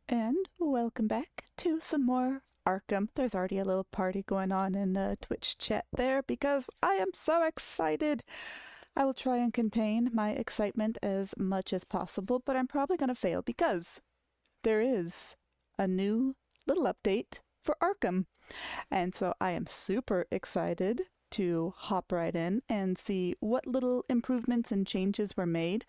And welcome back to some more Arkem. There's already a little party going on in the Twitch chat there because I am so excited. I will try and contain my excitement as much as possible, but I'm probably going to fail because there is a new little update for Arkem. And so I am super excited to hop right in and see what little improvements and changes were made.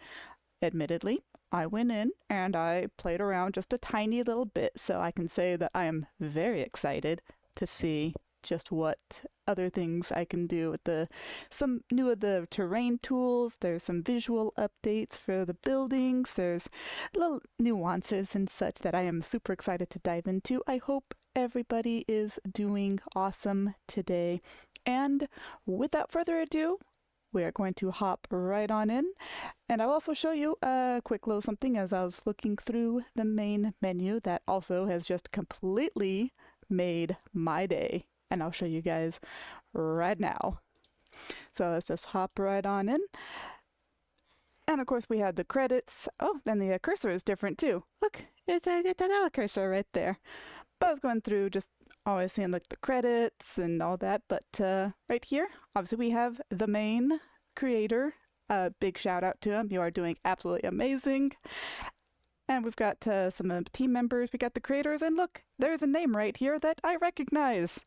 Admittedly, I went in and I played around just a tiny little bit, so I can say that I am very excited to see just what other things I can do with some new of the terrain tools. There's some visual updates for the buildings. There's little nuances and such that I am super excited to dive into. I hope everybody is doing awesome today. And without further ado, we are going to hop right on in. And I'll also show you a quick little something as I was looking through the main menu that also has just completely made my day. And I'll show you guys right now. So let's just hop right on in. And of course we have the credits. Oh, and the cursor is different too. Look, it's a cursor right there. But I was going through just always seeing like the credits and all that. But right here, obviously we have the main creator. Big shout out to him. You are doing absolutely amazing. And we've got some team members. We got the creators. And look, there's a name right here that I recognize.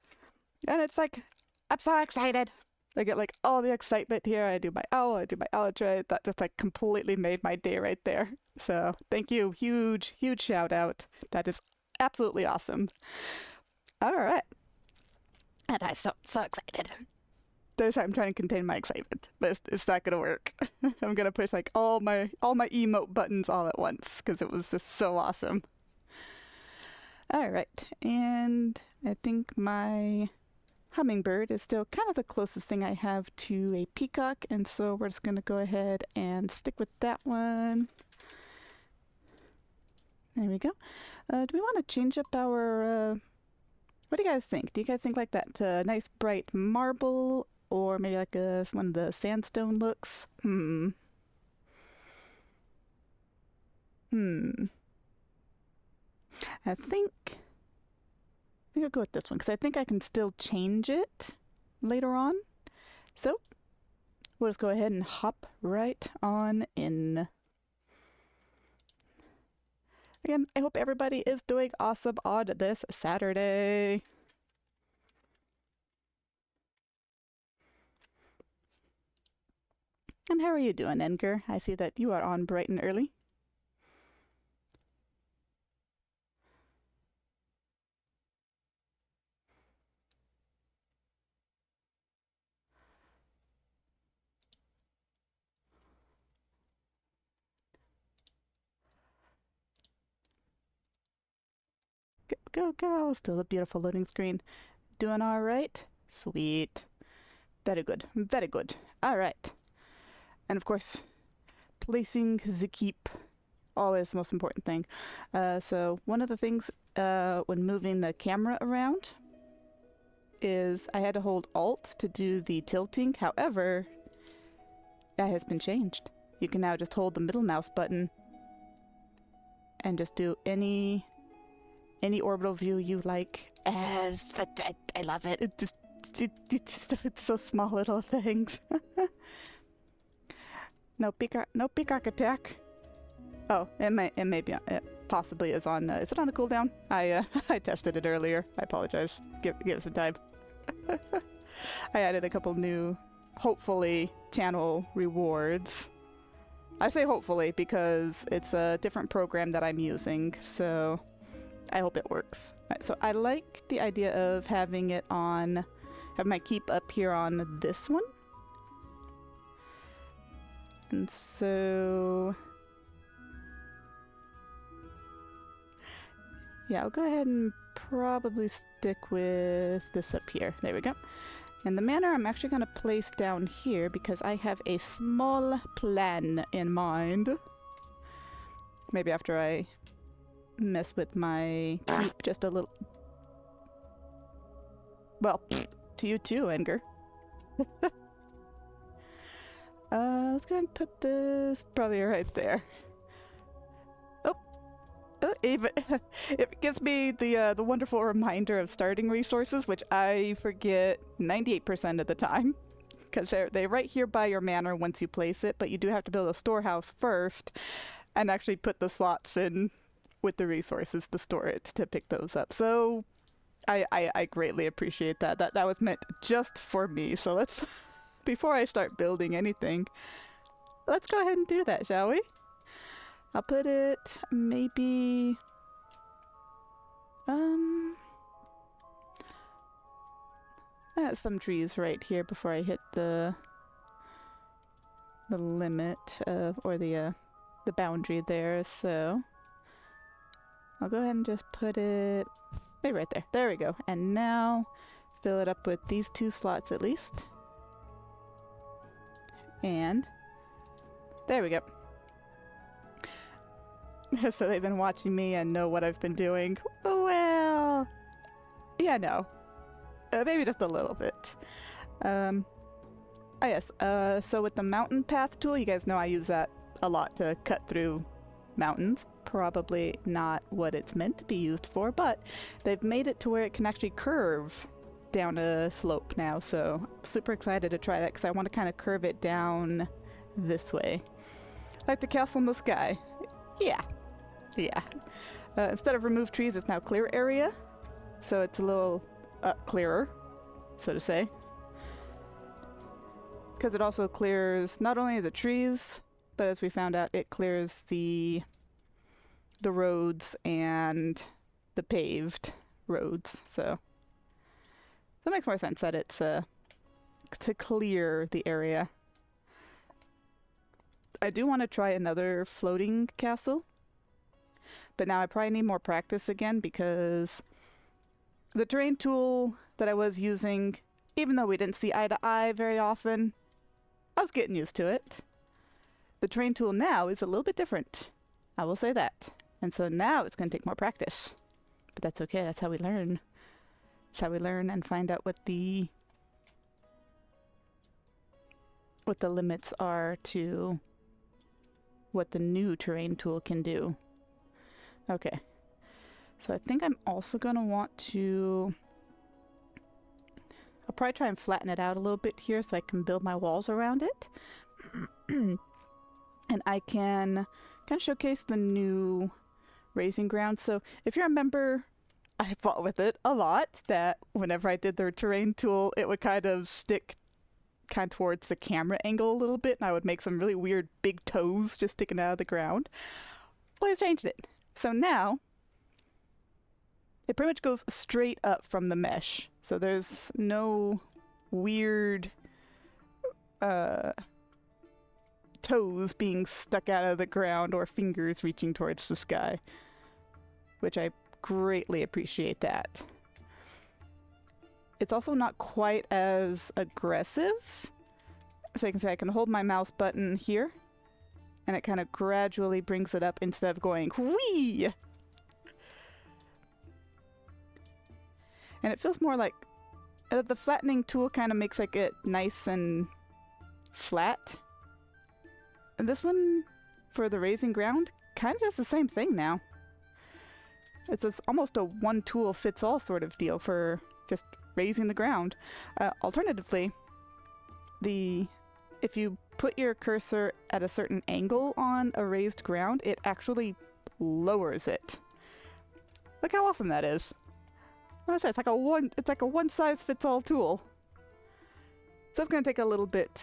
And it's like, I'm so excited. I get like all the excitement here. I do my owl, I do my Alatrye. That just like completely made my day right there. So thank you. Huge, huge shout out. That is absolutely awesome. All right. And I'm so excited. This I'm trying to contain my excitement, but it's not gonna work. I'm gonna push like all my emote buttons all at once because it was just so awesome. All right, and I think my hummingbird is still kind of the closest thing I have to a peacock, and so we're just gonna go ahead and stick with that one. There we go. Do we want to change up our? What do you guys think? Do you guys think like that nice bright marble? Or maybe like one of the sandstone looks. I think I'll go with this one because I think I can still change it later on. So we'll just go ahead and hop right on in. Again, I hope everybody is doing awesome on this Saturday. And how are you doing, Edgar? I see that you are on bright and early. Go, go, go. Still a beautiful loading screen. Doing all right? Sweet. Very good. Very good. All right. And of course, placing the keep, always the most important thing. So one of the things when moving the camera around is I had to hold Alt to do the tilting. However, that has been changed. You can now just hold the middle mouse button and just do any orbital view you like. I love it. It's so small little things. No peacock attack. Oh, it possibly is on. Is it on a cooldown? I tested it earlier. I apologize. Give it some time. I added a couple new, hopefully, channel rewards. I say hopefully because it's a different program that I'm using, so I hope it works. Right, so I like the idea of having it on, have my keep up here on this one. And so, yeah, I'll go ahead and probably stick with this up here. There we go. And the manor I'm actually going to place down here because I have a small plan in mind. Maybe after I mess with my keep just a little. Well, to you too, Edgar. Let's go ahead and put this probably right there. Even it gives me the wonderful reminder of starting resources, which I forget 98% of the time, because they're right here by your manor once you place it, but you do have to build a storehouse first, and actually put the slots in with the resources to store it to pick those up. So I greatly appreciate that. That was meant just for me. So let's before I start building anything, let's go ahead and do that, shall we? I'll put it maybe some trees right here before I hit the limit of, or the boundary there. So I'll go ahead and just put it maybe right there. There we go. And now fill it up with these two slots at least. And there we go. So they've been watching me and know what I've been doing. Well, yeah, no. Maybe just a little bit. Yes, so with the mountain path tool, you guys know I use that a lot to cut through mountains. Probably not what it's meant to be used for, but they've made it to where it can actually curve down a slope now, so I'm super excited to try that because I want to kind of curve it down this way. Like the castle in the sky. Yeah. Yeah. Instead of remove trees, it's now clear area, so it's a little clearer, so to say. Because it also clears not only the trees, but as we found out, it clears the roads and the paved roads. So that makes more sense that it's to clear the area. I do want to try another floating castle, but now I probably need more practice again because the terrain tool that I was using, even though we didn't see eye to eye very often, I was getting used to it. The terrain tool now is a little bit different. I will say that. And so now it's going to take more practice. But that's okay. That's how we learn. That's how we learn and find out what the limits are to what the new terrain tool can do. Okay. So I think I'm also going to want to... I'll probably try and flatten it out a little bit here so I can build my walls around it. And I can kind of showcase the new raising ground. So if you remember, I fought with it a lot, that whenever I did the terrain tool, it would kind of stick kind of towards the camera angle a little bit, and I would make some really weird big toes just sticking out of the ground. Well, I changed it. So now, it pretty much goes straight up from the mesh. So there's no weird toes being stuck out of the ground or fingers reaching towards the sky, which I greatly appreciate that. It's also not quite as aggressive. So you can see I can hold my mouse button here, and it kind of gradually brings it up instead of going whee! And it feels more like the flattening tool kind of makes like it nice and flat. And this one, for the raising ground, kind of does the same thing now. It's almost a one tool fits all sort of deal for just raising the ground. Alternatively, if you put your cursor at a certain angle on a raised ground, it actually lowers it. Look how awesome that is. Like I said, it's like a one size fits all tool. So it's going to take a little bit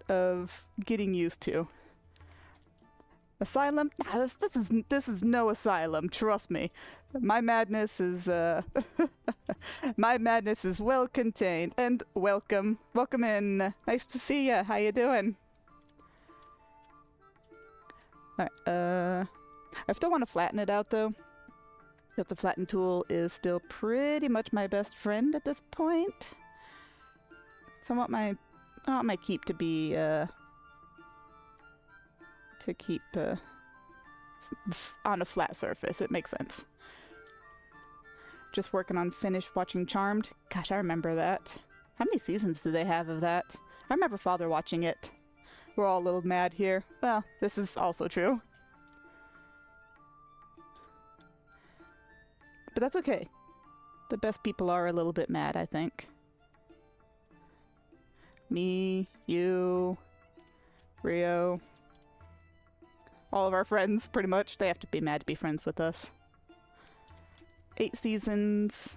of getting used to. Asylum? Nah, this is no asylum, trust me. My madness is my madness is well contained. And welcome in. Nice to see ya. How you doing? Alright, I still want to flatten it out though, because the flatten tool is still pretty much my best friend at this point. So I want my keep to be on a flat surface. It makes sense. Just working on finish watching Charmed. Gosh, I remember that. How many seasons do they have of that? I remember Father watching it. We're all a little mad here. Well, this is also true. But that's okay. The best people are a little bit mad, I think. Me, you, Rio, all of our friends, pretty much. They have to be mad to be friends with us. 8 seasons.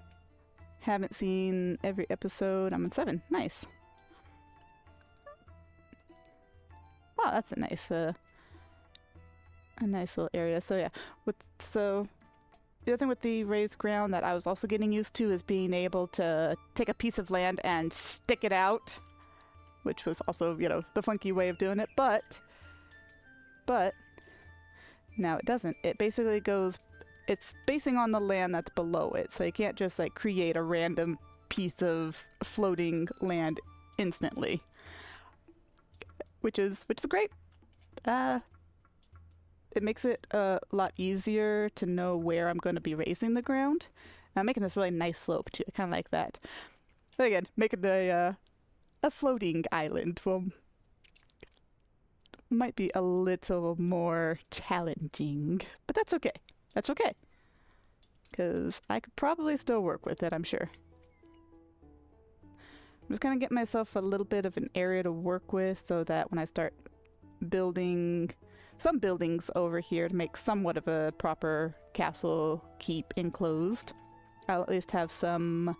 Haven't seen every episode. I'm on 7. Nice. Wow, that's a nice little area. So yeah, the other thing with the raised ground that I was also getting used to is being able to take a piece of land and stick it out, which was also, the funky way of doing it, but now it doesn't. It basically it's basing on the land that's below it, so you can't just like create a random piece of floating land instantly, which is great. It makes it a lot easier to know where I'm going to be raising the ground. I'm making this really nice slope too. I kind of like that. But again, making a floating island might be a little more challenging, but that's okay. That's okay. Because I could probably still work with it, I'm sure. I'm just going to get myself a little bit of an area to work with so that when I start building some buildings over here to make somewhat of a proper castle keep enclosed, I'll at least have some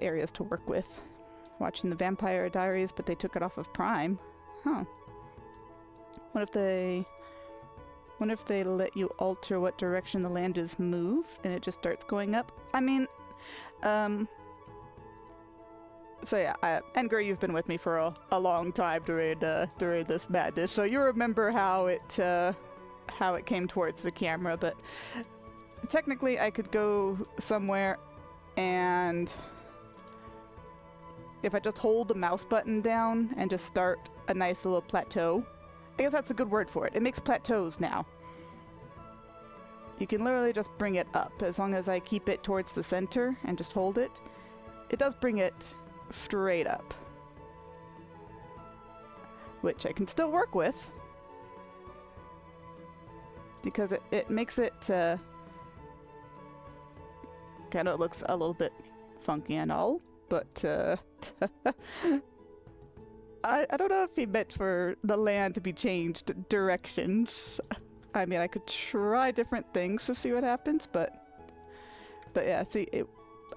areas to work with. Watching the Vampire Diaries, but they took it off of Prime. Huh. What if they let you alter what direction the landers move and it just starts going up? I mean, so yeah, Edgar, you've been with me for a long time during this madness, so you remember how it came towards the camera. But technically, I could go somewhere, and if I just hold the mouse button down and just start a nice little plateau, I guess that's a good word for it. It makes plateaus now. You can literally just bring it up as long as I keep it towards the center and just hold it. It does bring it straight up, which I can still work with because it makes it kind of looks a little bit funky and all, but I don't know if he meant for the land to be changed directions. I mean, I could try different things to see what happens, but yeah, see,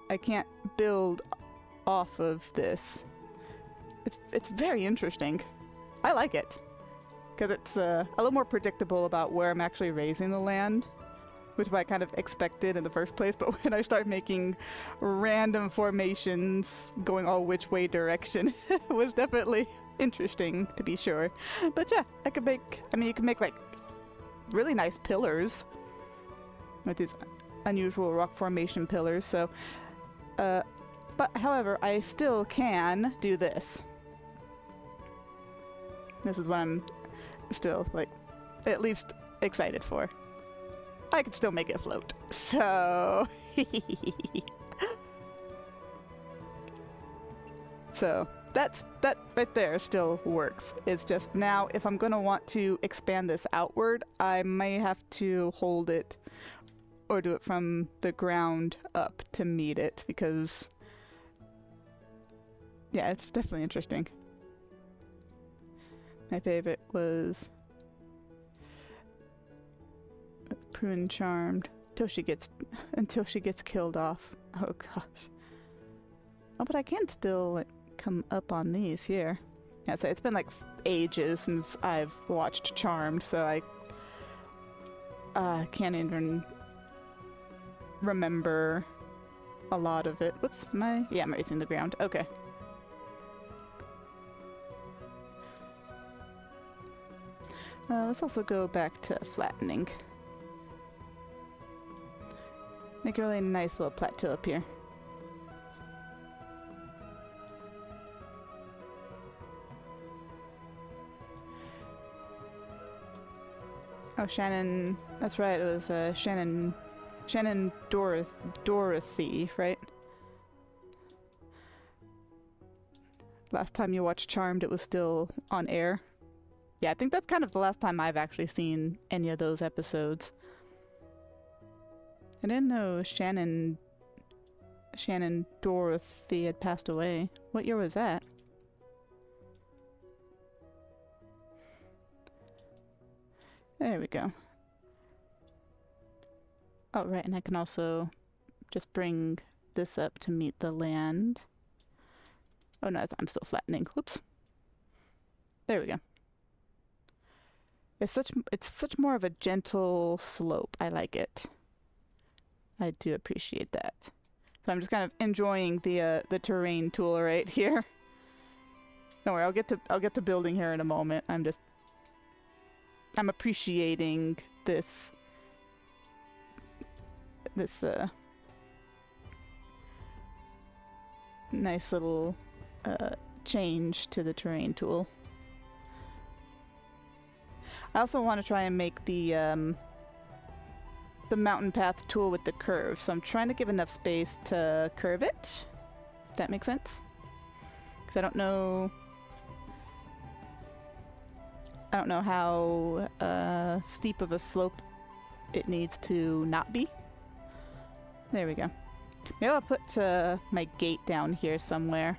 I can't build off of this. It's very interesting. I like it because it's a little more predictable about where I'm actually raising the land, which I kind of expected in the first place. But when I start making random formations going all which way direction, it was definitely interesting to be sure. But yeah, you can make like really nice pillars with these unusual rock formation pillars. So, but however, I still can do this. This is what I'm still, like, at least excited for. I could still make it float. So, so that right there still works. It's just now if I'm going to want to expand this outward, I may have to hold it or do it from the ground up to meet it, because yeah, it's definitely interesting. My favorite was Prune Charmed until she gets killed off. Oh gosh. Oh, but I can still like come up on these here. Yeah, so it's been like ages since I've watched Charmed, so I can't even remember a lot of it. Whoops, I'm raising the ground. Okay. Let's also go back to flattening. Make a really nice little plateau up here. Oh, Shannon. That's right, it was Shannon Dorothy, right? Last time you watched Charmed, it was still on air. Yeah, I think that's kind of the last time I've actually seen any of those episodes. I didn't know Shannon Dorothy had passed away. What year was that? There we go. Oh, right, and I can also just bring this up to meet the land. Oh no, I'm still flattening. Whoops. There we go. It's such more of a gentle slope. I like it. I do appreciate that. So I'm just kind of enjoying the terrain tool right here. Don't worry, I'll get to building here in a moment. I'm appreciating this nice little change to the terrain tool. I also want to try and make the mountain path tool with the curve, so I'm trying to give enough space to curve it. If that makes sense. Because I don't know how steep of a slope it needs to not be. There we go. Maybe I'll put my gate down here somewhere.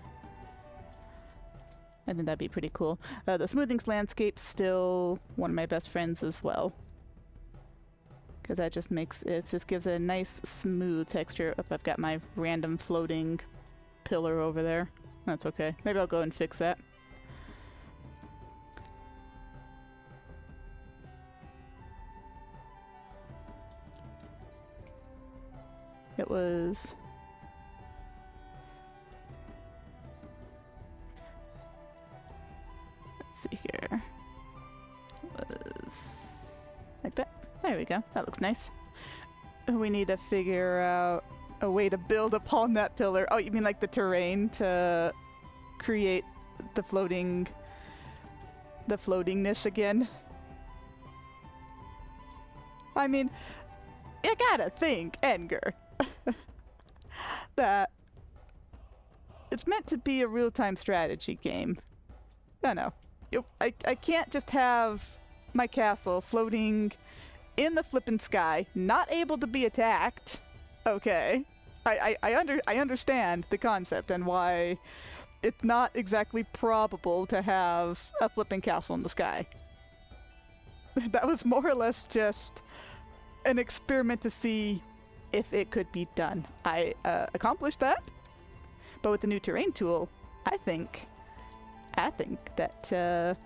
I think that'd be pretty cool. The smoothing landscape's still one of my best friends as well. Because that just gives it a nice smooth texture. Oh, I've got my random floating pillar over there. That's okay. Maybe I'll go and fix that. It was... Let's see here. It was... like that. There we go. That looks nice. We need to figure out a way to build upon that pillar. Oh, you mean like the terrain to create the floatingness again? I mean, you gotta think, Edgar, that it's meant to be a real-time strategy game. No. I can't just have my castle floating in the flippin' sky, not able to be attacked. Okay. I understand the concept and why it's not exactly probable to have a flippin' castle in the sky. That was more or less just an experiment to see if it could be done. I accomplished that, but with the new terrain tool, I think that the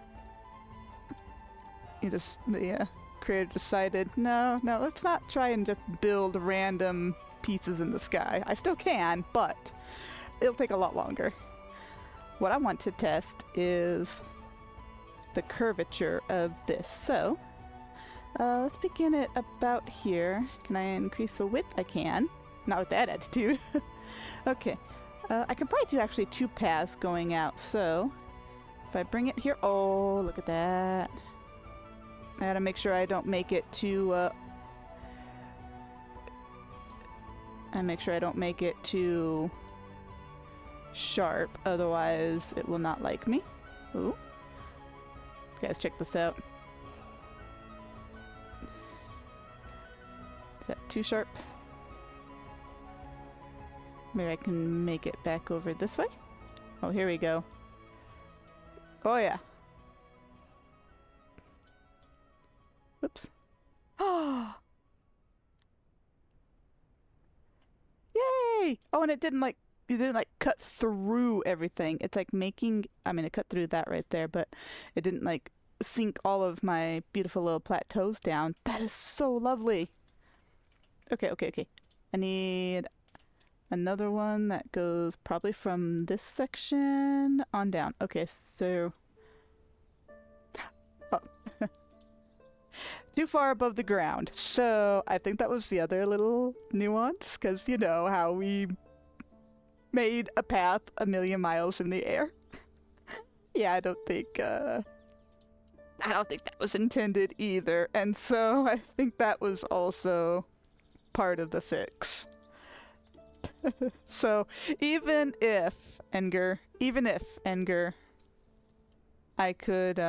creator decided, no, let's not try and just build random pieces in the sky. I still can, but it'll take a lot longer. What I want to test is the curvature of this. So let's begin it about here. Can I increase the width? I can. Not with that attitude. Okay. I can probably do actually 2 paths going out. So if I bring it here, oh, look at that. I gotta make sure I don't make it too sharp, otherwise it will not like me. Ooh. Guys, check this out. Is that too sharp? Maybe I can make it back over this way? Oh, here we go. Oh yeah. Whoops. Oh! Yay! Oh, and it didn't cut through everything. It's like making, I mean, it cut through that right there, but it didn't like sink all of my beautiful little plateaus down. That is so lovely. Okay. I need another one that goes probably from this section on down. Okay, so... Oh. Too far above the ground. So I think that was the other little nuance, because you know how we made a path 1,000,000 miles in the air. Yeah, I don't think that was intended either, and so I think that was also part of the fix. So even if Edgar, I could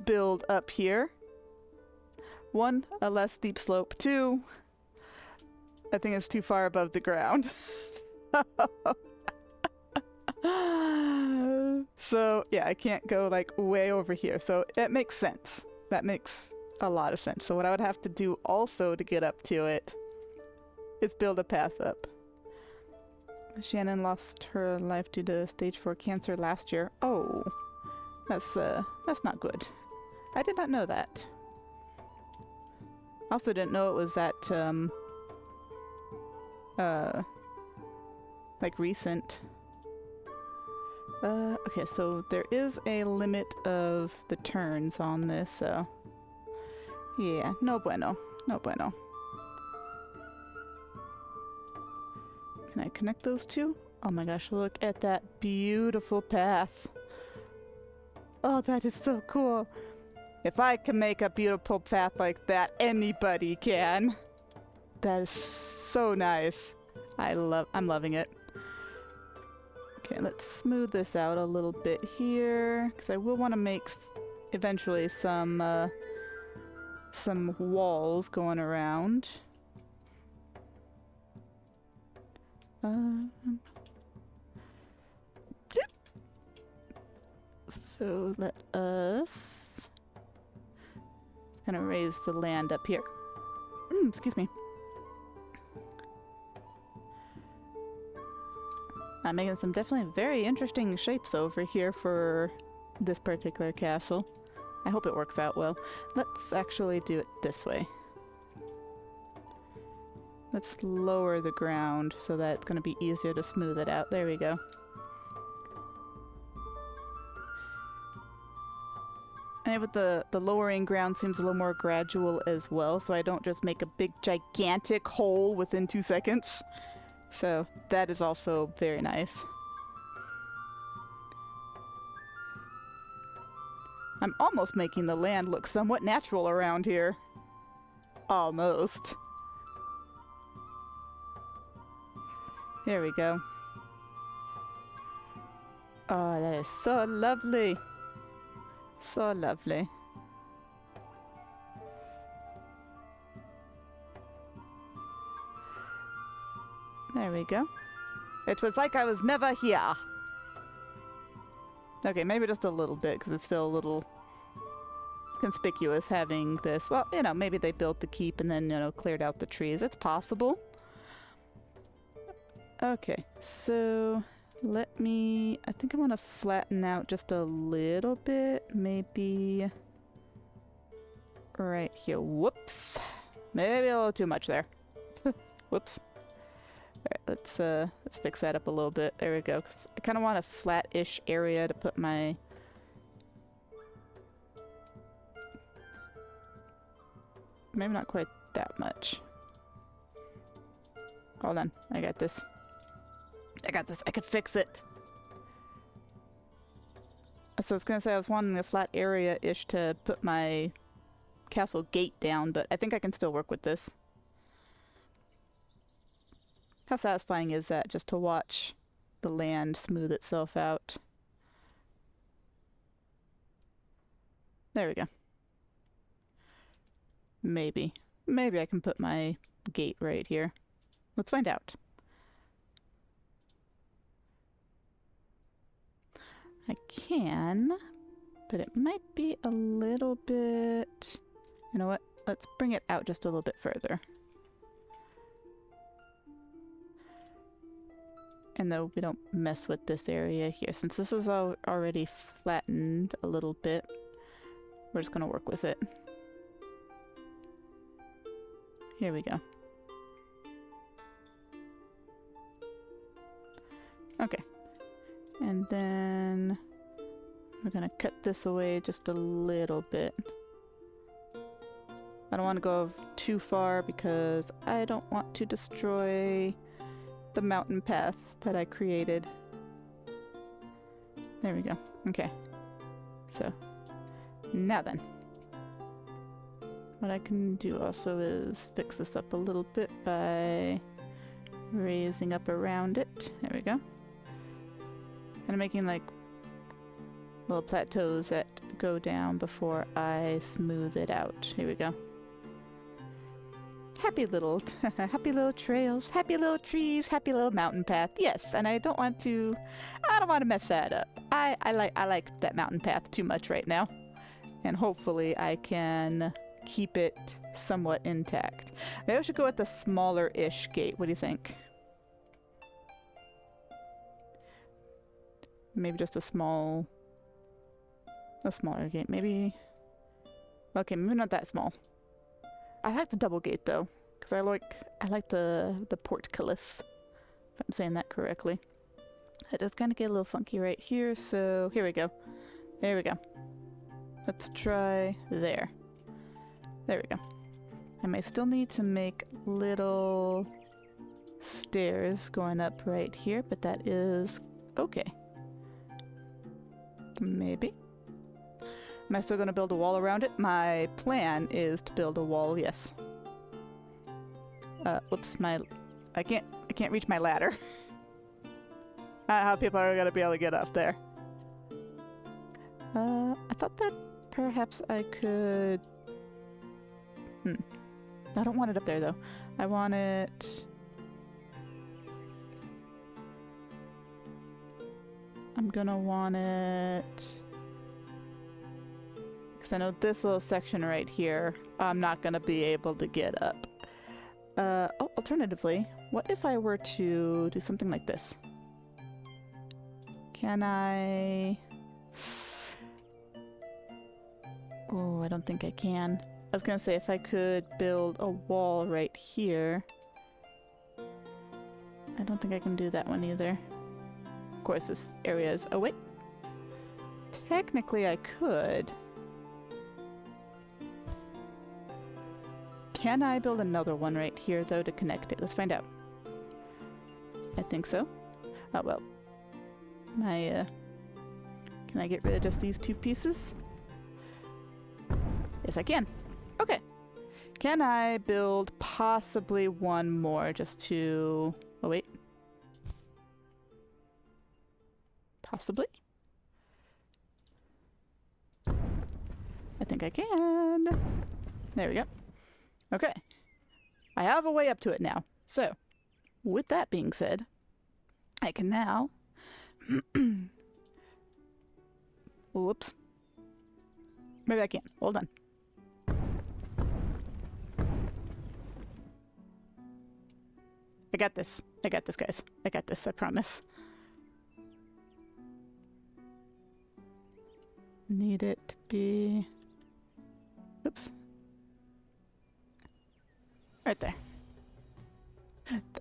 build up here. 1, a less steep slope. 2, I think it's too far above the ground. So yeah, I can't go like way over here. So it makes sense. That makes a lot of sense. So what I would have to do also to get up to it is build a path up. Shannon lost her life due to stage 4 cancer last year. Oh, that's not good. I did not know that. I also didn't know it was that like recent. Okay, so there is a limit of the turns on this, so yeah, no bueno. Can I connect those two? Oh my gosh, look at that beautiful path. Oh, that is so cool. If I can make a beautiful path like that, anybody can. That is so nice. I'm loving it. Okay, let's smooth this out a little bit here, because I will want to make eventually some walls going around. So let us kind of raise the land up here. Excuse me. I'm making some definitely very interesting shapes over here for this particular castle. I hope it works out well. Let's actually do it this way. Let's lower the ground so that it's going to be easier to smooth it out. There we go. And with the lowering ground seems a little more gradual as well, so I don't just make a big gigantic hole within 2 seconds. So that is also very nice. I'm almost making the land look somewhat natural around here. Almost. There we go. Oh, that is so lovely. So lovely. There we go. It was like I was never here. Okay, maybe just a little bit, because it's still a little conspicuous having this. Well, you know, maybe they built the keep and then, you know, cleared out the trees. It's possible. Okay, so let me... I think I want to flatten out just a little bit. Maybe... right here. Whoops. Maybe a little too much there. Whoops. Alright, let's fix that up a little bit. There we go. 'Cause I kind of want a flat-ish area to put my... maybe not quite that much. Hold on. I got this. I got this. I could fix it. So I was gonna say I was wanting a flat area-ish to put my castle gate down, but I think I can still work with this. How satisfying is that, just to watch the land smooth itself out? There we go. Maybe. Maybe I can put my gate right here. Let's find out. I can, but it might be a little bit... You know what? Let's bring it out just a little bit further. And though we don't mess with this area here, since this is already flattened a little bit, we're just gonna work with it. Here we go. Okay. And then we're gonna cut this away just a little bit. I don't want to go too far because I don't want to destroy the mountain path that I created. There we go. Okay. So, now then. What I can do also is fix this up a little bit by raising up around it. There we go. And I'm making like little plateaus that go down before I smooth it out. Here we go. Happy little trails, happy little trees, happy little mountain path. Yes, and I don't want to mess that up. I like that mountain path too much right now. And hopefully I can keep it somewhat intact. Maybe I should go with the smaller-ish gate. What do you think? Maybe just a smaller gate. Maybe... okay, maybe not that small. I like the double gate though, because I like the portcullis, if I'm saying that correctly. It does kind of get a little funky right here, so here we go. There we go. Let's try there. There we go. I may still need to make little stairs going up right here, but that is okay. Maybe. Am I still going to build a wall around it? My plan is to build a wall, yes. Whoops, I can't reach my ladder. How people are going to be able to get up there. I thought that perhaps I could... I don't want it up there, though. I want it... I'm gonna want it... Because I know this little section right here, I'm not gonna be able to get up. Alternatively, what if I were to do something like this? Can I... Oh, I don't think I can. I was gonna say if I could build a wall right here. I don't think I can do that one either. Of course, this area is... Oh, wait. Technically, I could. Can I build another one right here, though, to connect it? Let's find out. I think so. Oh, well. Can I get rid of just these two pieces? Yes, I can. Okay. Can I build possibly one more just to... Oh, wait. Possibly? I think I can. There we go. Okay. I have a way up to it now. So, with that being said, I can now... Whoops. Maybe I can't. Hold on. I got this. I got this, guys. I got this, I promise. Need it to be... Oops. Right there.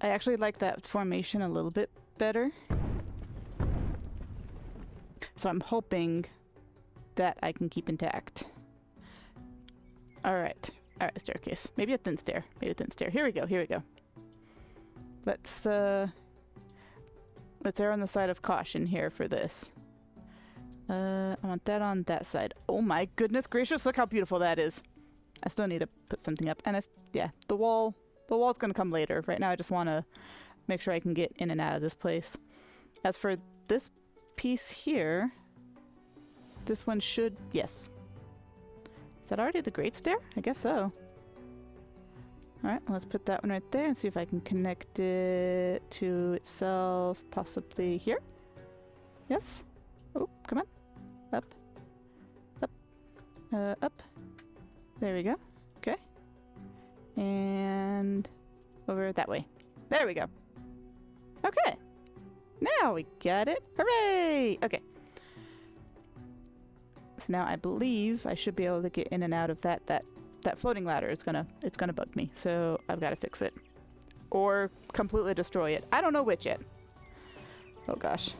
I actually like that formation a little bit better. So I'm hoping that I can keep intact. Alright. Alright, staircase. Maybe a thin stair. Maybe a thin stair. Here we go, here we go. Let's err on the side of caution here for this. I want that on that side. Oh my goodness gracious, look how beautiful that is. I still need to put something up. And yeah, the wall's gonna come later. Right now I just want to make sure I can get in and out of this place. As for this piece here, this one should... Yes. Is that already the great stair? I guess so. Alright, let's put that one right there and see if I can connect it to itself, possibly here. Yes? Oh, come on. Up. Up. Up. There we go. Okay. And over that way. There we go. Okay. Now we got it. Hooray! Okay. So now I believe I should be able to get in and out of that floating ladder. It's gonna bug me, so I've got to fix it. Or completely destroy it. I don't know which yet. Oh gosh.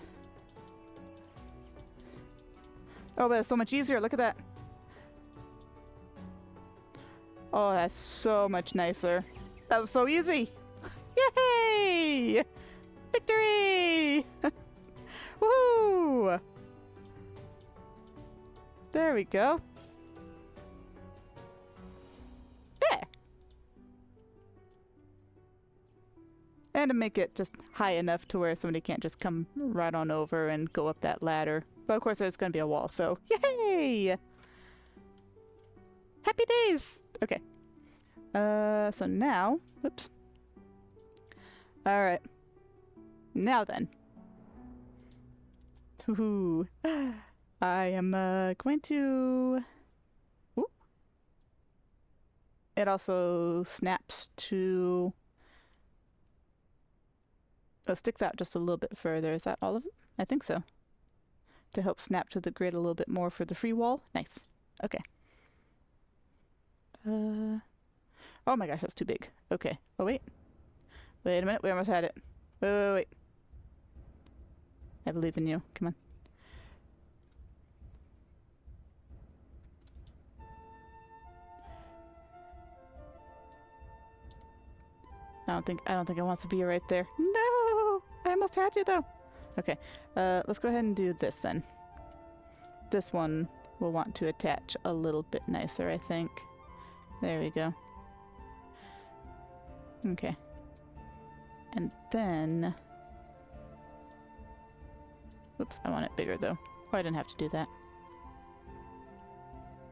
Oh, but it's so much easier. Look at that. Oh, that's so much nicer. That was so easy. Yay! Victory! Woohoo! There we go. There. And to make it just high enough to where somebody can't just come right on over and go up that ladder. But of course there's going to be a wall, so yay! Happy days! Okay. So now, whoops. Alright. Now then. Woohoo. I am going to... Ooh. It also snaps to... It sticks out just a little bit further. Is that all of them? I think so. To help snap to the grid a little bit more for the free wall. Nice. Okay. Oh my gosh, that's too big. Okay. Oh, wait. Wait a minute. We almost had it. Wait. I believe in you. Come on. I don't think it wants to be right there. No! I almost had you though. Okay. Let's go ahead and do this then. This one will want to attach a little bit nicer, I think. There we go. Okay. And then... Oops, I want it bigger though. Oh, I didn't have to do that.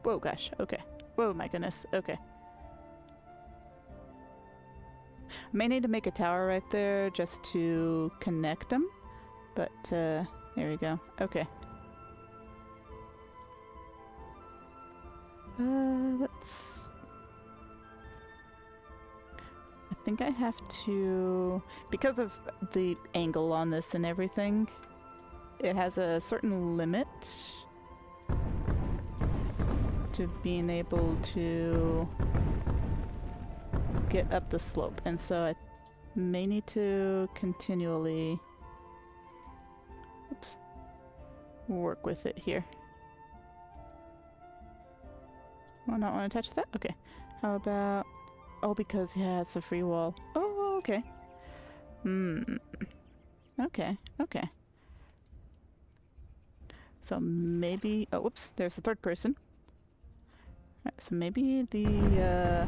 Whoa, gosh. Okay. Whoa, my goodness. Okay. I may need to make a tower right there just to connect them. But, there we go. Okay. Let's... I think I have to... Because of the angle on this and everything, it has a certain limit to being able to get up the slope. And so I may need to continually... Oops. Work with it here. Will not want to touch that? Okay. How about... Oh, because, yeah, it's a free wall. Oh, okay. Okay, okay. So maybe... Oh, whoops. There's the third person. Alright, so maybe the,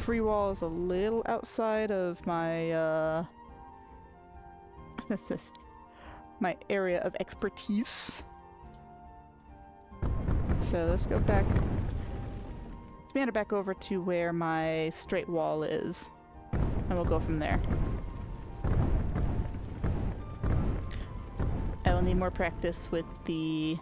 free wall is a little outside of my, what's this? My area of expertise. So let's go back... Let's meander back over to where my straight wall is. And we'll go from there. I will need more practice with the...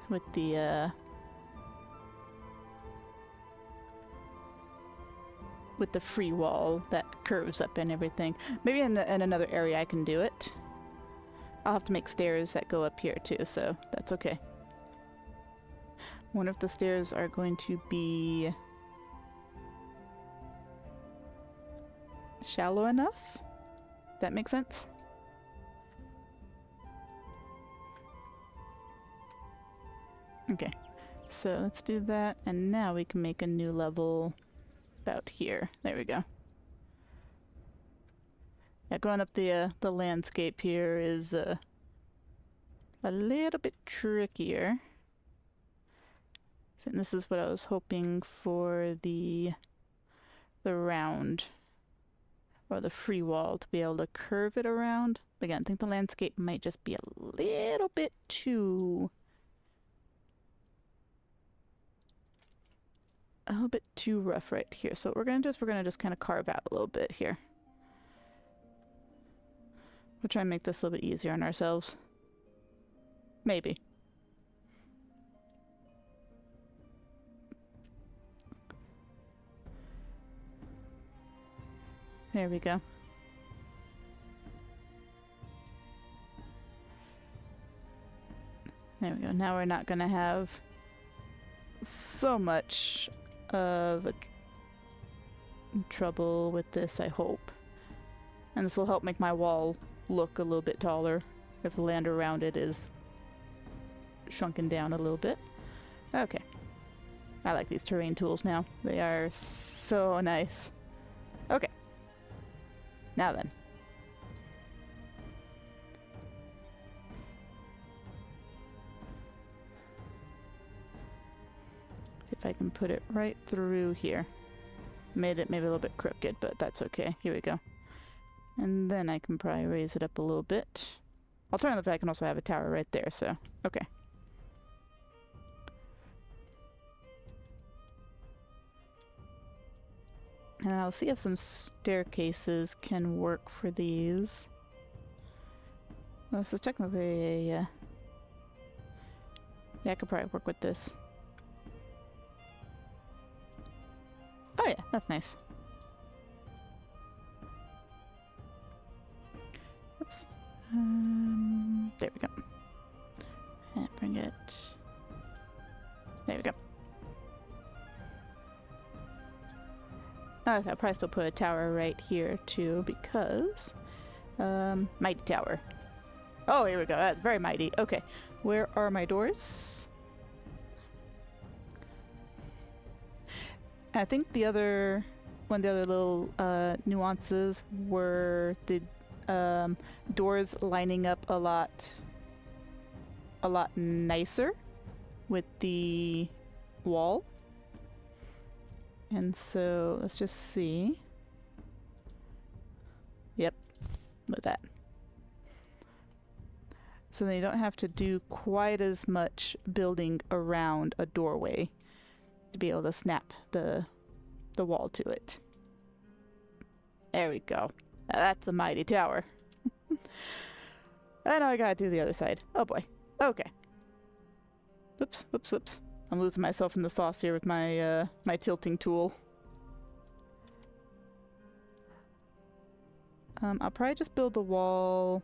with the free wall that curves up and everything. Maybe in another area I can do it. I'll have to make stairs that go up here too, so that's okay. One of the stairs are going to be shallow enough. That makes sense? Okay, so let's do that, and now we can make a new level about here. There we go. Yeah, going up the landscape here is a little bit trickier. And this is what I was hoping for the round, or the free wall, to be able to curve it around. Again, I think the landscape might just be a little bit too... a little bit too rough right here. So what we're gonna just kind of carve out a little bit here. We'll try and make this a little bit easier on ourselves. Maybe. There we go. There we go. Now we're not gonna have so much of a trouble with this, I hope. And this will help make my wall look a little bit taller if the land around it is shrunken down a little bit. Okay. I like these terrain tools now. They are so nice. Okay. Now then. See if I can put it right through here. Made it maybe a little bit crooked, but that's okay. Here we go. And then I can probably raise it up a little bit. Alternatively, I can also have a tower right there, so okay. And I'll see if some staircases can work for these. Well, this is technically a... yeah, I could probably work with this. Oh yeah, that's nice. Oops. There we go. And bring it... there we go. I'll probably still put a tower right here too, because... mighty tower. Oh, here we go. That's very mighty. Okay. Where are my doors? I think one of the other little nuances were the doors lining up a lot nicer with the wall. And so let's just see. Yep, look at that. So then you don't have to do quite as much building around a doorway to be able to snap the wall to it. There we go. Now that's a mighty tower. And now I gotta do the other side. Oh boy. Okay. Whoops, whoops, whoops. I'm losing myself in the sauce here with my my tilting tool. I'll probably just build the wall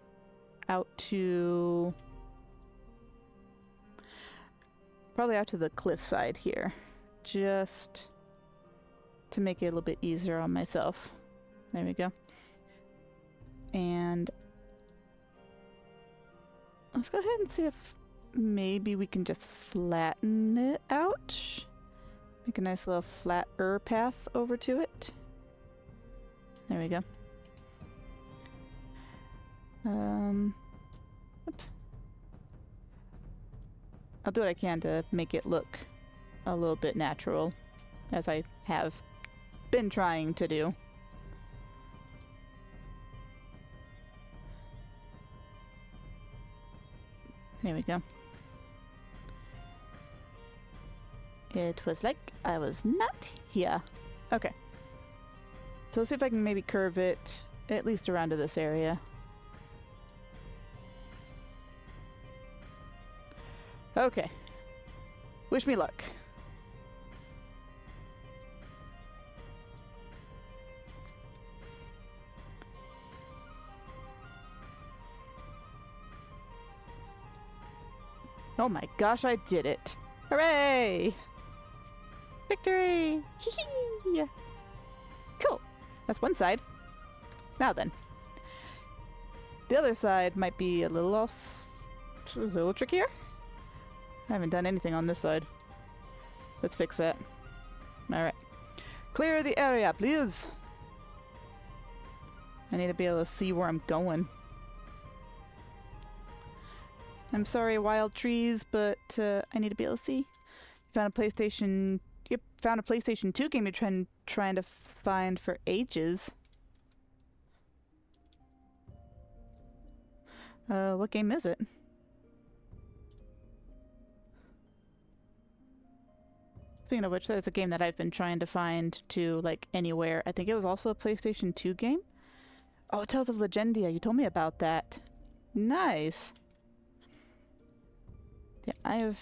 out to... probably out to the cliff side here. Just to make it a little bit easier on myself. There we go. And let's go ahead and see if maybe we can just flatten it out. Make a nice little flatter path over to it. There we go. Oops. I'll do what I can to make it look a little bit natural, as I have been trying to do. There we go. It was like I was not here. Okay. So let's see if I can maybe curve it at least around to this area. Okay. Wish me luck. Oh my gosh, I did it. Hooray! Victory! Hee-hee! Cool. That's one side. Now then. The other side might be a little trickier. I haven't done anything on this side. Let's fix that. Alright. Clear the area, please! I need to be able to see where I'm going. I'm sorry, wild trees, but I need to be able to see. You found a PlayStation 2 game you're trying to find for ages. What game is it? Speaking of which, there's a game that I've been trying to find to, like, anywhere. I think it was also a PlayStation 2 game? Oh, Tales of Legendia. You told me about that. Nice. Yeah, I have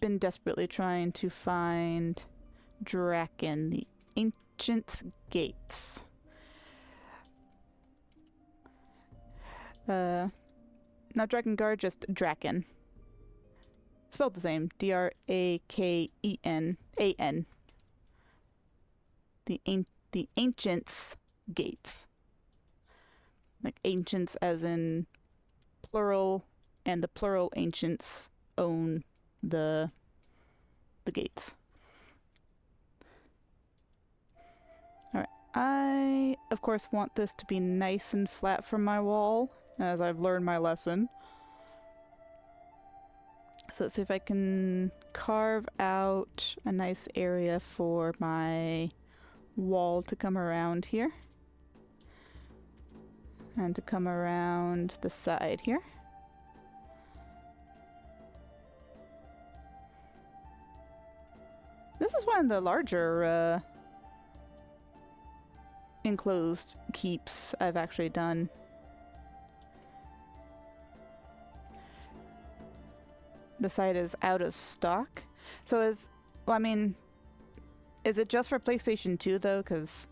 been desperately trying to find Draken, the Ancient Gates. Not Drakengard, just Draken. Spelled the same. D-R-A-K-E-N. A-N. The Ancients Gates. Like ancients as in plural, and the plural ancients own the gates. Alright. I, of course, want this to be nice and flat from my wall, as I've learned my lesson. So let's see if I can carve out a nice area for my wall to come around here. And to come around the side here. This is one of the larger enclosed keeps I've actually done. The site is out of stock. So well, I mean, is it just for PlayStation 2 though? Because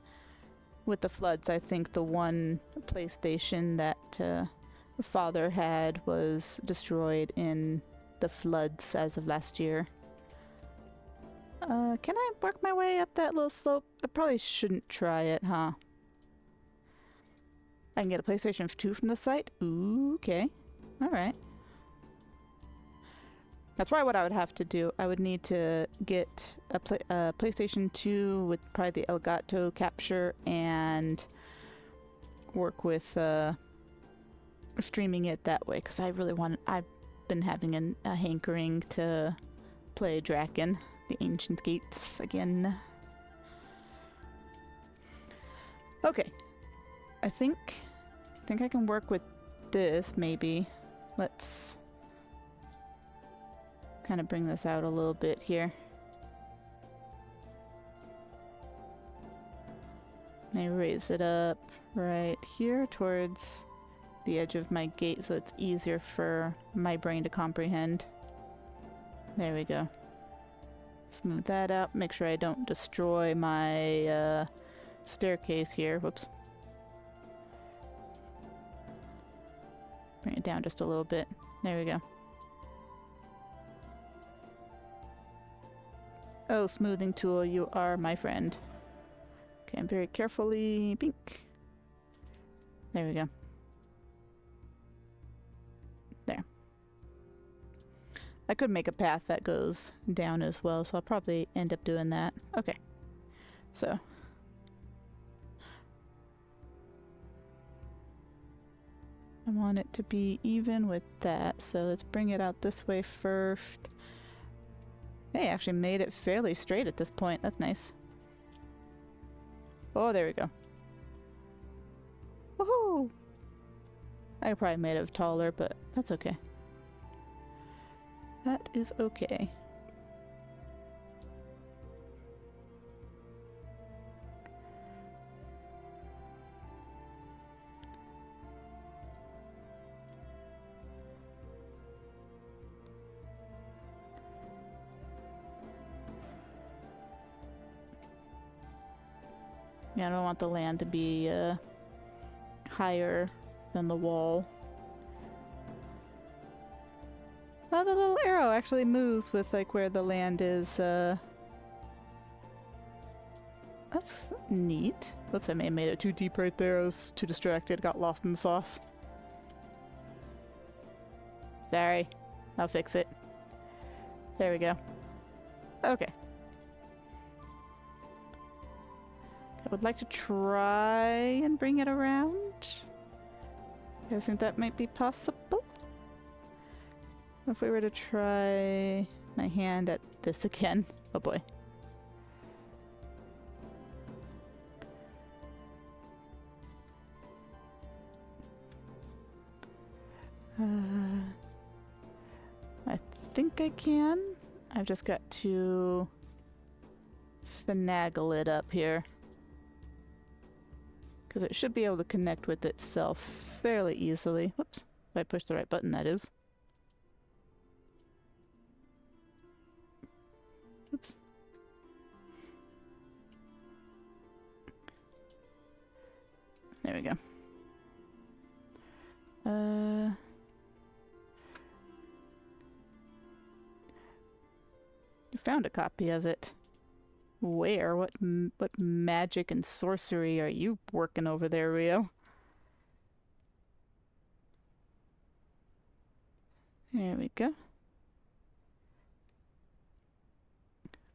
with the floods, I think the one PlayStation that the father had was destroyed in the floods as of last year. Can I work my way up that little slope? I probably shouldn't try it, huh? I can get a PlayStation 2 from the site? Ooh, okay. Alright. That's probably what I would have to do. I would need to get a PlayStation 2 with probably the Elgato capture and work with streaming it that way, because I really want. I've been having a hankering to play Draken, the Ancient Gates again. Okay, I think I can work with this maybe. Let's kind of bring this out a little bit here. May raise it up right here towards the edge of my gate so it's easier for my brain to comprehend. There we go. Smooth that out. Make sure I don't destroy my staircase here. Whoops. Bring it down just a little bit. There we go. Oh, smoothing tool, you are my friend. Okay, I'm very carefully pink. There we go. There. I could make a path that goes down as well, so I'll probably end up doing that. Okay. So. I want it to be even with that, so let's bring it out this way first. Hey, actually made it fairly straight at this point. That's nice. Oh, there we go. Woohoo! I probably made it taller, but that's okay. That is okay. Yeah, I don't want the land to be higher than the wall. Oh, the little arrow actually moves with like where the land is. That's neat. Whoops, I may have made it too deep right there. I was too distracted, got lost in the sauce. Sorry. I'll fix it. There we go. Okay. I would like to try and bring it around. I think that might be possible. If we were to try my hand at this again. Oh boy. I think I can. I've just got to finagle it up here. Because it should be able to connect with itself fairly easily. Whoops. If I push the right button, that is. Oops. There we go. You found a copy of it. Where? What magic and sorcery are you working over there, Rio? There we go.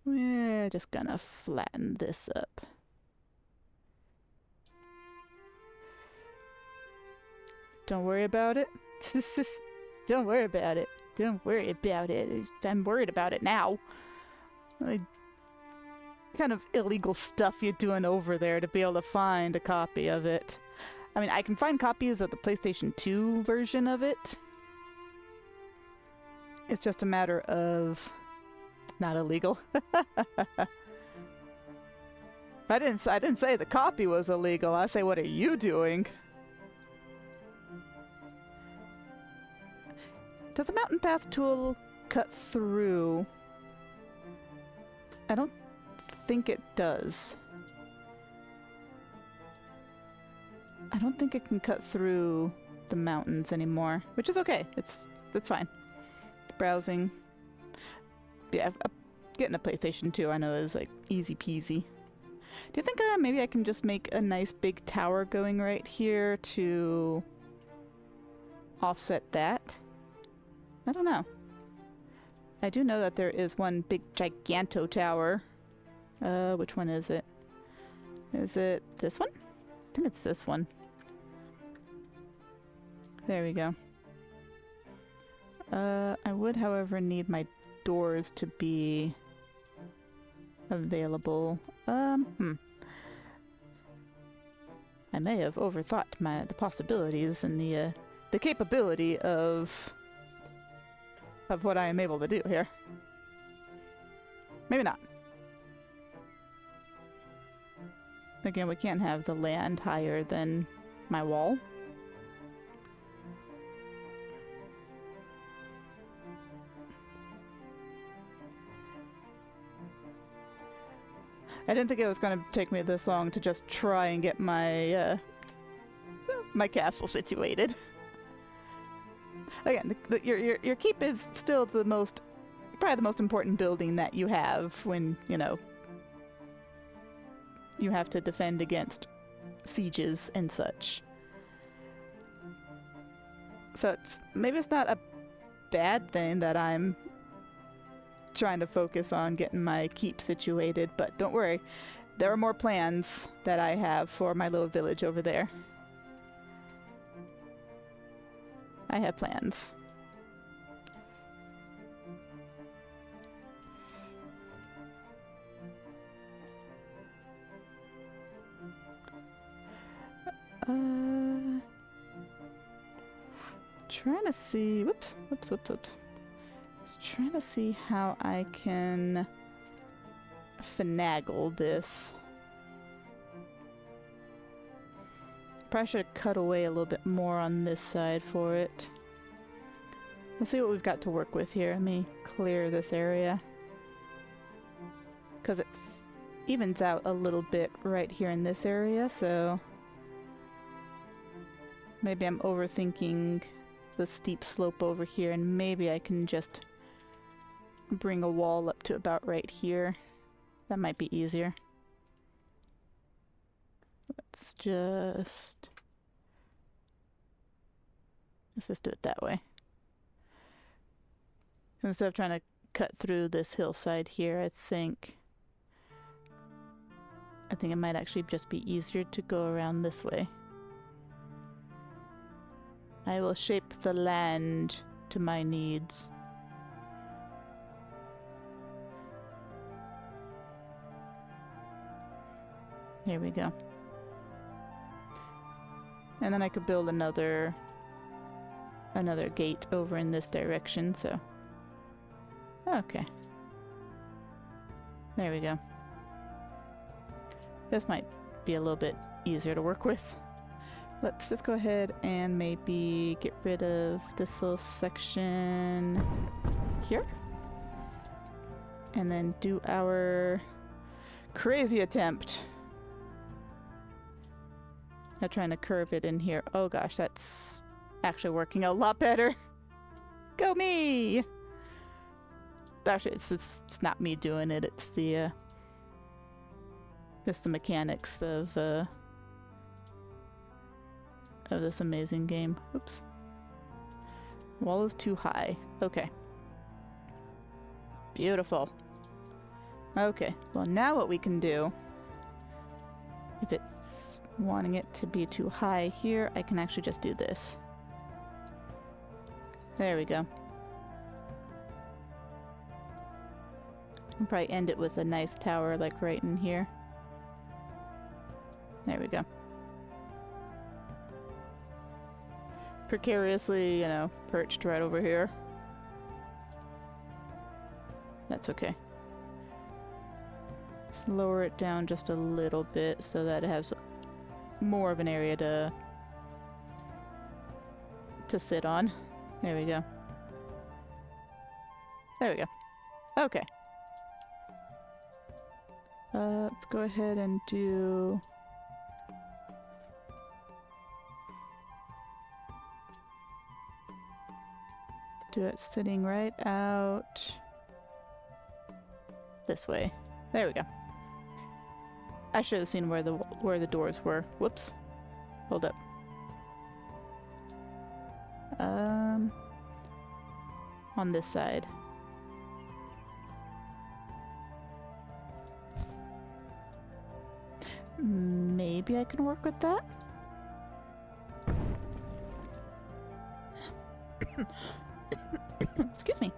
We're just gonna flatten this up. Don't worry about it. Don't worry about it. Don't worry about it. I'm worried about it now. Kind of illegal stuff you're doing over there to be able to find a copy of it. I mean, I can find copies of the PlayStation 2 version of it. It's just a matter of not illegal. I didn't say the copy was illegal. I say, what are you doing? Does the mountain path tool cut through? I don't think it does. I don't think it can cut through the mountains anymore, which is okay. It's fine. Browsing. Yeah, getting a PlayStation 2 I know is like easy peasy. Do you think maybe I can just make a nice big tower going right here to offset that? I don't know. I do know that there is one big giganto tower. Which one is it? Is it this one? I think it's this one. There we go. I would, however, need my doors to be available. I may have overthought the possibilities and the capability of what I am able to do here. Maybe not. Again, we can't have the land higher than my wall. I didn't think it was going to take me this long to just try and get my my castle situated. Again, your keep is still probably the most important building that you have when, you know, you have to defend against sieges and such. So maybe it's not a bad thing that I'm trying to focus on getting my keep situated, but don't worry, there are more plans that I have for my little village over there. I have plans. Trying to see, whoops. Just trying to see how I can finagle this. Probably should have cut away a little bit more on this side for it. Let's see what we've got to work with here. Let me clear this area. Because it evens out a little bit right here in this area, so maybe I'm overthinking the steep slope over here, and maybe I can just bring a wall up to about right here. That might be easier. Let's just do it that way. Instead of trying to cut through this hillside here, I think it might actually just be easier to go around this way. I will shape the land to my needs. Here we go. And then I could build another gate over in this direction, so. Okay. There we go. This might be a little bit easier to work with. Let's just go ahead and maybe get rid of this little section here. And then do our crazy attempt at trying to curve it in here. Oh gosh, that's actually working a lot better. Go me! Actually, it's not me doing it. It's the mechanics of this amazing game. Oops. Wall is too high. Okay. Beautiful. Okay. Well, now what we can do, if it's wanting it to be too high here, I can actually just do this. There we go. I'll probably end it with a nice tower like right in here. There we go. Precariously, you know, perched right over here. That's okay. Let's lower it down just a little bit so that it has more of an area to sit on. There we go. There we go. Okay. Let's go ahead and do it sitting right out this way. There we go. I should have seen where the doors were. Whoops. Hold up. On this side. Maybe I can work with that. Excuse me.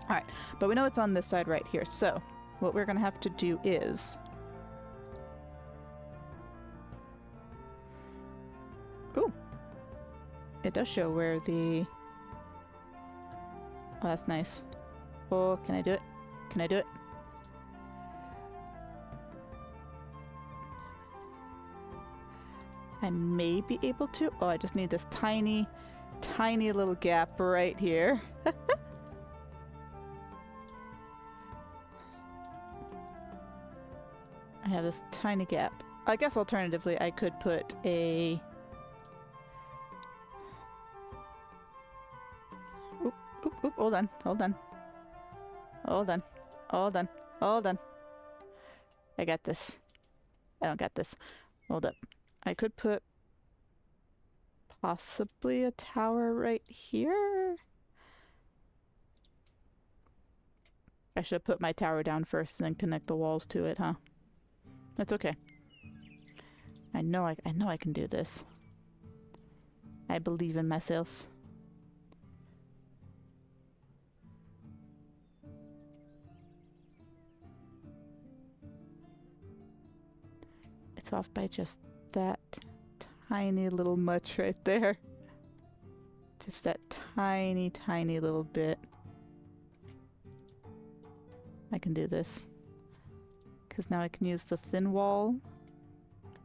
Alright, but we know it's on this side right here, so what we're gonna have to do is... Ooh! It does show where the... Oh, that's nice. Oh, can I do it? Can I do it? I may be able to. Oh, I just need this tiny, tiny little gap right here. I have this tiny gap. I guess alternatively I could put a... Oop, oop, oop, hold on, hold on. Hold on, hold on, hold on. I got this. I don't got this. Hold up. I could put possibly a tower right here. I should have put my tower down first and then connect the walls to it, huh? That's okay. I know I can do this. I believe in myself. It's off by just that tiny little much right there. Just that tiny, tiny little bit. I can do this. Because now I can use the thin wall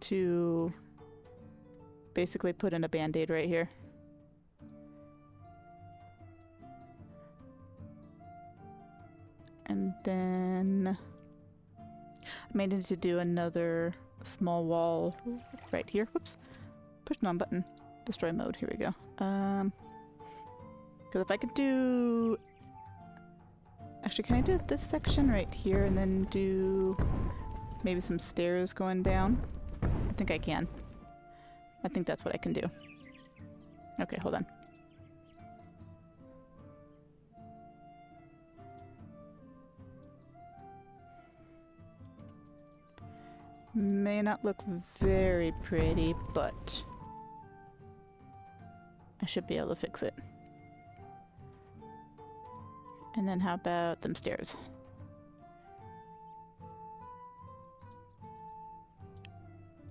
to basically put in a band-aid right here. And then I may need to do another small wall right here. Whoops. Push on button. Destroy mode. Here we go. Because if I could do... Actually, can I do this section right here and then do maybe some stairs going down? I think I can. I think that's what I can do. Okay, hold on. May not look very pretty, but I should be able to fix it. And then how about them stairs?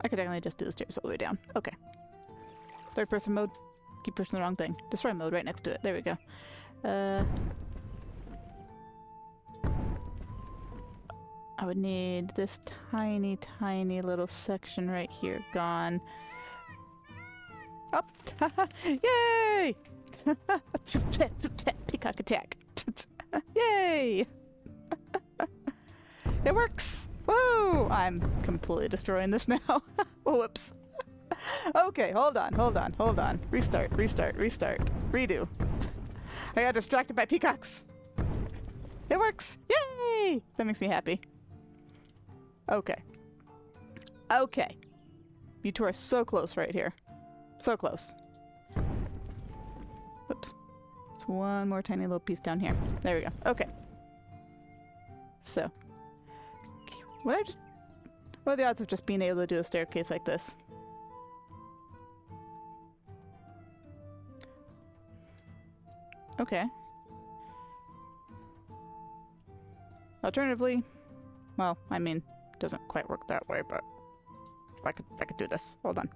I could definitely just do the stairs all the way down. Okay. Third person mode. Keep pushing the wrong thing. Destroy mode right next to it. There we go. I would need this tiny, tiny little section right here gone. Up! Yay! Peacock attack. Yay! It works! Woo! I'm completely destroying this now. Whoops. Okay, hold on, hold on, hold on. Restart, restart, restart. Redo. I got distracted by peacocks. It works! Yay! That makes me happy. Okay. Okay. You two are so close right here. So close. Whoops. It's one more tiny little piece down here. There we go. Okay. So. What are the odds of just being able to do a staircase like this? Okay. Alternatively, well, I mean, it doesn't quite work that way, but I could do this. Hold on.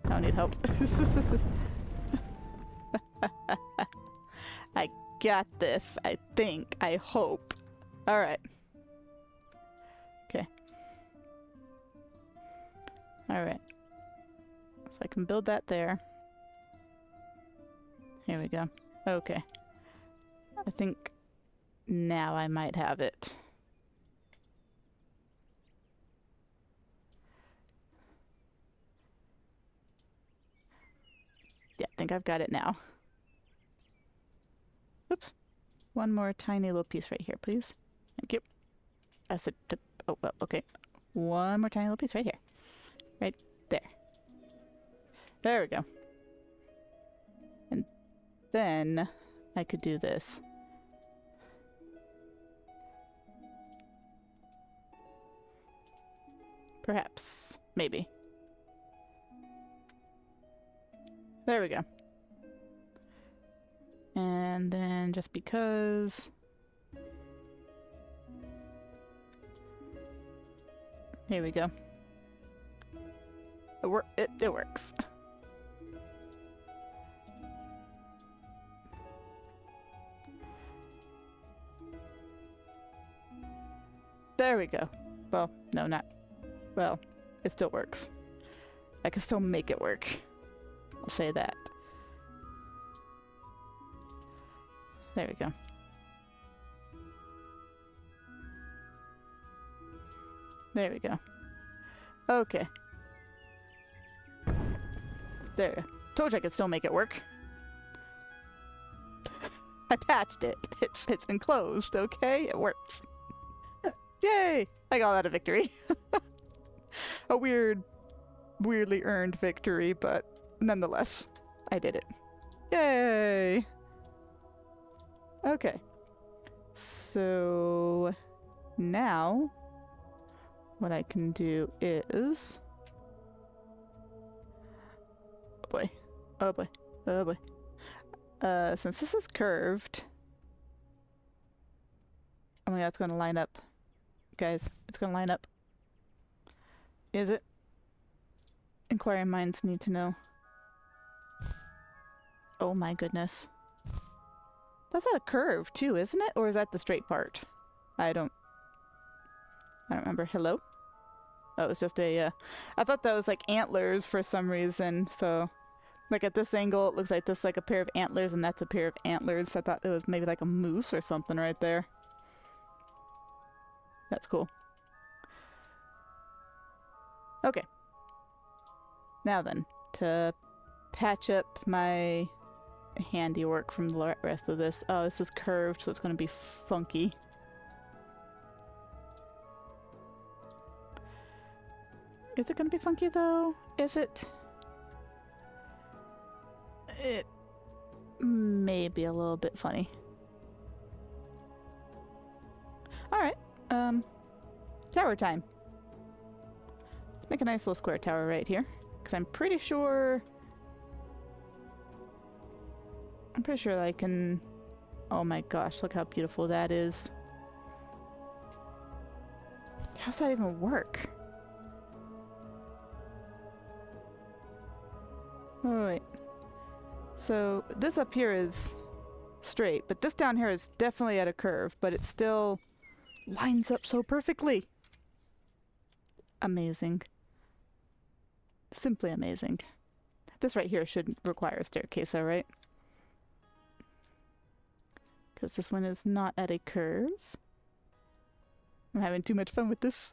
I don't need help. I got this, I think. I hope. Alright. Okay. Alright. So I can build that there. Here we go. Okay. I think now I might have it. Yeah, I think I've got it now. Oops. One more tiny little piece right here, please. Thank you. I said to, oh, well, okay. One more tiny little piece right here. Right there. There we go. And then I could do this. Perhaps. Maybe. There we go. And then just because... Here we go. It works. There we go. Well, no, not... Well, it still works. I can still make it work. I'll say that. There we go. There we go. Okay. There. Told you I could still make it work. Attached it. It's enclosed, okay? It works. Yay! I got that a victory. A weirdly earned victory, but nonetheless, I did it. Yay! Okay. So now what I can do is... Oh boy. Oh boy. Oh boy. Since this is curved... Oh my god, it's gonna line up. Guys, it's gonna line up. Is it? Inquiring minds need to know. Oh my goodness. That's not a curve too, isn't it? Or is that the straight part? I don't remember. Hello? Oh, it was just a, I thought that was like antlers for some reason, so... Like at this angle, it looks like this like a pair of antlers, and that's a pair of antlers. I thought it was maybe like a moose or something right there. That's cool. Okay. Now then, to patch up my handiwork from the rest of this. Oh, this is curved, so it's going to be funky. Is it going to be funky though? Is it? It may be a little bit funny. Alright, tower time. Let's make a nice little square tower right here, because I'm pretty sure I can... Oh my gosh, look how beautiful that is. How's that even work? Oh, wait. So this up here is straight, but this down here is definitely at a curve, but it still lines up so perfectly. Amazing. Simply amazing. This right here should require a staircase, though, right? Because this one is not at a curve. I'm having too much fun with this.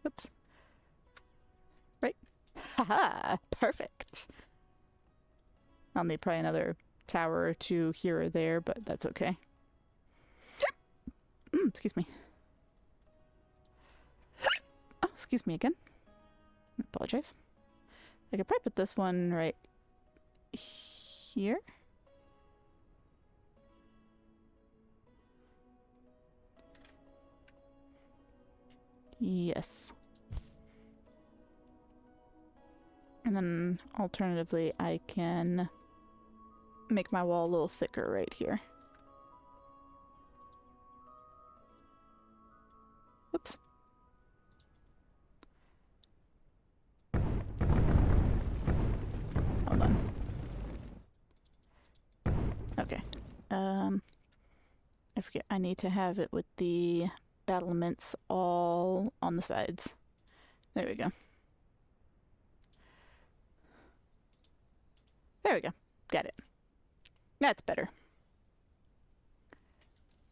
Oops. Right. Haha! Perfect! I'll need probably another tower or two here or there, but that's okay. Excuse me. Oh, excuse me again. I apologize. I could probably put this one right here. Yes. And then alternatively, I can make my wall a little thicker right here. Oops. Hold on. Okay. I forget, I need to have it with the battlements all on the sides. There we go. There we go. Got it. That's better.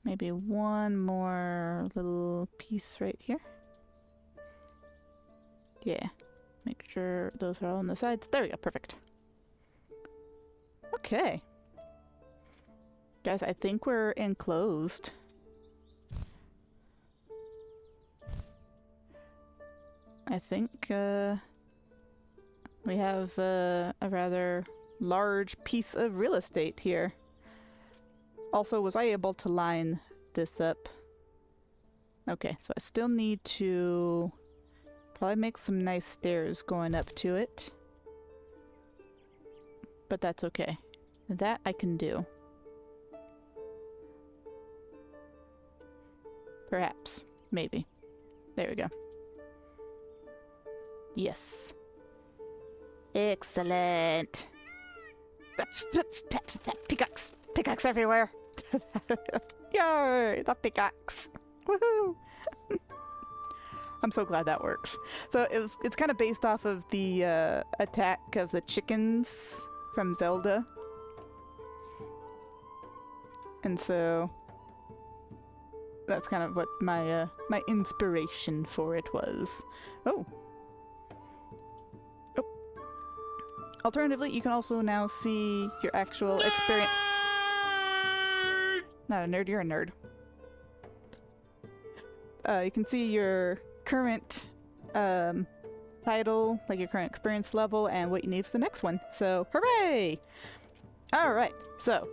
Maybe one more little piece right here. Yeah. Make sure those are all on the sides. There we go. Perfect. Okay. Guys, I think we're enclosed. I think we have a rather large piece of real estate here. Also, was I able to line this up? Okay, so I still need to Probably make some nice stairs going up to it. But that's okay. That I can do. Perhaps. Maybe. There we go. Yes. Excellent. Peacocks. Peacocks everywhere. Yay! The peacocks. Woohoo! I'm so glad that works. So it's kind of based off of the attack of the chickens from Zelda. And so that's kind of what my my inspiration for it was. Oh. Oh. Alternatively, you can also now see your actual experience. Not a nerd, you're a nerd. You can see your current title, like your current experience level, and what you need for the next one. So, hooray! Alright, so,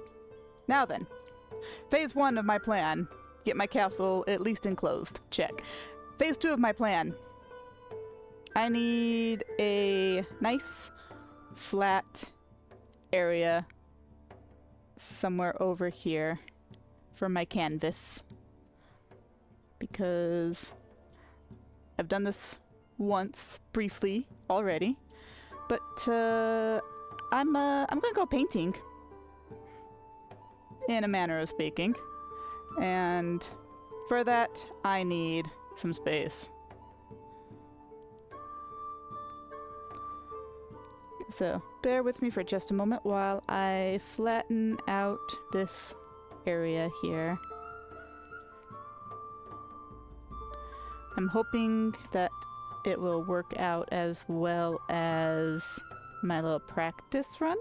now then. Phase 1 of my plan. Get my castle at least enclosed. Check. Phase 2 of my plan. I need a nice, flat area somewhere over here for my canvas. Because I've done this once, briefly, already. But, I'm gonna go painting. In a manner of speaking. And for that, I need some space. So, bear with me for just a moment while I flatten out this area here. I'm hoping that it will work out as well as my little practice run.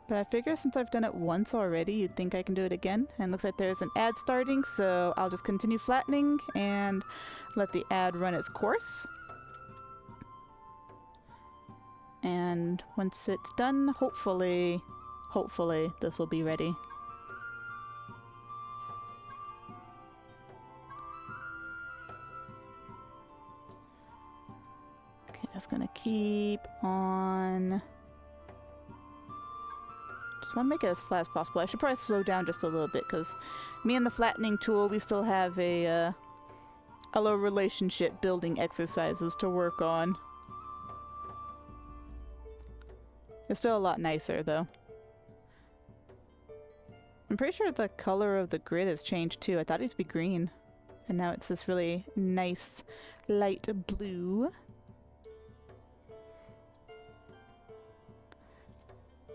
But I figure since I've done it once already, you'd think I can do it again. And looks like there's an ad starting, so I'll just continue flattening and let the ad run its course. And once it's done, hopefully this will be ready. Okay, just gonna keep on. Just want to make it as flat as possible. I should probably slow down just a little bit because me and the flattening tool, we still have a little relationship building exercises to work on. It's still a lot nicer though. I'm pretty sure the color of the grid has changed too. I thought it used to be green. And now it's this really nice light blue.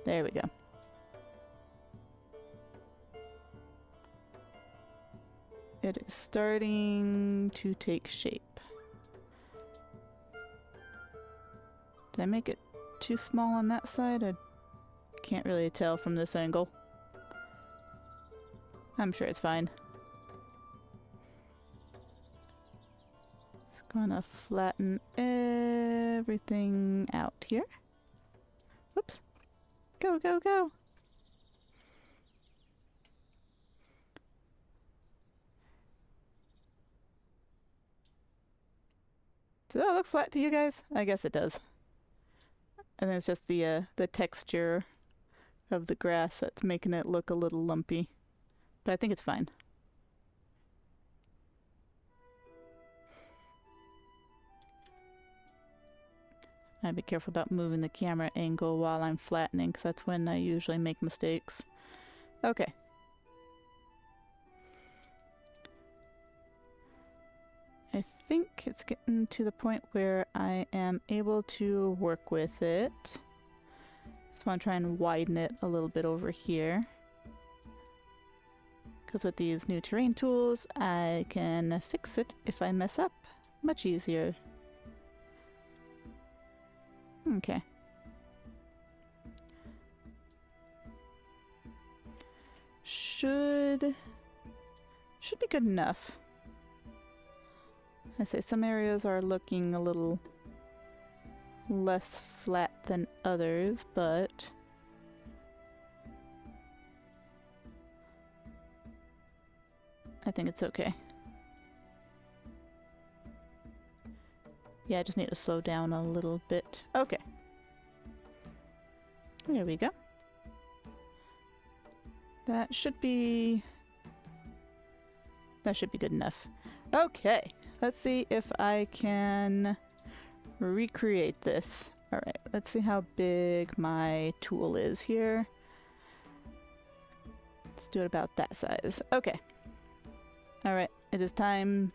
There we go. It is starting to take shape. Did I make it too small on that side? I can't really tell from this angle. I'm sure it's fine. Just gonna flatten everything out here. Whoops. Go, go, go! Does that look flat to you guys? I guess it does. And then it's just the texture of the grass that's making it look a little lumpy. But I think it's fine. I'd be careful about moving the camera angle while I'm flattening, because that's when I usually make mistakes. Okay. I think it's getting to the point where I am able to work with it. So I want to try and widen it a little bit over here. Because with these new terrain tools, I can fix it if I mess up much easier. Okay. Should be good enough. I say some areas are looking a little less flat than others, but I think it's okay. Yeah, I just need to slow down a little bit. Okay. There we go. That should be good enough. Okay, let's see if I can recreate this. Alright, let's see how big my tool is here. Let's do it about that size. Okay. Alright, it is time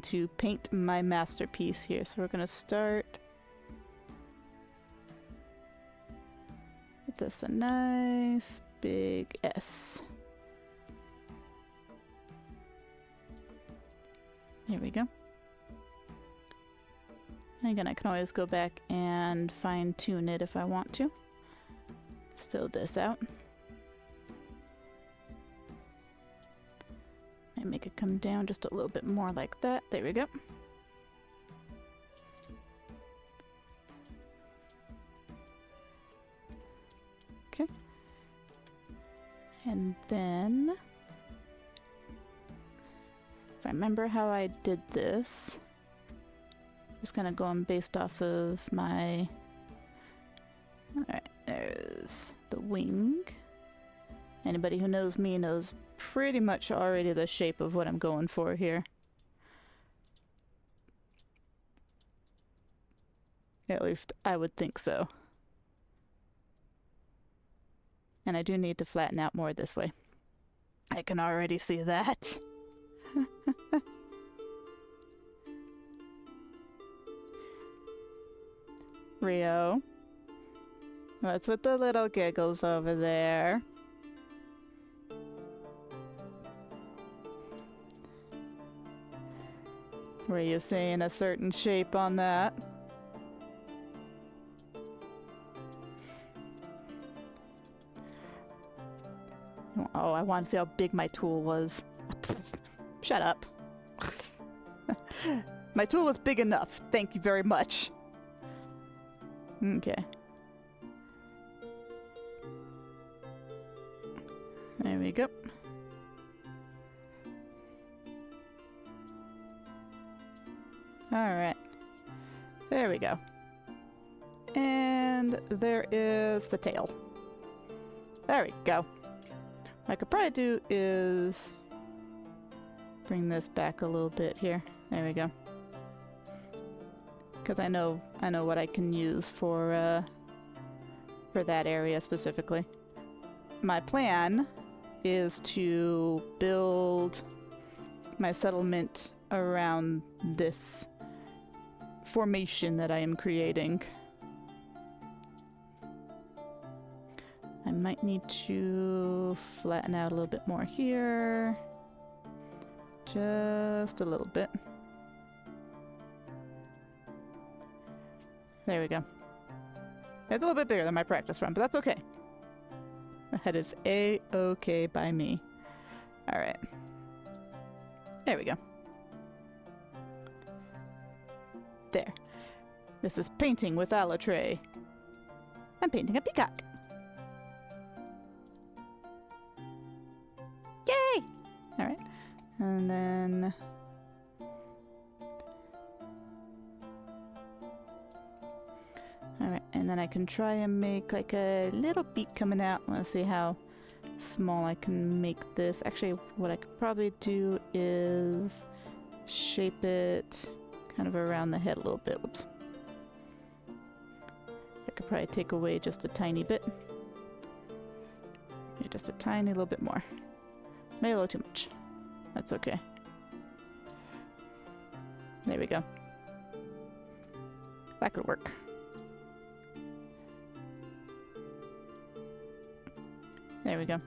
to paint my masterpiece here. So we're gonna start with this a nice big S. There we go. And again, I can always go back and fine-tune it if I want to. Let's fill this out. And make it come down just a little bit more like that. There we go. Okay. And then, if I remember how I did this, just kind of going based off of my... Alright, there's the wing. Anybody who knows me knows pretty much already the shape of what I'm going for here. At least I would think so. And I do need to flatten out more this way. I can already see that. Rio. What's with the little giggles over there? Were you seeing a certain shape on that? Oh, I want to see how big my tool was. Shut up. My tool was big enough. Thank you very much. Okay. There we go. Alright. There we go. And there is the tail. There we go. What I could probably do is bring this back a little bit here. There we go. Because I know what I can use for that area specifically. My plan is to build my settlement around this formation that I am creating. I might need to flatten out a little bit more here. Just a little bit. There we go. It's a little bit bigger than my practice run, but that's okay. That is A-okay by me. Alright. There we go. There. This is painting with Alatrye. I'm painting a peacock. Yay! Alright. And then... Alright, and then I can try and make like a little beak coming out. Let's see how small I can make this. Actually, what I could probably do is shape it kind of around the head a little bit. Whoops. I could probably take away just a tiny bit. Yeah, just a tiny little bit more. Maybe a little too much. That's okay. There we go. That could work. There we go.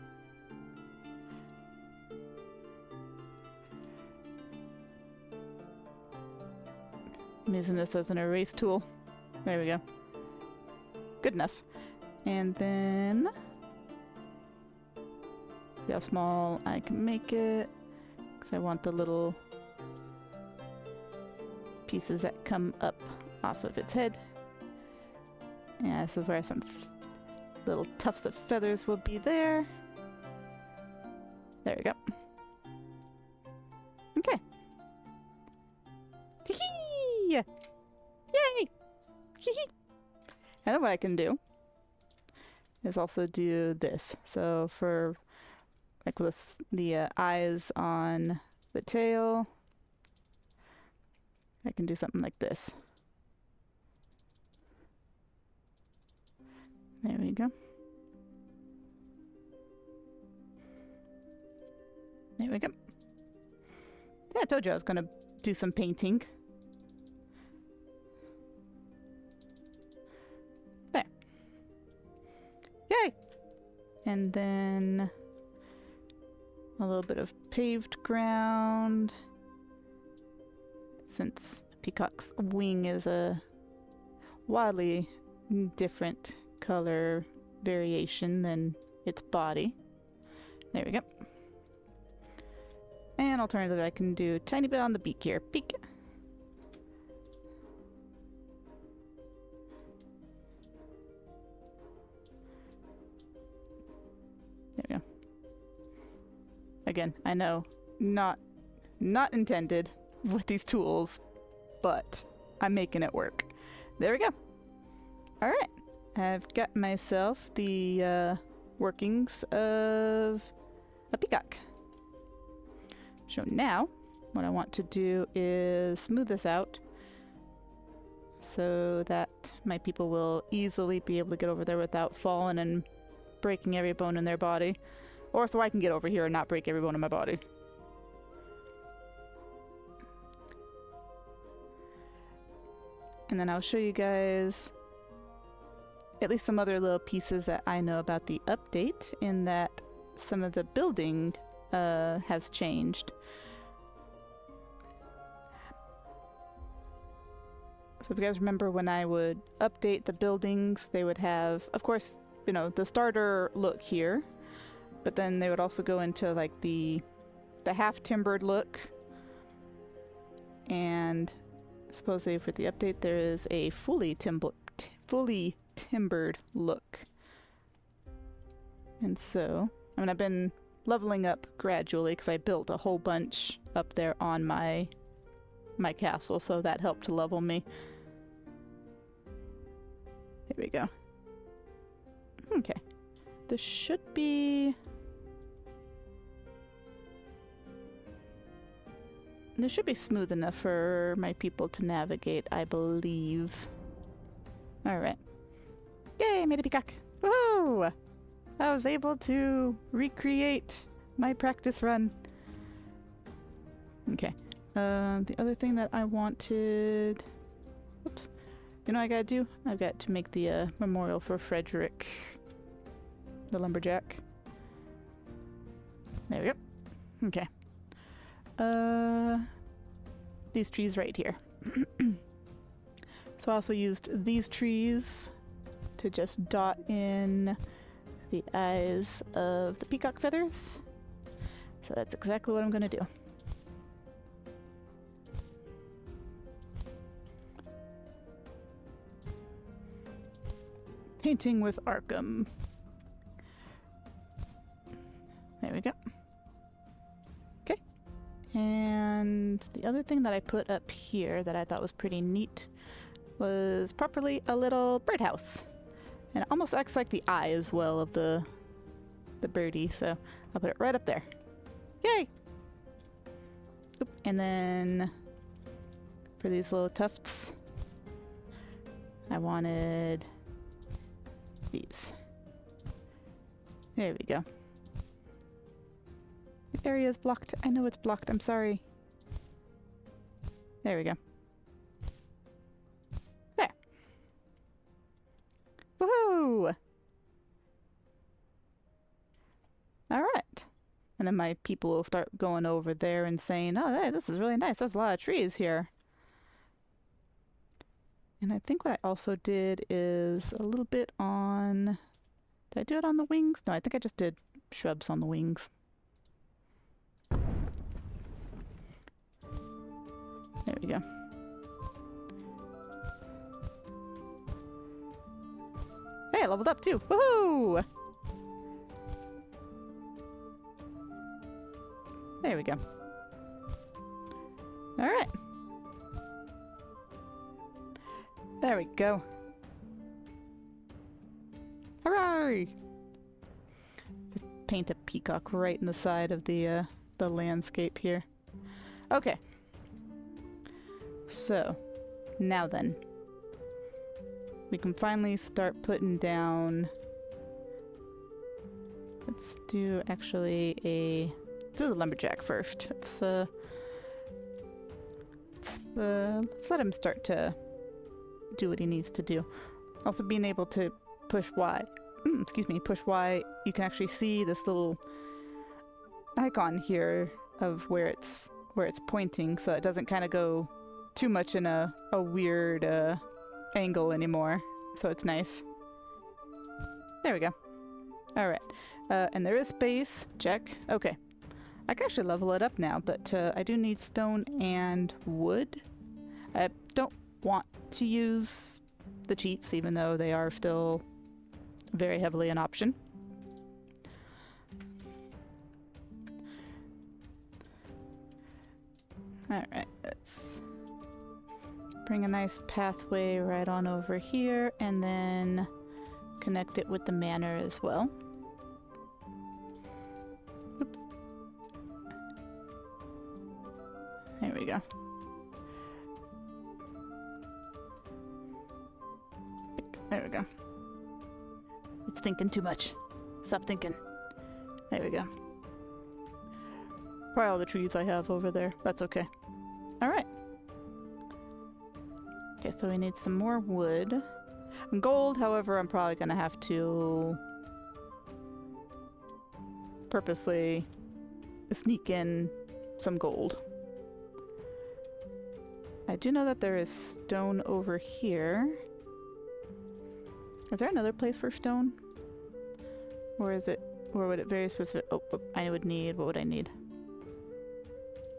I'm using this as an erase tool. There we go. Good enough. And then... see how small I can make it. Because I want the little pieces that come up off of its head. Yeah, this is where some little tufts of feathers will be there. There we go. Okay. Hee-hee! Yay! Yay! And then what I can do is also do this. So for like with the eyes on the tail, I can do something like this. There we go. There we go. Yeah, I told you I was going to do some painting. There. Yay! And then a little bit of paved ground. Since Peacock's wing is a wildly different color variation than its body. There we go. And alternatively, I can do a tiny bit on the beak here. Beak. There we go. Again, I know, not intended with these tools, but I'm making it work. There we go. All right. I've got myself the workings of a peacock. So now, what I want to do is smooth this out so that my people will easily be able to get over there without falling and breaking every bone in their body. Or so I can get over here and not break every bone in my body. And then I'll show you guys at least some other little pieces that I know about the update, in that some of the building has changed. So if you guys remember, when I would update the buildings, they would have, of course, you know, the starter look here, but then they would also go into like the half timbered look. And supposedly for the update, there is a fully timbered look. And so, I mean, I've been leveling up gradually because I built a whole bunch up there on my castle, so that helped to level me. Here we go. Okay. This should be smooth enough for my people to navigate, I believe. Alright. Yay, I made a peacock! Woohoo! I was able to recreate my practice run. Okay. The other thing that I wanted... Oops. You know what I gotta do? I've got to make the memorial for Frederick, the lumberjack. There we go. Okay. These trees right here. So I also used these trees to just dot in the eyes of the peacock feathers. So that's exactly what I'm gonna do. Painting with Arkem. There we go. Okay. And the other thing that I put up here that I thought was pretty neat was properly a little birdhouse. And it almost acts like the eye as well of the birdie, so I'll put it right up there. Yay! Oop. And then for these little tufts, I wanted these. There we go. The area is blocked. I know it's blocked. I'm sorry. There we go. There. Woohoo! Alright. And then my people will start going over there and saying, oh, hey, this is really nice. There's a lot of trees here. And I think what I also did is a little bit on... Did I do it on the wings? No, I think I just did shrubs on the wings. There we go. Hey, I leveled up too! Woohoo! There we go. Alright. There we go. Hooray! Just paint a peacock right in the side of the landscape here. Okay. So, now then. We can finally start putting down... Let's do actually let's do the lumberjack first. Let's let him start to do what he needs to do. Also being able to push Y. Push Y, you can actually see this little icon here of where it's pointing, so it doesn't kind of go too much in a weird angle anymore. So it's nice. There we go. Alright. And there is space. Check. Okay. I can actually level it up now, but I do need stone and wood. I don't want to use the cheats, even though they are still very heavily an option. Alright, let's bring a nice pathway right on over here, and then connect it with the manor as well. Oops. There we go. There we go. It's thinking too much. Stop thinking. There we go. Probably all the trees I have over there. That's okay. Alright. Okay, so we need some more wood. Gold, however, I'm probably gonna have to purposely sneak in some gold. I do know that there is stone over here. Is there another place for stone? Or is it, or would it very specific? Oh, I would need, what would I need?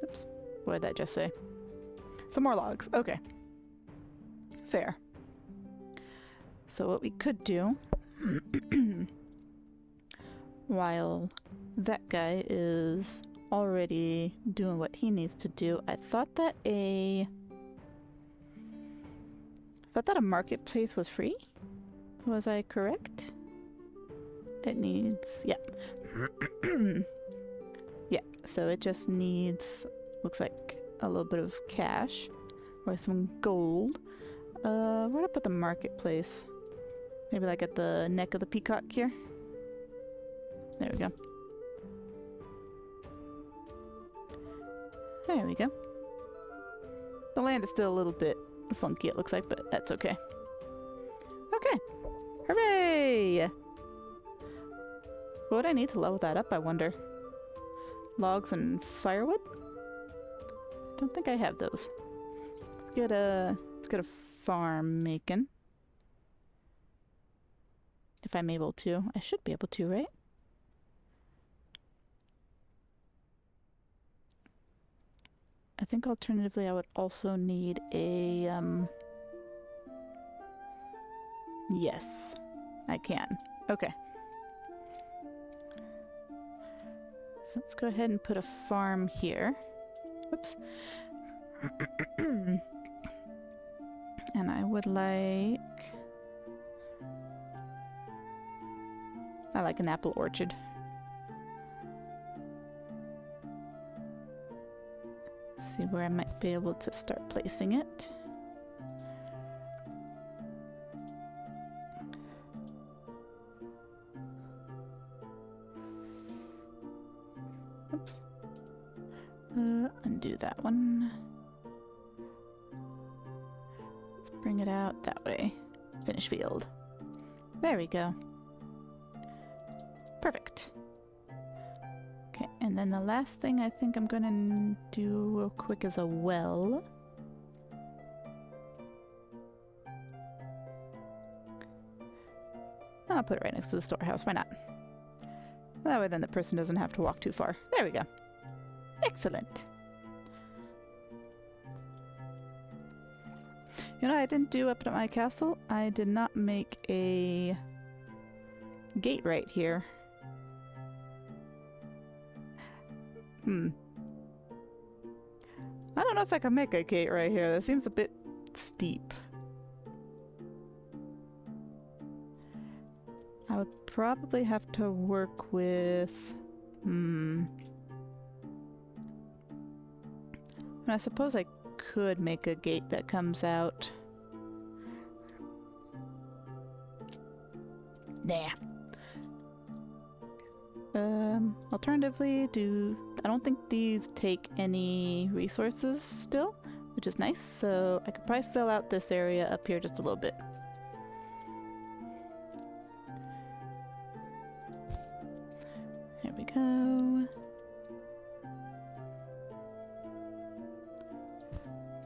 Oops, what did that just say? Some more logs, okay. Fair. So what we could do, while that guy is already doing what he needs to do, I thought that a marketplace was free? Was I correct? It needs, yeah. Yeah, so it just needs, looks like a little bit of cash or some gold. Where to put the marketplace? Maybe like at the neck of the peacock here? There we go. There we go. The land is still a little bit funky, it looks like, but that's okay. Okay. Hooray! What would I need to level that up, I wonder? Logs and firewood? Don't think I have those. Let's get a farm making. If I'm able to. I should be able to, right? I think alternatively I would also need a, yes, I can. Okay. So let's go ahead and put a farm here. Whoops. And I would like... I like an apple orchard. See where I might be able to start placing it. Oops. Undo that one. Let's bring it out that way. Finish field. There we go. Perfect. Okay, and then the last thing I think I'm gonna do real quick is a well. I'll put it right next to the storehouse, why not? That way then the person doesn't have to walk too far. There we go. Excellent. You know what I didn't do up at my castle? I did not make a gate right here. I don't know if I can make a gate right here. That seems a bit steep. I would probably have to work with... And I suppose I could make a gate that comes out. Nah. Alternatively, I don't think these take any resources still, which is nice, so I could probably fill out this area up here just a little bit. There we go.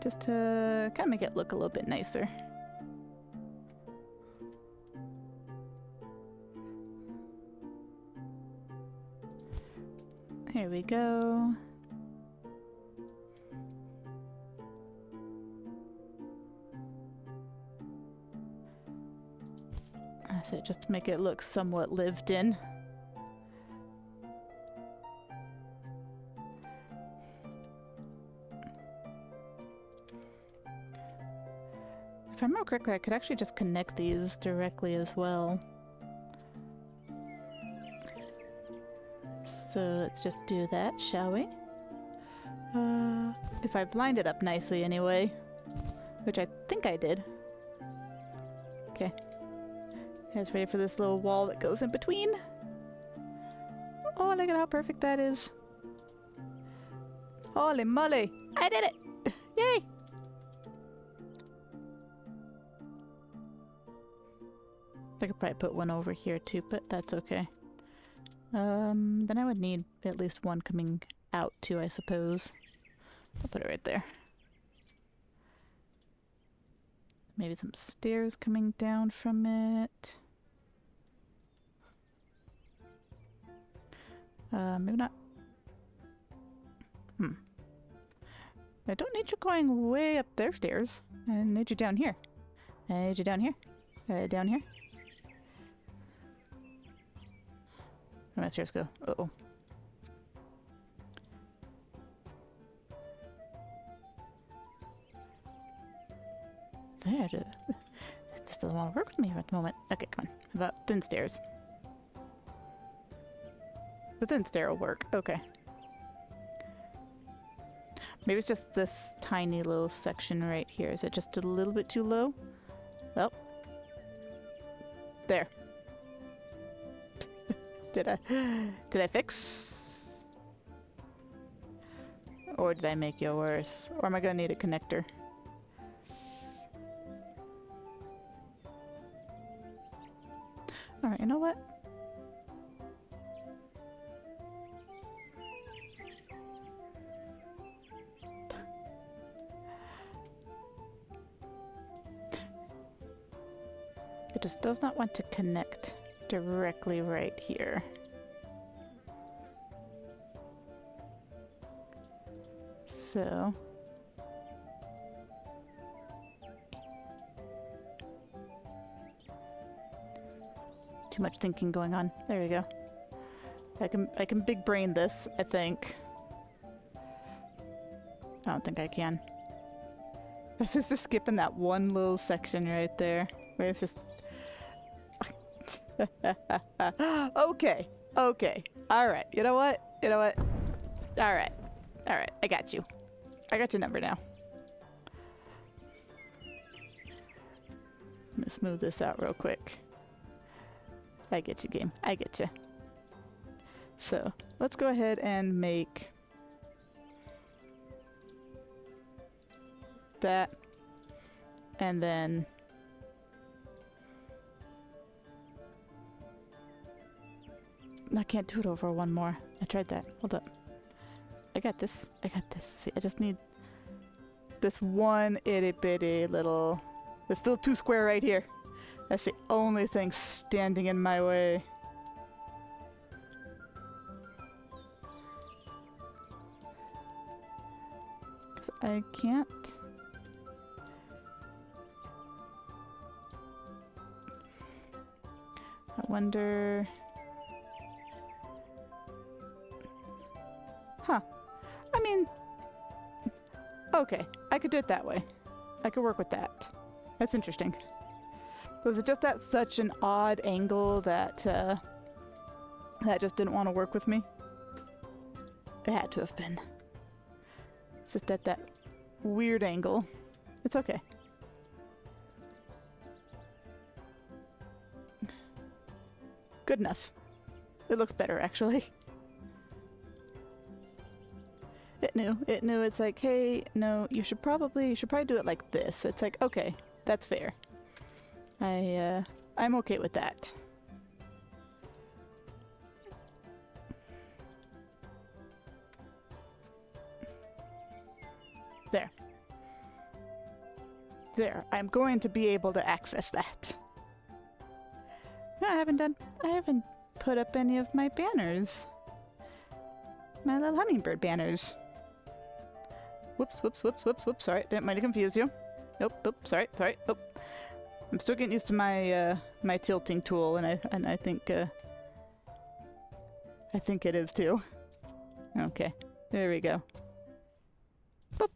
Just to kind of make it look a little bit nicer. Here we go. That's it, just to make it look somewhat lived in. If I remember correctly, I could actually just connect these directly as well. So let's just do that, shall we? If I lined it up nicely anyway, which I think I did. Okay. Guys, ready for this little wall that goes in between? Oh, look at how perfect that is. Holy moly! I did it! Yay! I could probably put one over here too, but that's okay. Then I would need at least one coming out too, I suppose. I'll put it right there. Maybe some stairs coming down from it. Maybe not. I don't need you going way up their stairs. I need you down here. I need you down here. Down here. Where my stairs go? Uh-oh. There. This doesn't want to work with me at the moment. Okay, come on. How about thin stairs? The thin stair will work. Okay. Maybe it's just this tiny little section right here. Is it just a little bit too low? Well. There. Did I fix? Or did I make it worse? Or am I gonna need a connector? Alright, you know what? It just does not want to connect directly right here. So too much thinking going on. There we go. I can big brain this, I think. I don't think I can. This is just skipping that one little section right there where it's just okay. Alright. You know what? Alright. I got you. I got your number now. I'm gonna smooth this out real quick. I get you, game. I get you. So, let's go ahead and make that. And then I can't do it over one more. I tried that. Hold up. I got this. See, I just need this one itty bitty little... There's still 2 square right here. That's the only thing standing in my way. I can't... I wonder... Huh. I mean... Okay, I could do it that way. I could work with that. That's interesting. Was it just at such an odd angle that that just didn't want to work with me? It had to have been. It's just at that weird angle. It's okay. Good enough. It looks better, actually. It knew. It knew. It's like, hey, no, you should probably do it like this. It's like, okay, that's fair. I'm okay with that. There. There. I'm going to be able to access that. No, I haven't put up any of my banners. My little hummingbird banners. Whoops, whoops, whoops, whoops, whoops. Sorry, didn't mean to confuse you. Nope, nope, sorry, sorry, nope. I'm still getting used to my my tilting tool, and I think it is too. Okay, there we go. Boop.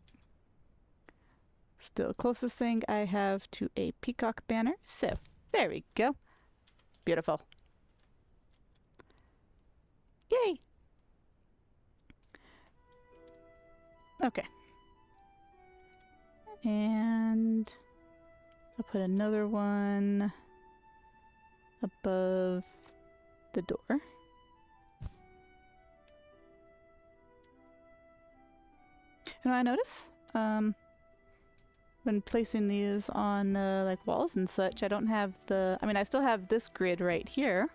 Still closest thing I have to a peacock banner. So there we go. Beautiful. Yay. Okay. And I'll put another one above the door. You know what I notice? When placing these on like walls and such, I don't have the, I mean, I still have this grid right here,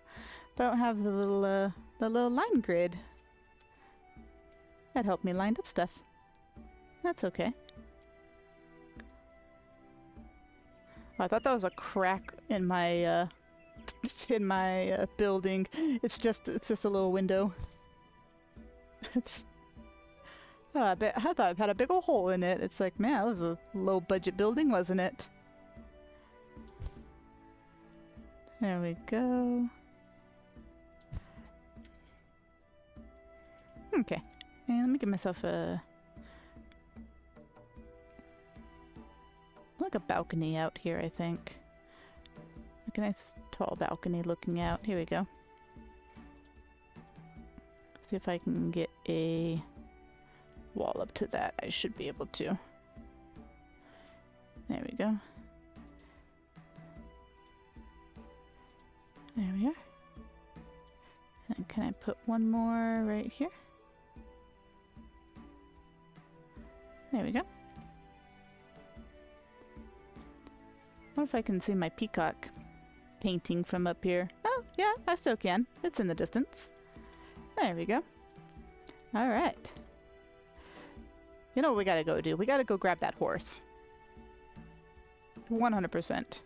but I don't have the little line grid. That helped me line up stuff. That's okay. I thought that was a crack in my building. It's just a little window. It's I thought it had a big old hole in it. It's like, man, that was a low budget building, wasn't it? There we go. Okay. And let me give myself like a balcony out here, I think. Like a nice tall balcony looking out. Here we go. See if I can get a wall up to that. I should be able to. There we go. There we are. And can I put one more right here? There we go. I wonder if I can see my peacock painting from up here. Oh, yeah, I still can. It's in the distance. There we go. Alright. You know what we gotta go do? We gotta go grab that horse. 100%.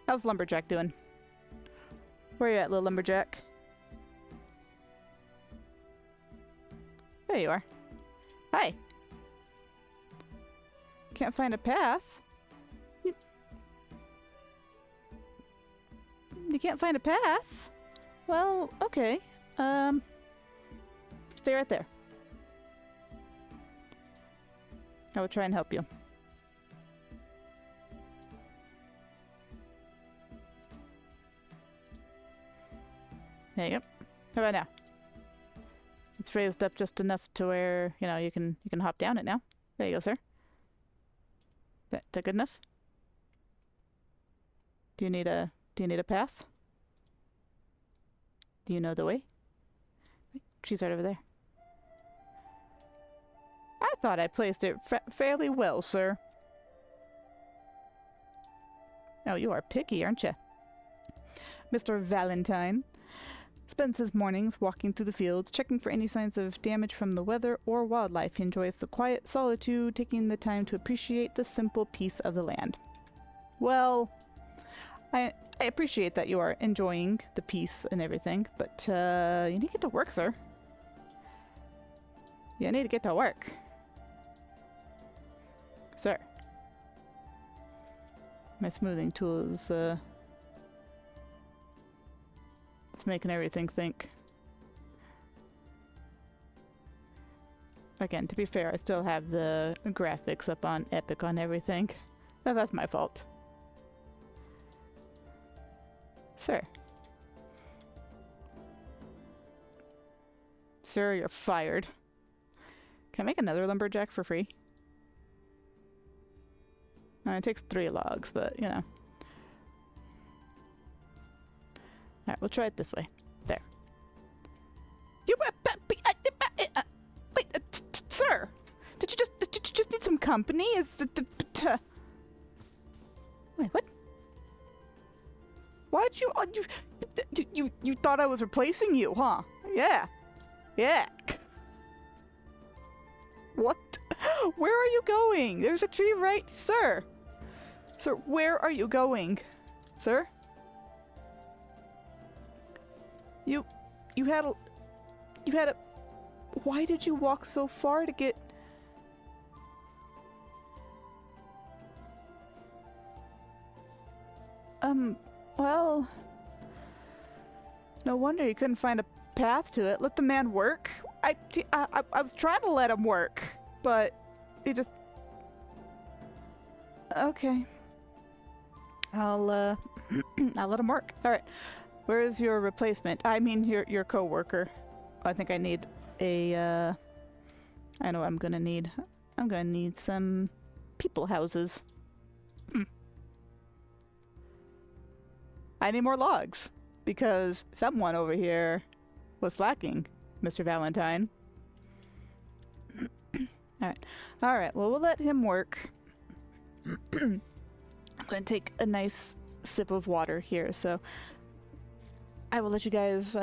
How's Lumberjack doing? Where you at, little Lumberjack? There you are. Hi. Can't find a path. You can't find a path? Well, okay. Stay right there. I will try and help you. There you go. How about now? It's raised up just enough to where, you know, you can hop down it now. There you go, sir. That good enough? Do you need a path? Do you know the way? She's right over there. I thought I placed it fairly well, sir. Oh, you are picky, aren't you? Mr. Valentine spends his mornings walking through the fields, checking for any signs of damage from the weather or wildlife. He enjoys the quiet solitude, taking the time to appreciate the simple peace of the land. Well, I appreciate that you are enjoying the peace and everything, but you need to get to work, sir. You need to get to work. Sir. My smoothing tool is, it's making everything think. Again, to be fair, I still have the graphics up on Epic on everything. That's my fault. Sir. Sir, you're fired. Can I make another lumberjack for free? It takes 3 logs, but, you know. Alright, we'll try it this way. There. Wait, sir! Did you just need some company? Wait, what? Why'd you thought I was replacing you, huh? Yeah. Yeah. What? Where are you going? There's a tree right, sir. Sir, where are you going? Sir? You had a... Why did you walk so far to get... Well... No wonder you couldn't find a path to it. Let the man work. I was trying to let him work, but he just... Okay. I'll let him work. Alright. Where is your replacement? I mean, your co-worker. I think I need a, I know what I'm gonna need. I'm gonna need some people houses. I need more logs. Because someone over here was slacking, Mr. Valentine. Alright, well, we'll let him work. I'm gonna take a nice sip of water here, so I will let you guys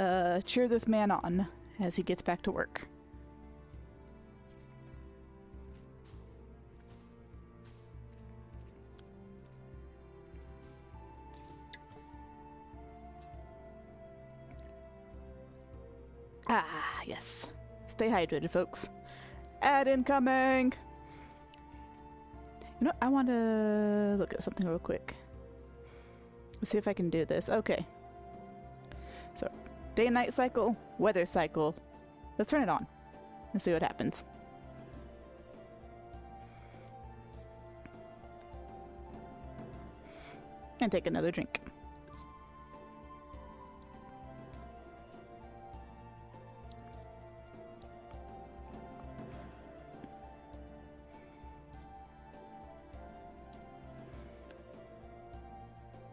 cheer this man on as he gets back to work. Ah, yes. Stay hydrated, folks. Ad incoming! You know, I want to look at something real quick. Let's see if I can do this. Okay. So, day and night cycle, weather cycle. Let's turn it on and see what happens. And take another drink.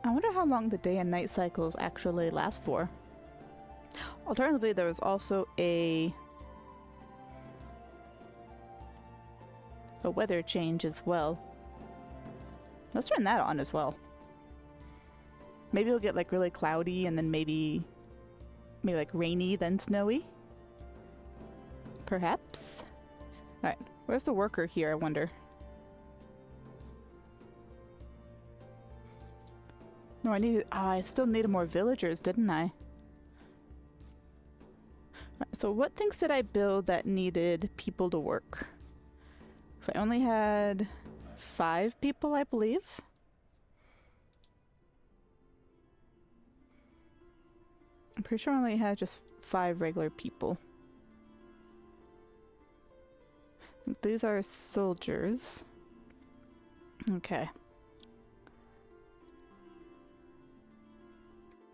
I wonder how long the day and night cycles actually last for. Alternatively, there was also a weather change as well. Let's turn that on as well. Maybe it'll get like really cloudy and then maybe like rainy, then snowy. Perhaps. Alright, where's the worker here, I wonder? No, I still needed more villagers, didn't I? Right, so what things did I build that needed people to work? So I only had 5 people, I believe. I'm pretty sure I only had just 5 regular people. These are soldiers. Okay.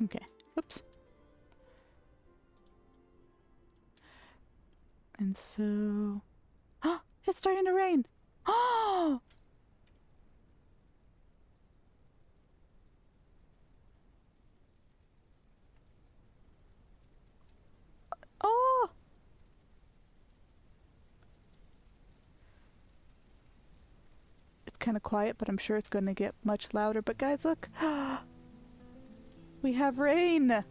Okay. Oops. And so... Oh! It's starting to rain! Oh! Oh! It's kind of quiet, but I'm sure it's going to get much louder. But guys, look! We have rain!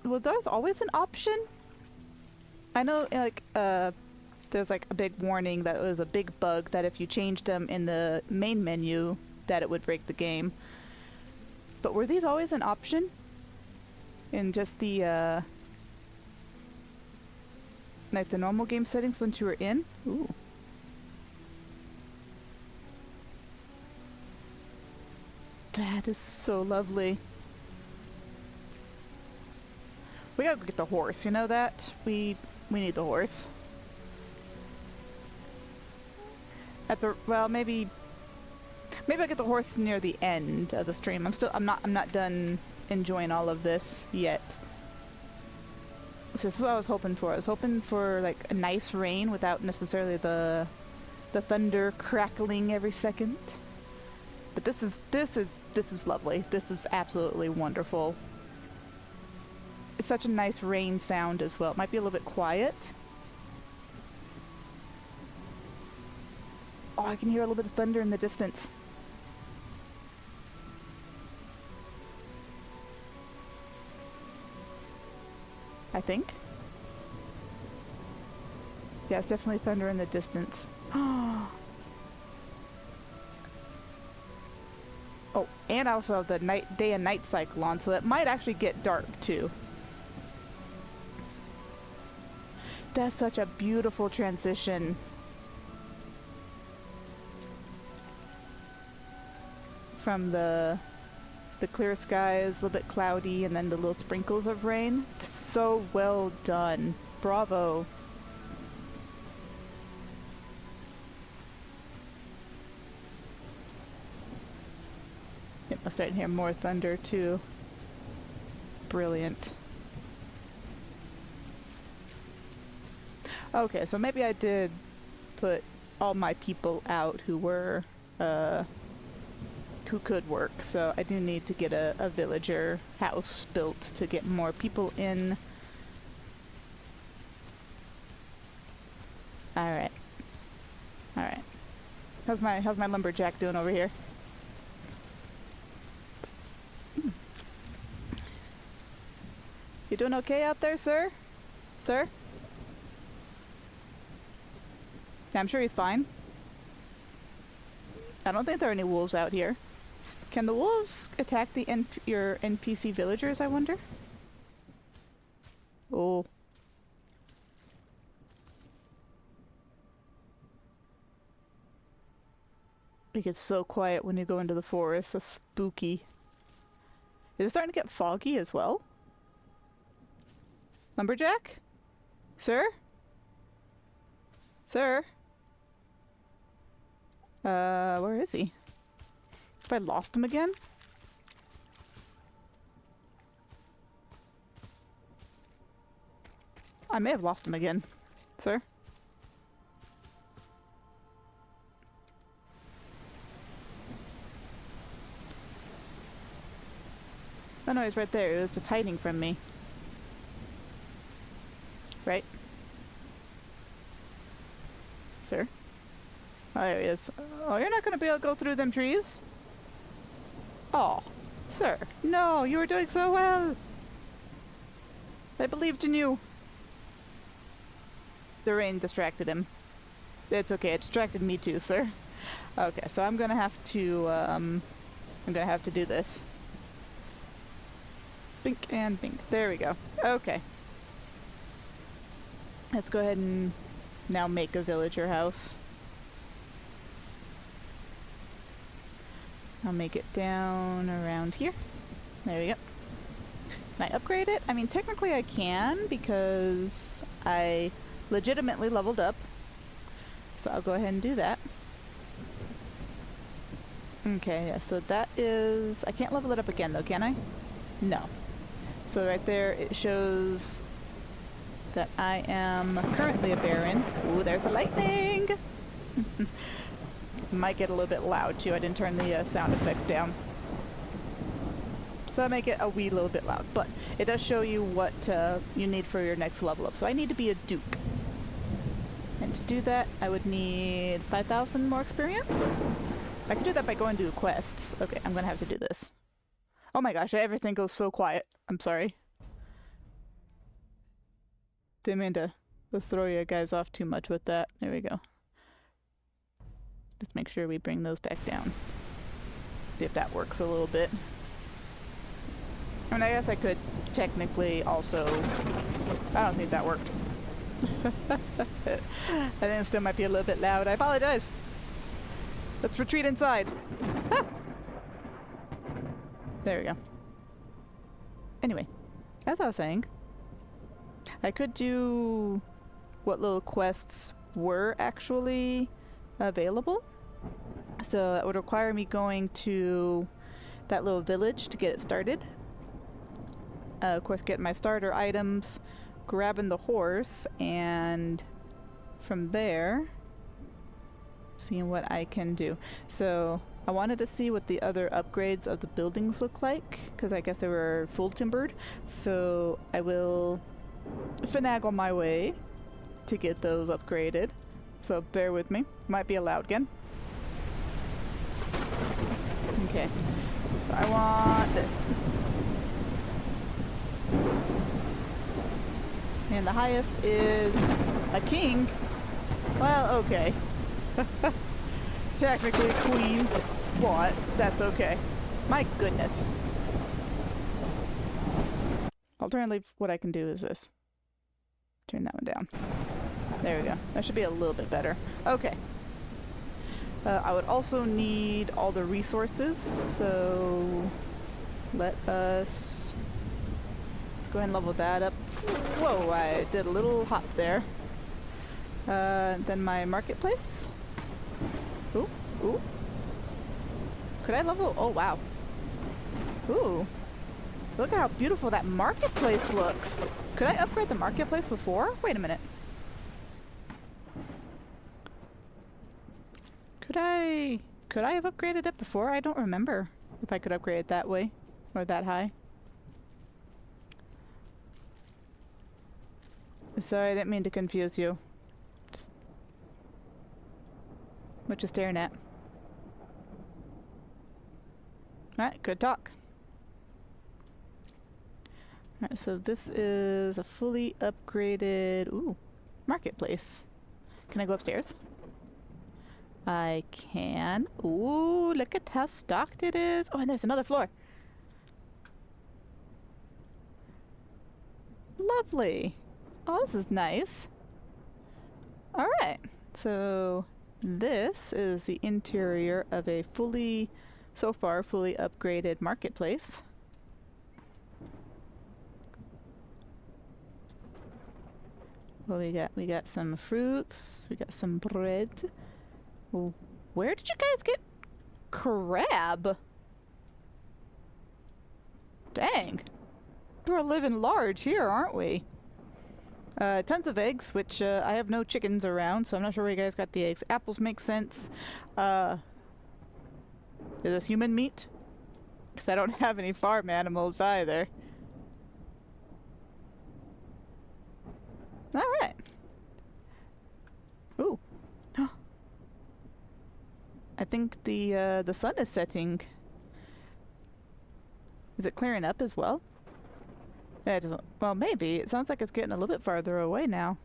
Was those always an option? I know, like, there's like a big warning that it was a big bug that if you changed them in the main menu, that it would break the game. But were these always an option? In just the, like the normal game settings once you were in? Ooh. That is so lovely. We gotta go get the horse, you know that? We need the horse. At the, well, maybe I'll get the horse near the end of the stream. I'm not done enjoying all of this yet. This is what I was hoping for. I was hoping for like a nice rain without necessarily the thunder crackling every second. But this is lovely. This is absolutely wonderful. It's such a nice rain sound as well. It might be a little bit quiet. Oh, I can hear a little bit of thunder in the distance. I think. Yeah, it's definitely thunder in the distance. Oh, and also the day and night cycle on, so it might actually get dark too. That's such a beautiful transition. From the clear skies, a little bit cloudy, and then the little sprinkles of rain. It's so well done. Bravo. Yep, I'm starting to hear more thunder too. Brilliant. Okay, so maybe I did put all my people out who were, who could work, so I do need to get a villager house built to get more people in. Alright. Alright. How's my lumberjack doing over here? You doing okay out there, sir? Sir? Yeah, I'm sure he's fine. I don't think there are any wolves out here. Can the wolves attack your NPC villagers, I wonder? Oh. It gets so quiet when you go into the forest. It's spooky. Is it starting to get foggy as well? Lumberjack? Sir? Sir? Where is he? Have I lost him again? I may have lost him again. Sir? Oh no, he's right there. He was just hiding from me. Right? Sir? Oh, there he is. Oh, you're not gonna be able to go through them trees? Oh, sir. No, you were doing so well. I believed in you. The rain distracted him. It's okay, it distracted me too, sir. Okay, so I'm gonna have to do this. Bink and bink. There we go. Okay. Let's go ahead and now make a villager house. I'll make it down around here. There we go. Can I upgrade it? I mean, technically I can because I legitimately leveled up. So I'll go ahead and do that. Okay, yeah, so that is... I can't level it up again though, can I? No. So right there it shows that I am currently a baron. Ooh, there's the lightning! Might get a little bit loud too. I didn't turn the sound effects down. So I make it a wee little bit loud. But it does show you what you need for your next level up. So I need to be a duke. And to do that, I would need 5,000 more experience. I can do that by going to quests. Okay, I'm gonna have to do this. Oh my gosh, everything goes so quiet. I'm sorry. Didn't mean to throw you guys off too much with that. There we go. Let's make sure we bring those back down. See if that works a little bit. I mean, I guess I could technically also... I don't think that worked. I think it still might be a little bit loud. I apologize. Let's retreat inside. Ah! There we go. Anyway, as I was saying, I could do what little quests were actually available. So that would require me going to that little village to get it started. Of course, getting my starter items, grabbing the horse, and from there, seeing what I can do. So I wanted to see what the other upgrades of the buildings look like, because I guess they were full timbered. So I will finagle my way to get those upgraded. So bear with me. Might be loud again. Okay. So I want this. And the highest is a king. Well, okay. Technically queen, but that's okay. My goodness. Alternatively, what I can do is this. Turn that one down. There we go. That should be a little bit better. Okay. I would also need all the resources, so let's go ahead and level that up. Whoa, I did a little hop there. Then my marketplace. Ooh, ooh. Could I level? Oh, wow. Ooh. Look at how beautiful that marketplace looks. Could I upgrade the marketplace before? Wait a minute. Could I have upgraded it before? I don't remember if I could upgrade it that way or that high. Sorry, I didn't mean to confuse you. Just what you staring at? Alright, good talk. Alright, so this is a fully upgraded marketplace. Can I go upstairs? I can. Ooh, look at how stocked it is. Oh, and there's another floor. Lovely. Oh, this is nice. Alright, so this is the interior of a so far fully upgraded marketplace. Well, we got some fruits, we got some bread. Where did you guys get crab? Dang. We're living large here, aren't we? Tons of eggs, which I have no chickens around, so I'm not sure where you guys got the eggs. Apples make sense. Is this human meat? Because I don't have any farm animals either. Alright. Ooh. I think the sun is setting. Is it clearing up as well? Yeah, it doesn't, well, maybe. It sounds like it's getting a little bit farther away now.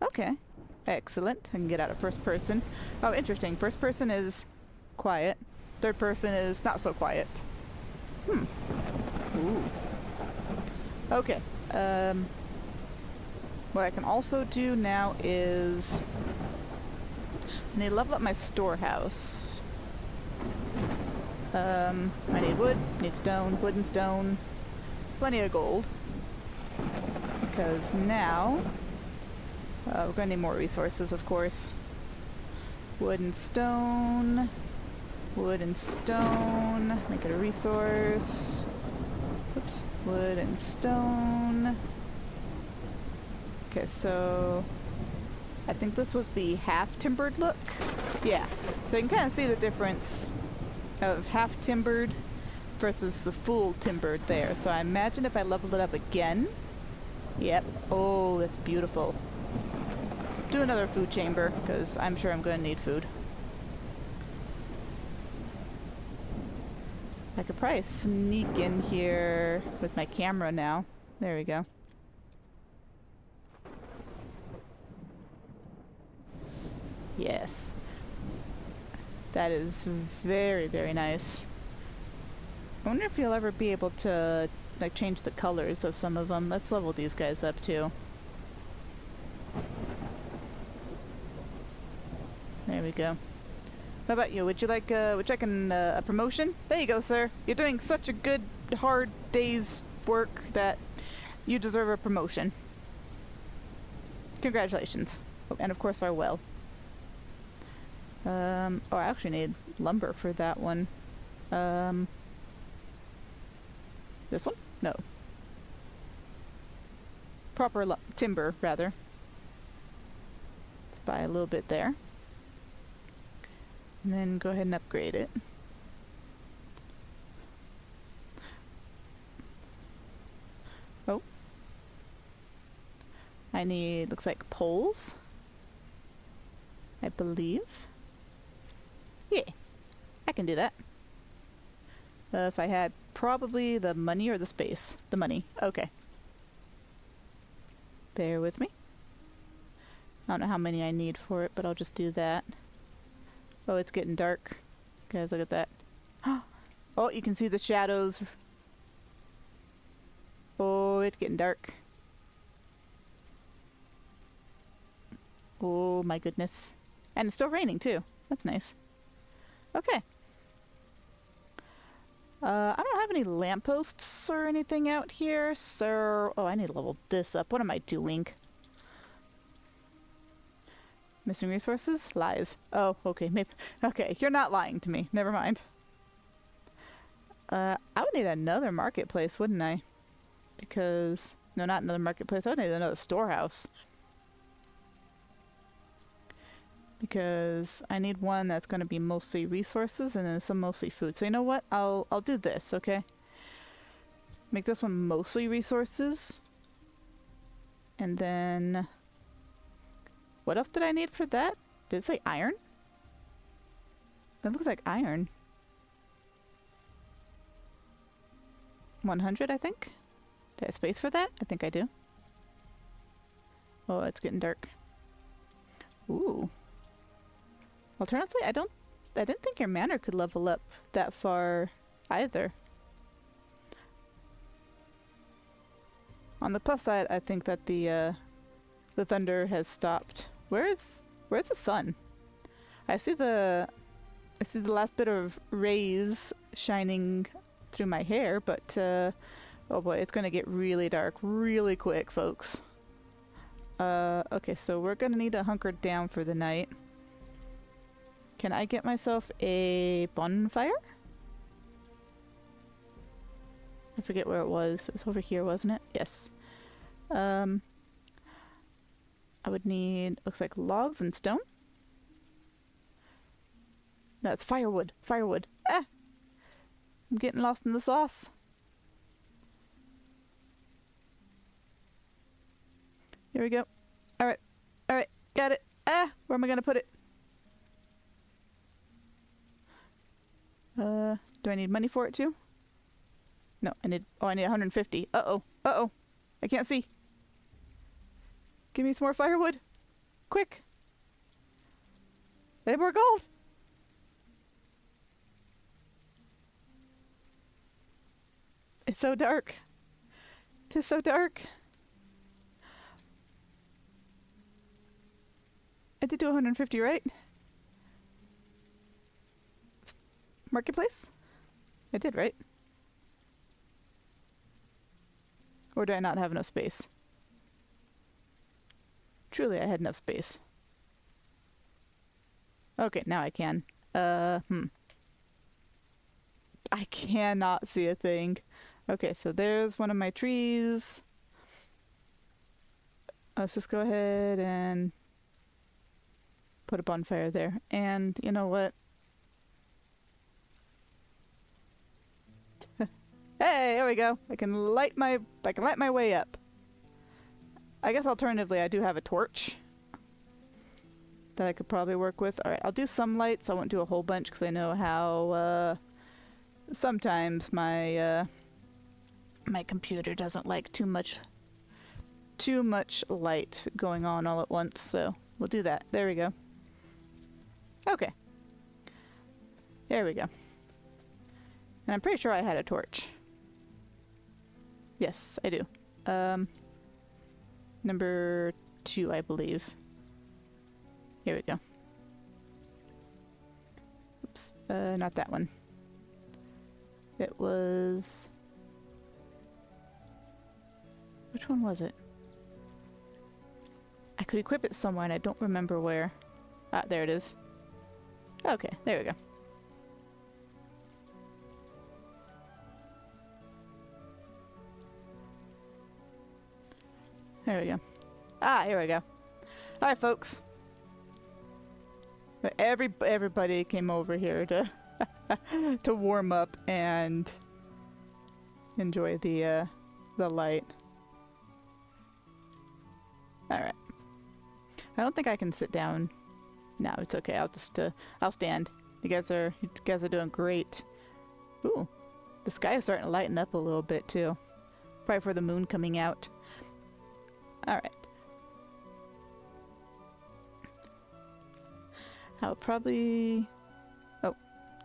Okay. Excellent. I can get out of first person. Oh, interesting. First person is quiet. Third person is not so quiet. Ooh. Okay. What I can also do now is I need to level up my storehouse. I need wood, need stone, wood and stone, plenty of gold. Because now, we're gonna need more resources, of course. Wood and stone, make it a resource. Oops, wood and stone. Okay, so I think this was the half-timbered look. Yeah, so you can kind of see the difference of half-timbered versus the full-timbered there. So I imagine if I leveled it up again. Yep. Oh, that's beautiful. Do another food chamber, because I'm sure I'm going to need food. I could probably sneak in here with my camera now. There we go. Yes. That is very, very nice. I wonder if you'll ever be able to like change the colors of some of them. Let's level these guys up too. There we go. How about you? Would you like a promotion? There you go, sir. You're doing such a good, hard day's work that you deserve a promotion. Congratulations. Oh, and of course our well. Oh, I actually need lumber for that one. This one? No. Proper timber, rather. Let's buy a little bit there. And then go ahead and upgrade it. Oh. I need, looks like poles. I believe. Yeah, I can do that. If I had probably the money or the space. The money. Okay. Bear with me. I don't know how many I need for it, but I'll just do that. Oh, it's getting dark. Guys, look at that. Oh, you can see the shadows. Oh, it's getting dark. Oh my goodness. And it's still raining too. That's nice. Okay. I don't have any lampposts or anything out here, so... Oh, I need to level this up. What am I doing? Missing resources? Lies. Oh, okay. Maybe. Okay, you're not lying to me. Never mind. I would need another marketplace, wouldn't I? Because... No, not another marketplace. I would need another storehouse. Because I need one that's going to be mostly resources and then some mostly food. So you know what? I'll do this, okay? Make this one mostly resources. And then... What else did I need for that? Did it say iron? That looks like iron. 100, I think? Do I have space for that? I think I do. Oh, it's getting dark. Ooh. Alternatively, I didn't think your manor could level up that far either. On the plus side, I think that the thunder has stopped. Where's the sun? I see the last bit of rays shining through my hair, but oh boy, it's gonna get really dark really quick, folks. Okay, so we're gonna need to hunker down for the night. Can I get myself a bonfire? I forget where it was. It was over here, wasn't it? Yes. I would need, looks like logs and stone. That's firewood. Firewood. Ah! I'm getting lost in the sauce. Here we go. Alright. Alright. Got it. Ah! Where am I gonna put it? Do I need money for it too? No, I need 150. Uh-oh. Uh-oh. I can't see. Give me some more firewood. Quick. Any more gold? It's so dark. Tis so dark. I did do 150, right? Marketplace? I did, right? Or do I not have enough space? Truly, I had enough space. Okay, now I can. I cannot see a thing. Okay, so there's one of my trees. Let's just go ahead and put a bonfire there. And you know what? Hey, there we go. I can light my way up. I guess alternatively I do have a torch that I could probably work with. Alright, I'll do some lights. I won't do a whole bunch because I know how sometimes my my computer doesn't like too much light going on all at once, so we'll do that. There we go. Okay. There we go. And I'm pretty sure I had a torch. Yes, I do. Number 2, I believe. Here we go. Oops. Not that one. It was... Which one was it? I could equip it somewhere and I don't remember where. Ah, there it is. Okay, there we go. There we go. Ah, here we go. Alright, folks. But everybody came over here to to warm up and enjoy the light. Alright. I don't think I can sit down. No, it's okay. I'll just I'll stand. You guys are doing great. Ooh. The sky is starting to lighten up a little bit too. Probably for the moon coming out. Alright. I'll probably... Oh.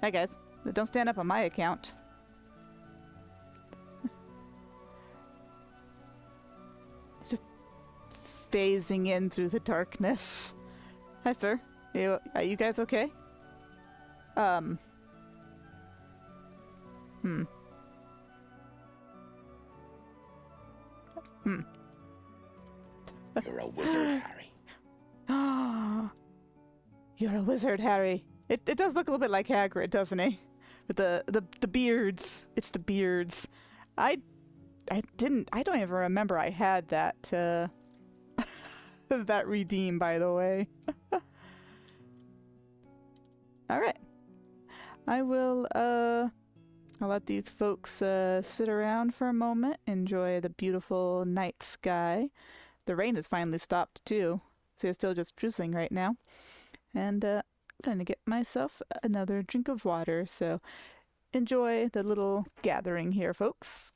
Hi guys. Don't stand up on my account. Just phasing in through the darkness. Hi sir. Are you guys okay? Hmm. You're a wizard, Harry. Ah, you're a wizard, Harry. It does look a little bit like Hagrid, doesn't he? With the beards. It's the beards. I don't even remember I had that that redeem, by the way. Alright. I'll let these folks sit around for a moment, enjoy the beautiful night sky. The rain has finally stopped too. See, it's still just drizzling right now. And I'm gonna get myself another drink of water, so enjoy the little gathering here, folks.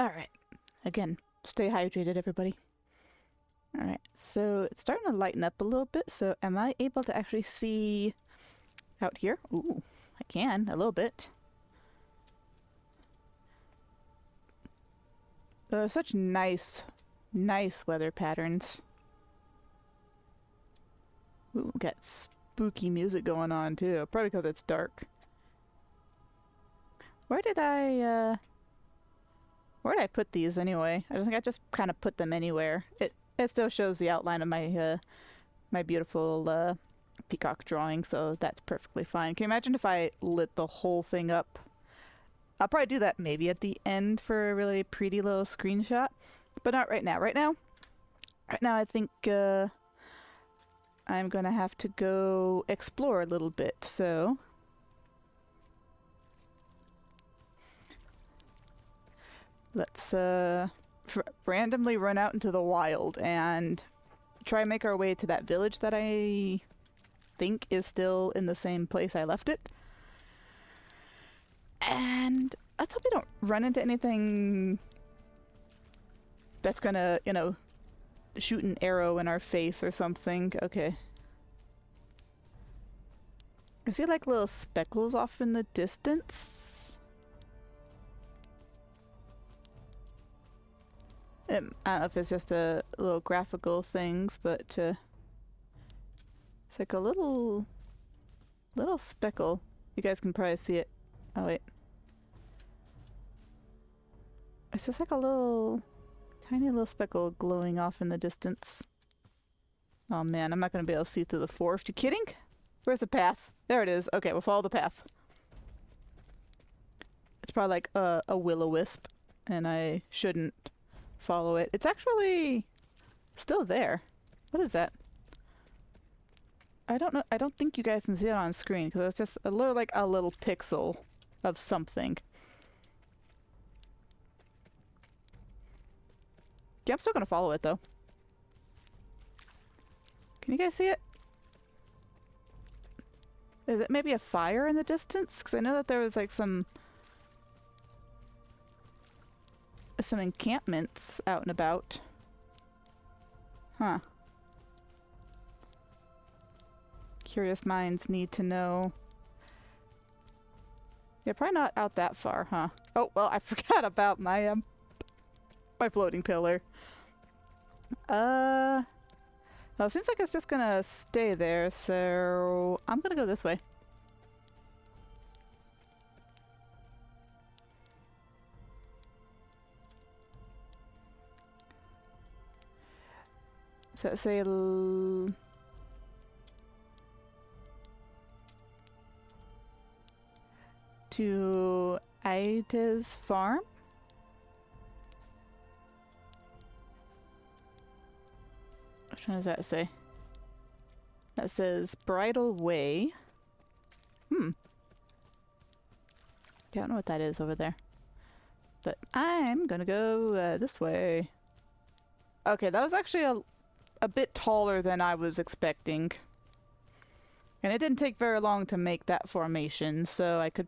Alright. Again, stay hydrated, everybody. Alright, so it's starting to lighten up a little bit, so am I able to actually see out here? Ooh, I can, a little bit. There are such nice weather patterns. Ooh, got spooky music going on too, probably because it's dark. Where did I put these anyway? I think I just kind of put them anywhere. It still shows the outline of my my beautiful peacock drawing, so that's perfectly fine. Can you imagine if I lit the whole thing up? I'll probably do that maybe at the end for a really pretty little screenshot, but not right now. Right now I think I'm gonna have to go explore a little bit, so let's randomly run out into the wild and try and make our way to that village that I think is still in the same place I left it. And let's hope we don't run into anything that's gonna, you know, shoot an arrow in our face or something. Okay. I see like little speckles off in the distance. I don't know if it's just a little graphical things, but it's like a little speckle. You guys can probably see it. Oh wait. It's just like a tiny little speckle glowing off in the distance. Oh man, I'm not gonna be able to see through the forest. You kidding? Where's the path? There it is. Okay, we'll follow the path. It's probably like a will-o-wisp, and I shouldn't follow it. It's actually still there. What is that? I don't know. I don't think you guys can see it on screen because it's just a little pixel of something. Yeah, I'm still gonna follow it though. Can you guys see it? Is it maybe a fire in the distance? Because I know that there was like some encampments out and about. Huh. curious minds need to know. Yeah, probably not out that far, huh? Oh, well, I forgot about my, my floating pillar. Well, it seems like it's just gonna stay there, so I'm gonna go this way. Does that say to Aida's farm? Which one does that say? That says Bridal Way. Don't know what that is over there. But I'm gonna go this way. Okay, that was actually a bit taller than I was expecting. And it didn't take very long to make that formation, so I could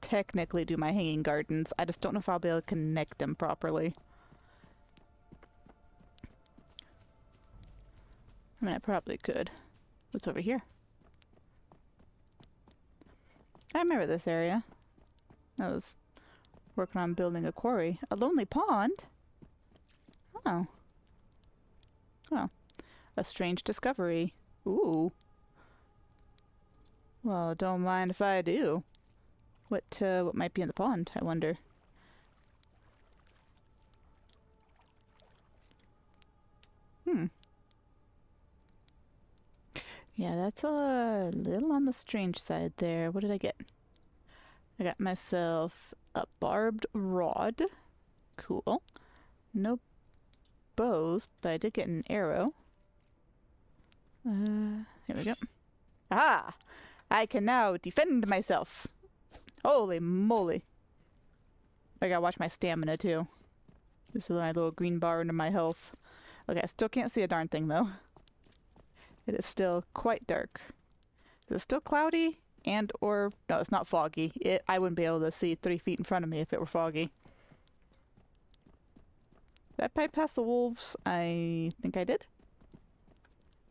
technically do my hanging gardens. I just don't know if I'll be able to connect them properly. I mean, I probably could. What's over here? I remember this area. I was working on building a quarry. A lonely pond? Oh. Well, a strange discovery. Ooh. Well, don't mind if I do. What might be in the pond, I wonder? Yeah, that's a little on the strange side there. What did I get? I got myself a barbed rod. Cool. No bows, but I did get an arrow. Here we go. Ah! I can now defend myself. Holy moly. I gotta watch my stamina too. This is my little green bar under my health. Okay, I still can't see a darn thing though. It is still quite dark. Is it still cloudy? And or... No, it's not foggy. I wouldn't be able to see 3 feet in front of me if it were foggy. Did I pipe past the wolves? I think I did.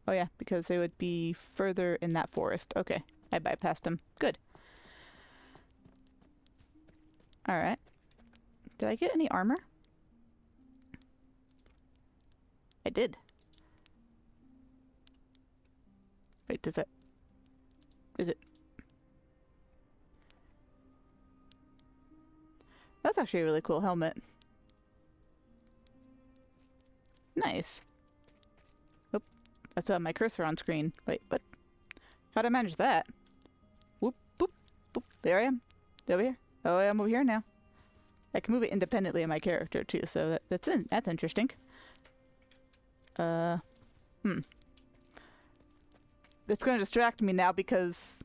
Oh yeah, because they would be further in that forest. Okay, I bypassed them. Good. Alright. Did I get any armor? I did. Wait, does it... Is it... That's actually a really cool helmet. Nice. Oh, I still have my cursor on screen. Wait, what? How'd I manage that? Whoop, boop, boop. There I am. Over here. Oh, I'm over here now. I can move it independently of my character too, so that's interesting. It's gonna distract me now because...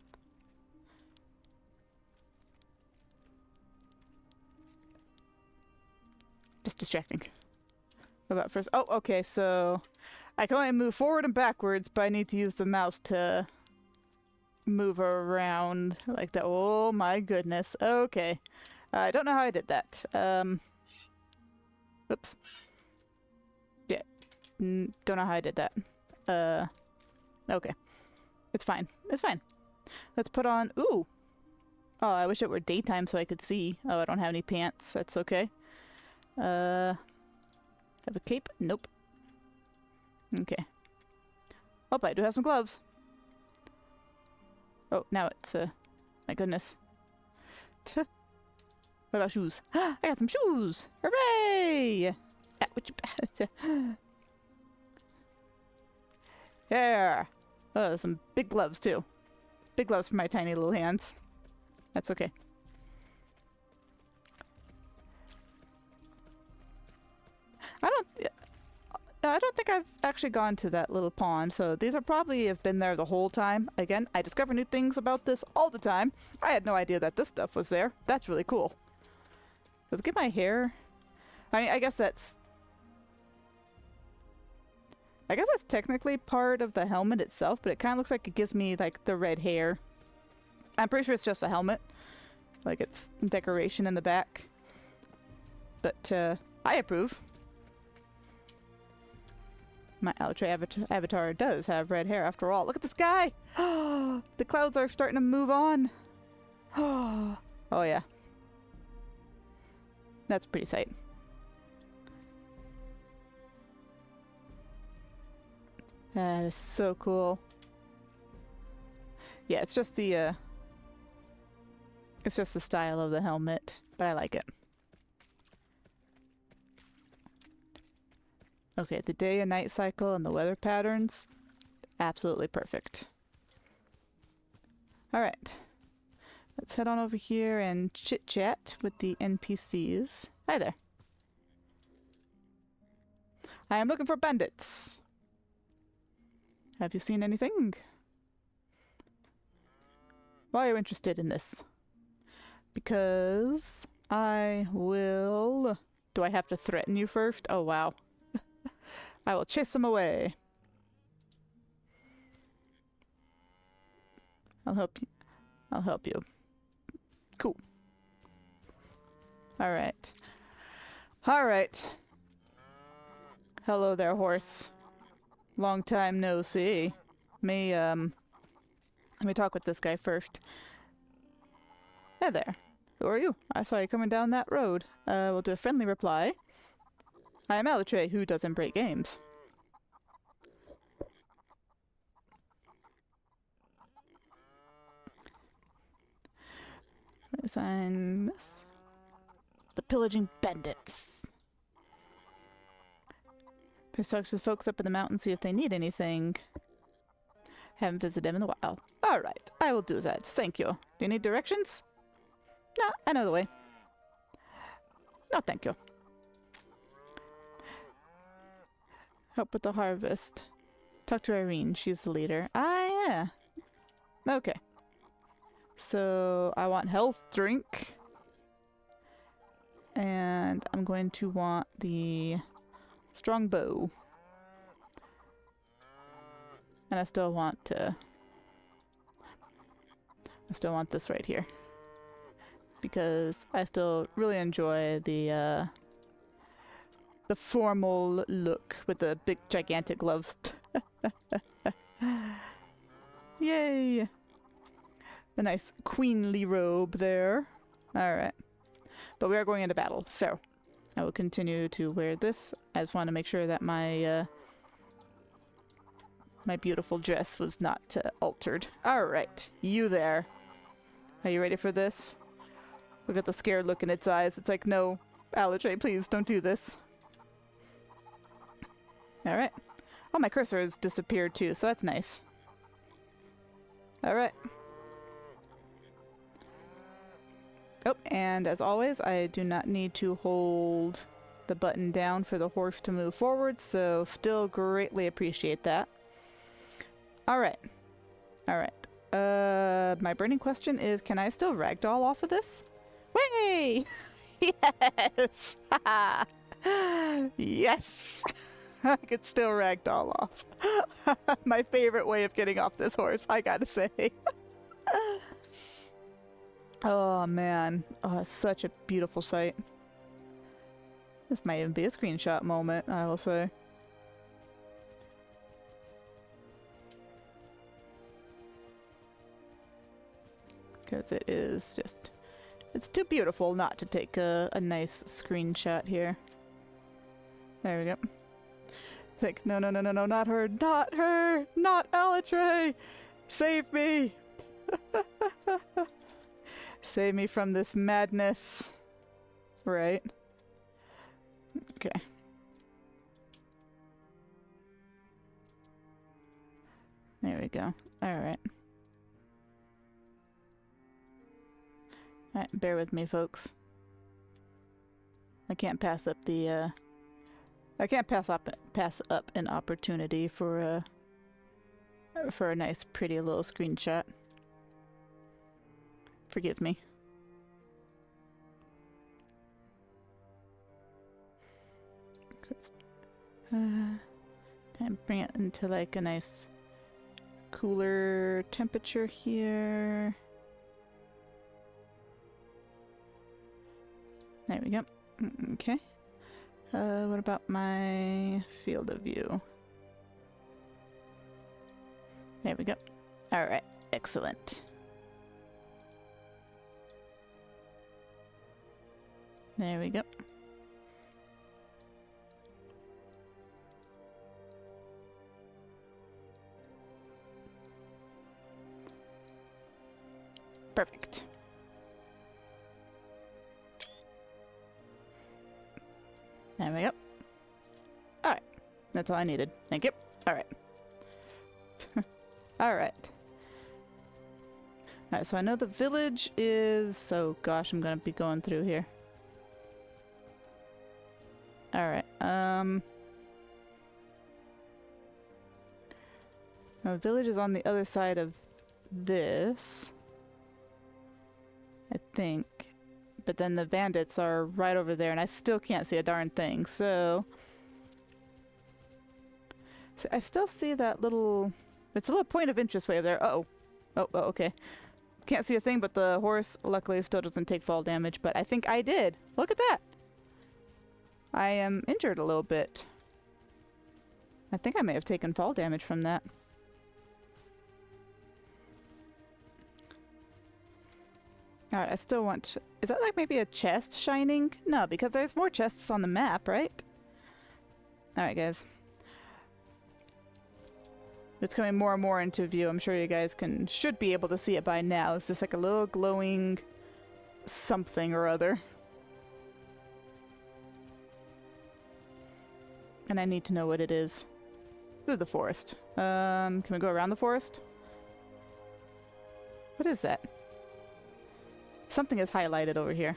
Just distracting. What about first? Oh, okay, so... I can only move forward and backwards, but I need to use the mouse to move around like that. Oh my goodness. Okay. I don't know how I did that. Oops. Yeah. Don't know how I did that. Okay. It's fine. It's fine. Let's put on... Ooh! Oh, I wish it were daytime so I could see. Oh, I don't have any pants. That's okay. Have a cape? Nope. Okay. Oh, but I do have some gloves. Oh, now it's, my goodness. What about shoes? I got some shoes! Hooray! Yeah! Oh, some big gloves, too. Big gloves for my tiny little hands. That's okay. I don't think I've actually gone to that little pond, so these are probably have been there the whole time. Again, I discover new things about this all the time. I had no idea that this stuff was there. That's really cool. Let's get my hair. I mean, I guess that's technically part of the helmet itself, but it kind of looks like it gives me, like, the red hair. I'm pretty sure it's just a helmet. Like, it's decoration in the back. But, I approve. My Alatrye avatar does have red hair after all. Look at the sky! The clouds are starting to move on. Oh yeah. That's a pretty sight. That is so cool. Yeah, it's just the style of the helmet, but I like it. Okay, the day and night cycle and the weather patterns, absolutely perfect. Alright. Let's head on over here and chit-chat with the NPCs. Hi there. I am looking for bandits. Have you seen anything? Why are you interested in this? Because I will... Do I have to threaten you first? Oh, wow. I will chase them away. I'll help you. I'll help you. Cool. Alright. Alright. Hello there, horse. Long time no see. Let me talk with this guy first. Hey there. Who are you? I saw you coming down that road. We'll do a friendly reply. I am Alatrye, who doesn't break games. Assign this. The pillaging bandits. Let's talk to the folks up in the mountain, see if they need anything. Haven't visited them in a while. Alright, I will do that. Thank you. Do you need directions? No, I know the way. No, thank you. Help with the harvest. Talk to Irene, she's the leader. Ah, yeah. Okay. So, I want health drink. And I'm going to want the strong bow. And I still want this right here. Because I still really enjoy the formal look with the big gigantic gloves. Yay! The nice queenly robe there. Alright. But we are going into battle, so I will continue to wear this. I just want to make sure that my my beautiful dress was not altered. Alright, you there. Are you ready for this? Look at the scared look in its eyes. It's like, no, Alatrye, please don't do this. Alright. Oh, my cursor has disappeared too, so that's nice. Alright. Oh, and as always, I do not need to hold the button down for the horse to move forward, so still greatly appreciate that. Alright. Alright. My burning question is, can I still ragdoll off of this? Way! Yes! Yes! I could still ragdoll off. My favorite way of getting off this horse, I gotta say. Oh man. Oh, it's such a beautiful sight. This might even be a screenshot moment, I will say. Because it is just... It's too beautiful not to take a nice screenshot here. There we go. It's like, no, no, no, no, no, not her, not her, not Alatrye! Save me! Save me from this madness. Right. Okay. There we go. Alright. Alright, bear with me, folks. I can't pass up the, I can't pass up an opportunity for a nice, pretty little screenshot. Forgive me. Can I bring it into like a nice cooler temperature here? There we go. Okay. What about my field of view? There we go. Alright, excellent. There we go. Perfect. There we go. Alright. That's all I needed. Thank you. Alright. Alright. Alright, so I know the village is... Oh gosh, I'm gonna be going through here. Alright, the village is on the other side of this, I think. But then the bandits are right over there, and I still can't see a darn thing, so... I still see that little... It's a little point of interest way over there. Uh-oh. Oh, okay. Can't see a thing, but the horse, luckily, still doesn't take fall damage, but I think I did. Look at that! I am injured a little bit. I think I may have taken fall damage from that. Alright, I still want to... Is that like maybe a chest shining? No, because there's more chests on the map, right? Alright, guys. It's coming more and more into view. I'm sure you guys should be able to see it by now. It's just like a little glowing something or other. And I need to know what it is. Through the forest. Can we go around the forest? What is that? Something is highlighted over here.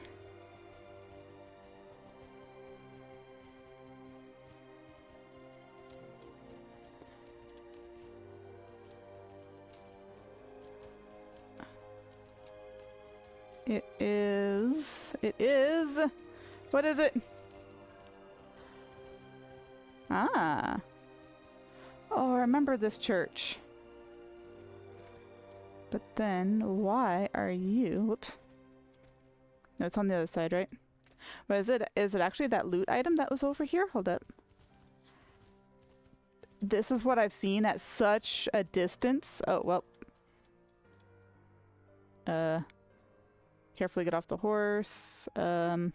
It is... What is it? Ah. Oh, I remember this church. But then, why are you... Whoops. No, it's on the other side, right? But is it actually that loot item that was over here? Hold up. This is what I've seen at such a distance. Oh, well. Carefully get off the horse. There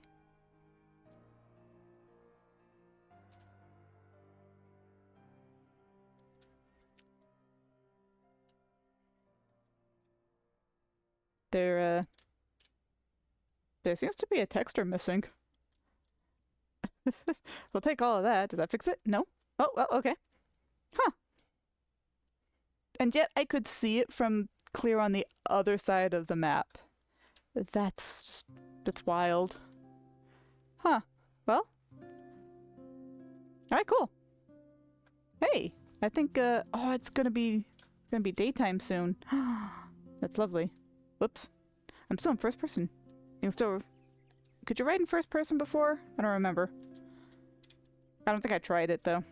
seems to be a texture missing. We'll take all of that. Does that fix it? No? Oh, well, okay. Huh. And yet I could see it from clear on the other side of the map. That's wild. Huh. Well. Alright, cool. Hey, I think, oh, it's gonna be daytime soon. That's lovely. Whoops. I'm still in first person. You can still... Could you ride in first person before? I don't remember. I don't think I tried it, though.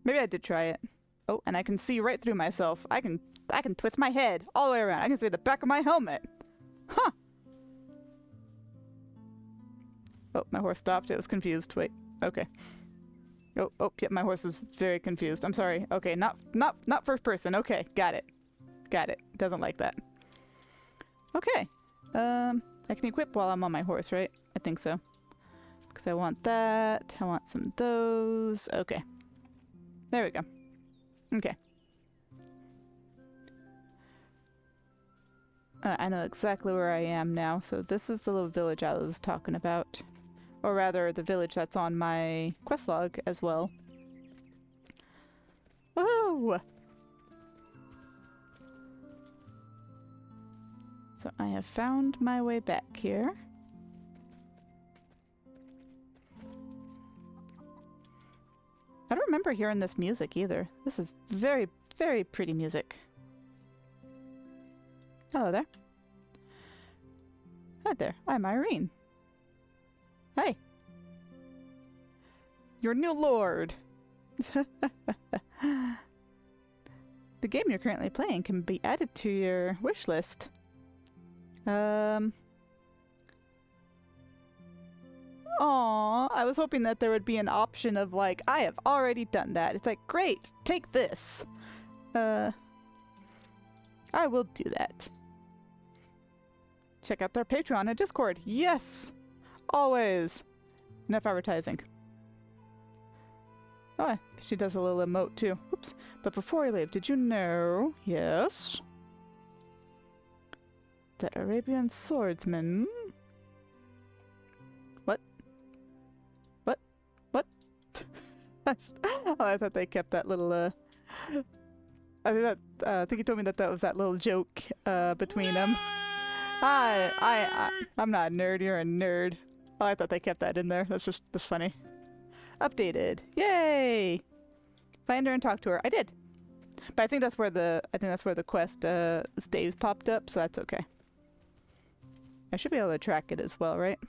Maybe I did try it. Oh, and I can see right through myself. I can twist my head all the way around. I can see the back of my helmet. Huh! Oh, my horse stopped. It was confused. Wait. Okay. Oh, yep, my horse is very confused. I'm sorry. Okay, not first person. Okay, got it. Got it. Doesn't like that. Okay. I can equip while I'm on my horse, right? I think so. Because I want that. I want some of those. Okay. There we go. Okay. I know exactly where I am now. So this is the little village I was talking about. Or rather, the village that's on my quest log as well. Woohoo! So I have found my way back here. I don't remember hearing this music either. This is very, very pretty music. Hello there. Hi there, I'm Irene. Hey. Your new lord. The game you're currently playing can be added to your wish list. Aww, I was hoping that there would be an option of like, I have already done that. It's like, great, take this. I will do that. Check out their Patreon and Discord. Yes! Always! Enough advertising. Oh, she does a little emote too. Oops. But before I leave, did you know? Yes. That Arabian swordsman. What? What? What? Oh, I thought they kept that little, I think you told me that was that little joke, between them. I'm not a nerd, you're a nerd. Oh, I thought they kept that in there. That's funny. Updated. Yay! Find her and talk to her. I did. But I think that's where the quest staves popped up, so that's okay. I should be able to track it as well, right?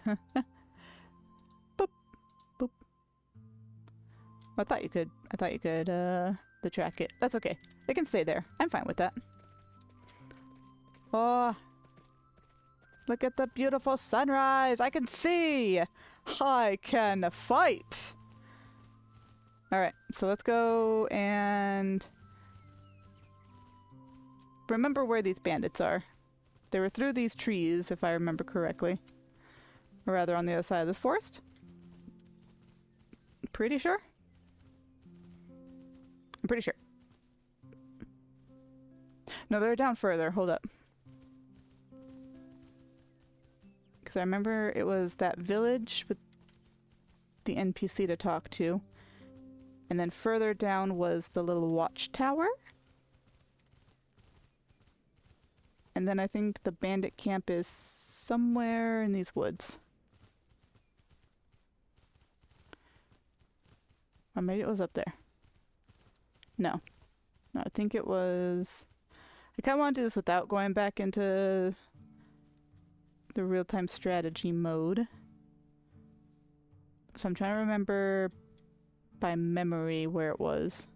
Boop. Boop. I thought you could the track it. That's okay. It can stay there. I'm fine with that. Oh. Look at the beautiful sunrise. I can see. I can fight. All right. So let's go and remember where these bandits are. They were through these trees, if I remember correctly. Or rather, on the other side of this forest. Pretty sure? I'm pretty sure. No, they're down further. Hold up. Because I remember it was that village with the NPC to talk to. And then further down was the little watchtower. And then I think the bandit camp is somewhere in these woods. Or maybe it was up there. No. No, I think it was... I kind of want to do this without going back into the real-time strategy mode. So I'm trying to remember by memory where it was.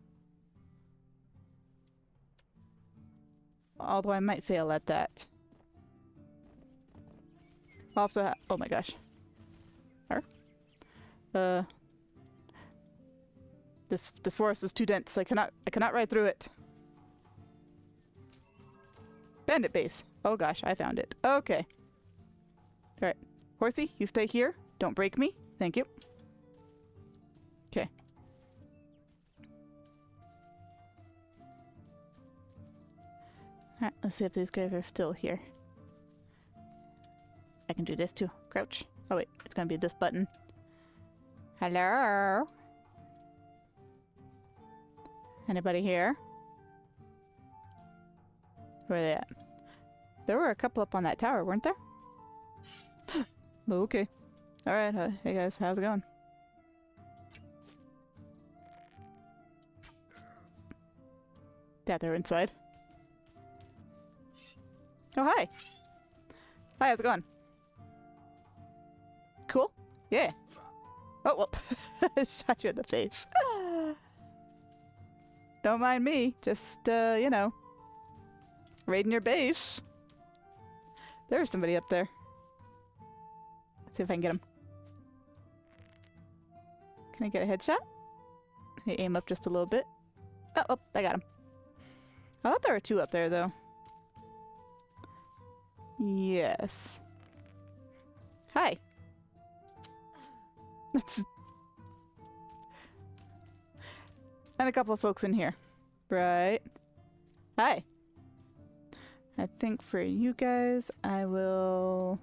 Although I might fail at that. I'll have to oh my gosh. This forest is too dense. I cannot ride through it. Bandit base. Oh gosh, I found it. Okay. Alright. Horsey, you stay here. Don't break me. Thank you. Okay. Alright, let's see if these guys are still here. I can do this too. Crouch. Oh wait, it's gonna be this button. Hello? Anybody here? Where are they at? There were a couple up on that tower, weren't there? Okay. Alright, hey guys, how's it going? Yeah, they're inside. Oh, hi! Hi, how's it going? Cool? Yeah. Oh, well. Shot you in the face. Don't mind me. Just, you know. Raiding your base. There's somebody up there. Let's see if I can get him. Can I get a headshot? Hey, aim up just a little bit. Oh, I got him. I thought there were two up there, though. Yes. Hi. That's... And a couple of folks in here. Right. Hi. I think for you guys, I will...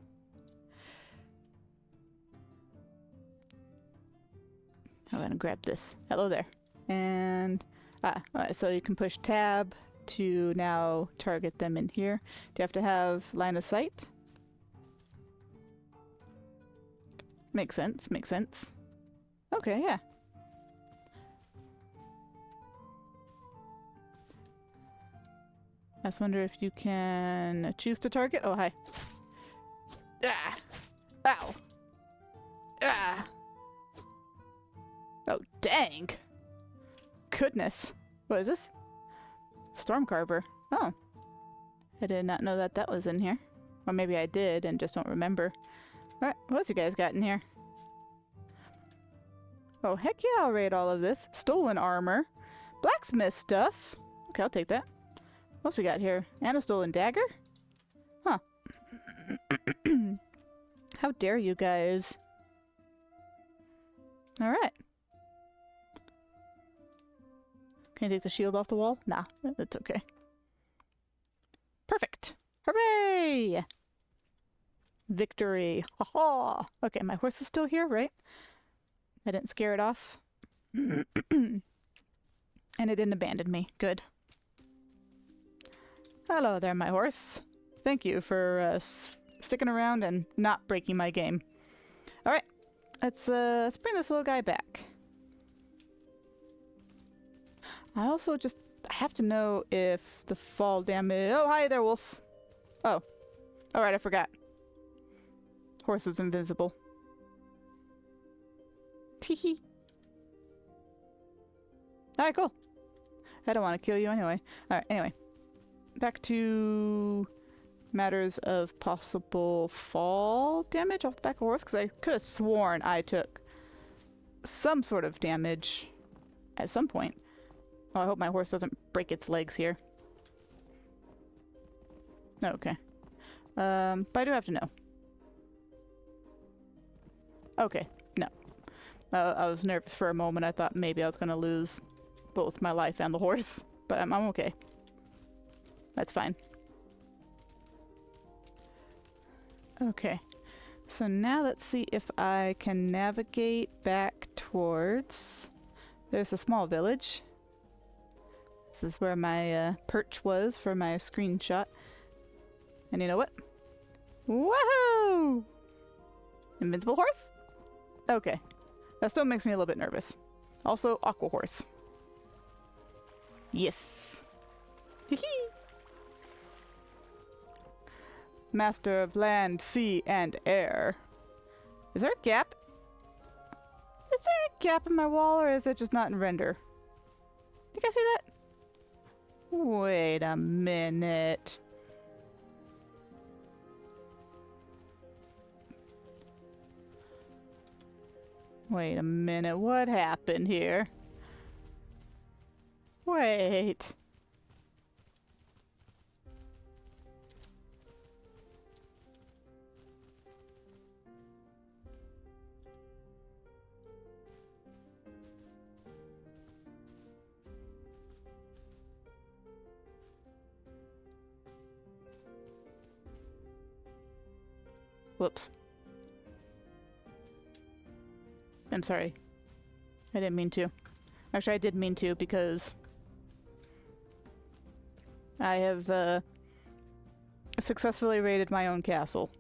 I'm gonna grab this. Hello there. And... alright, so you can push tab to now target them in here. Do you have to have line of sight? Makes sense, makes sense. Okay, yeah. I just wonder if you can choose to target. Oh, hi. Ah! Ow! Ah! Oh, dang! Goodness. What is this? Stormcarver. Oh. I did not know that that was in here. Or maybe I did and just don't remember. Alright, what else you guys got in here? Oh, heck yeah, I'll raid all of this. Stolen armor. Blacksmith stuff. Okay, I'll take that. What else we got here? And a stolen dagger? Huh. How dare you guys? Alright. Can you take the shield off the wall? Nah, that's okay. Perfect. Hooray! Victory. Ha ha! Okay, my horse is still here, right? I didn't scare it off. And it didn't abandon me. Good. Hello there, my horse. Thank you for sticking around and not breaking my game. Alright, let's bring this little guy back. I also just have to know if the fall damage... Oh, hi there, wolf. Oh. Alright, I forgot. Horse is invisible. Teehee. Alright, cool. I don't want to kill you anyway. Alright, anyway. Back to matters of possible fall damage off the back of a horse, because I could have sworn I took some sort of damage at some point. Oh, I hope my horse doesn't break its legs here. Okay. But I do have to know. Okay, no. I was nervous for a moment. I thought maybe I was going to lose both my life and the horse. But I'm okay. That's fine. Okay. So now let's see if I can navigate back towards... There's a small village. This is where my perch was for my screenshot. And you know what? Woohoo! Invincible horse? Okay. That still makes me a little bit nervous. Also, aqua horse. Yes. Hee-hee! Master of land, sea, and air. Is there a gap? Is there a gap in my wall, or is it just not in render? You guys see that? Wait a minute. Wait a minute, what happened here? Wait. Whoops. I'm sorry. I didn't mean to. Actually, I did mean to because I have successfully raided my own castle.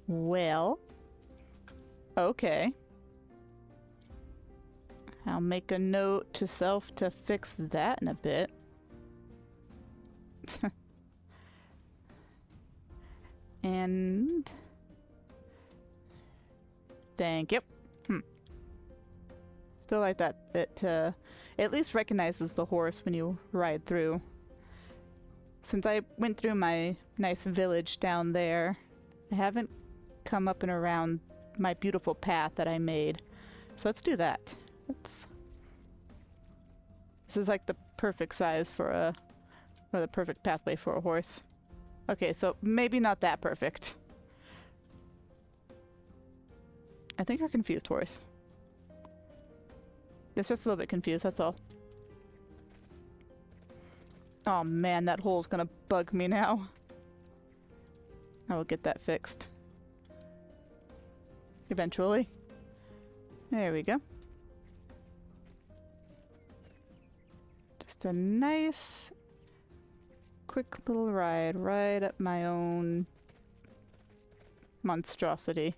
Well. Okay. I'll make a note to self to fix that in a bit. And thank you. Still like that. It at least recognizes the horse when you ride through. Since I went through my nice village down there, I haven't come up and around my beautiful path that I made. So let's do that. This is like the perfect size for or the perfect pathway for a horse. Okay, so maybe not that perfect. I think you're a confused horse. It's just a little bit confused, that's all. Oh man, that hole's gonna bug me now. I will get that fixed. Eventually. There we go. Just a nice, quick little ride right up my own monstrosity.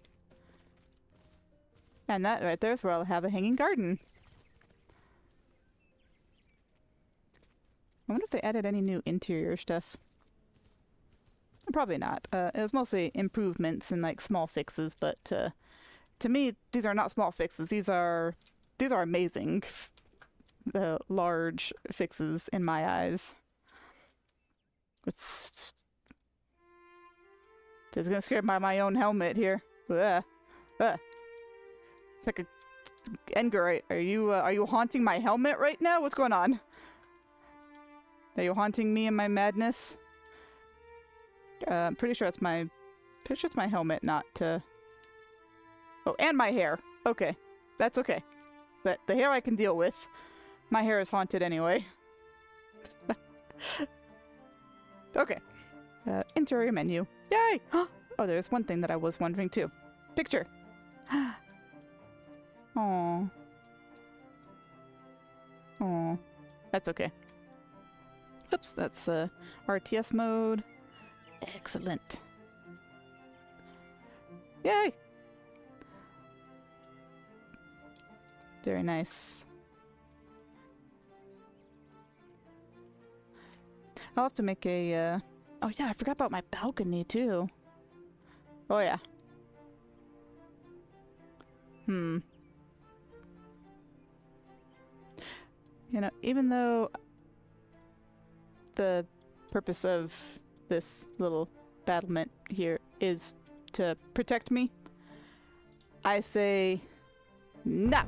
And that right there is where I'll have a hanging garden. I wonder if they added any new interior stuff. Probably not. It was mostly improvements and like small fixes, but to me, these are not small fixes. These are amazing, large fixes in my eyes. It's just gonna scare my own helmet here. Ugh. Ugh. It's like a Edgar. Are you haunting my helmet right now? What's going on? Are you haunting me in my madness? I'm pretty sure it's my helmet, not oh, and my hair. Okay, that's okay. But the hair I can deal with. My hair is haunted anyway. Okay. Interior menu. Yay! Oh, there's one thing that I was wondering too. Picture. Aww. Aww. That's okay. Oops, that's RTS mode. Excellent. Yay! Very nice. I'll have to make a, oh yeah, I forgot about my balcony too. Oh yeah. You know, even though the purpose of this little battlement here is to protect me, I say no.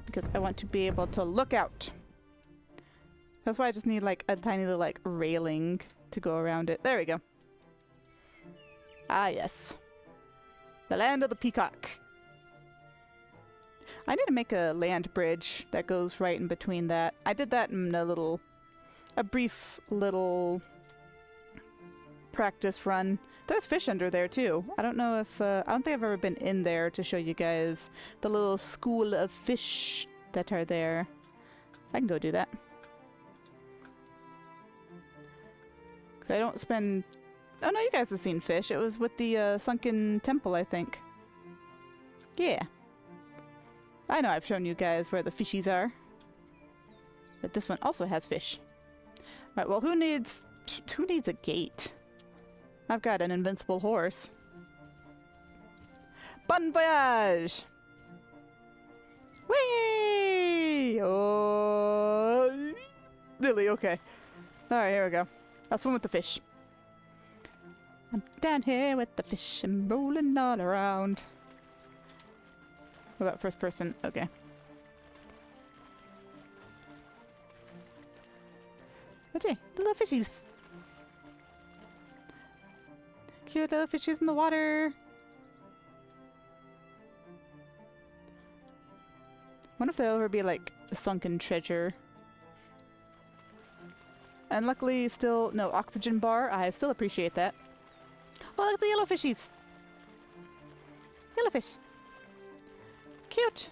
Because I want to be able to look out. That's why I just need like a tiny little like railing to go around it. There we go. Ah yes. The land of the Peacock. I need to make a land bridge that goes right in between that. I did that in a brief little practice run. There's fish under there too. I don't know if, I don't think I've ever been in there to show you guys the little school of fish that are there. I can go do that. I don't spend... Oh no, you guys have seen fish. It was with the sunken temple, I think. Yeah. I know I've shown you guys where the fishies are. But this one also has fish. Alright, well who needs a gate? I've got an invincible horse. Bon voyage! Whee! Oh, really? Okay. Alright, here we go. I'll swim with the fish. I'm down here with the fish and rolling all around. What about first person? Okay. Okay, the little fishies. Cute little fishies in the water. Wonder if there'll ever be like a sunken treasure. And luckily still no oxygen bar. I still appreciate that. Oh, look at the yellow fishies. Yellow fish. Cute.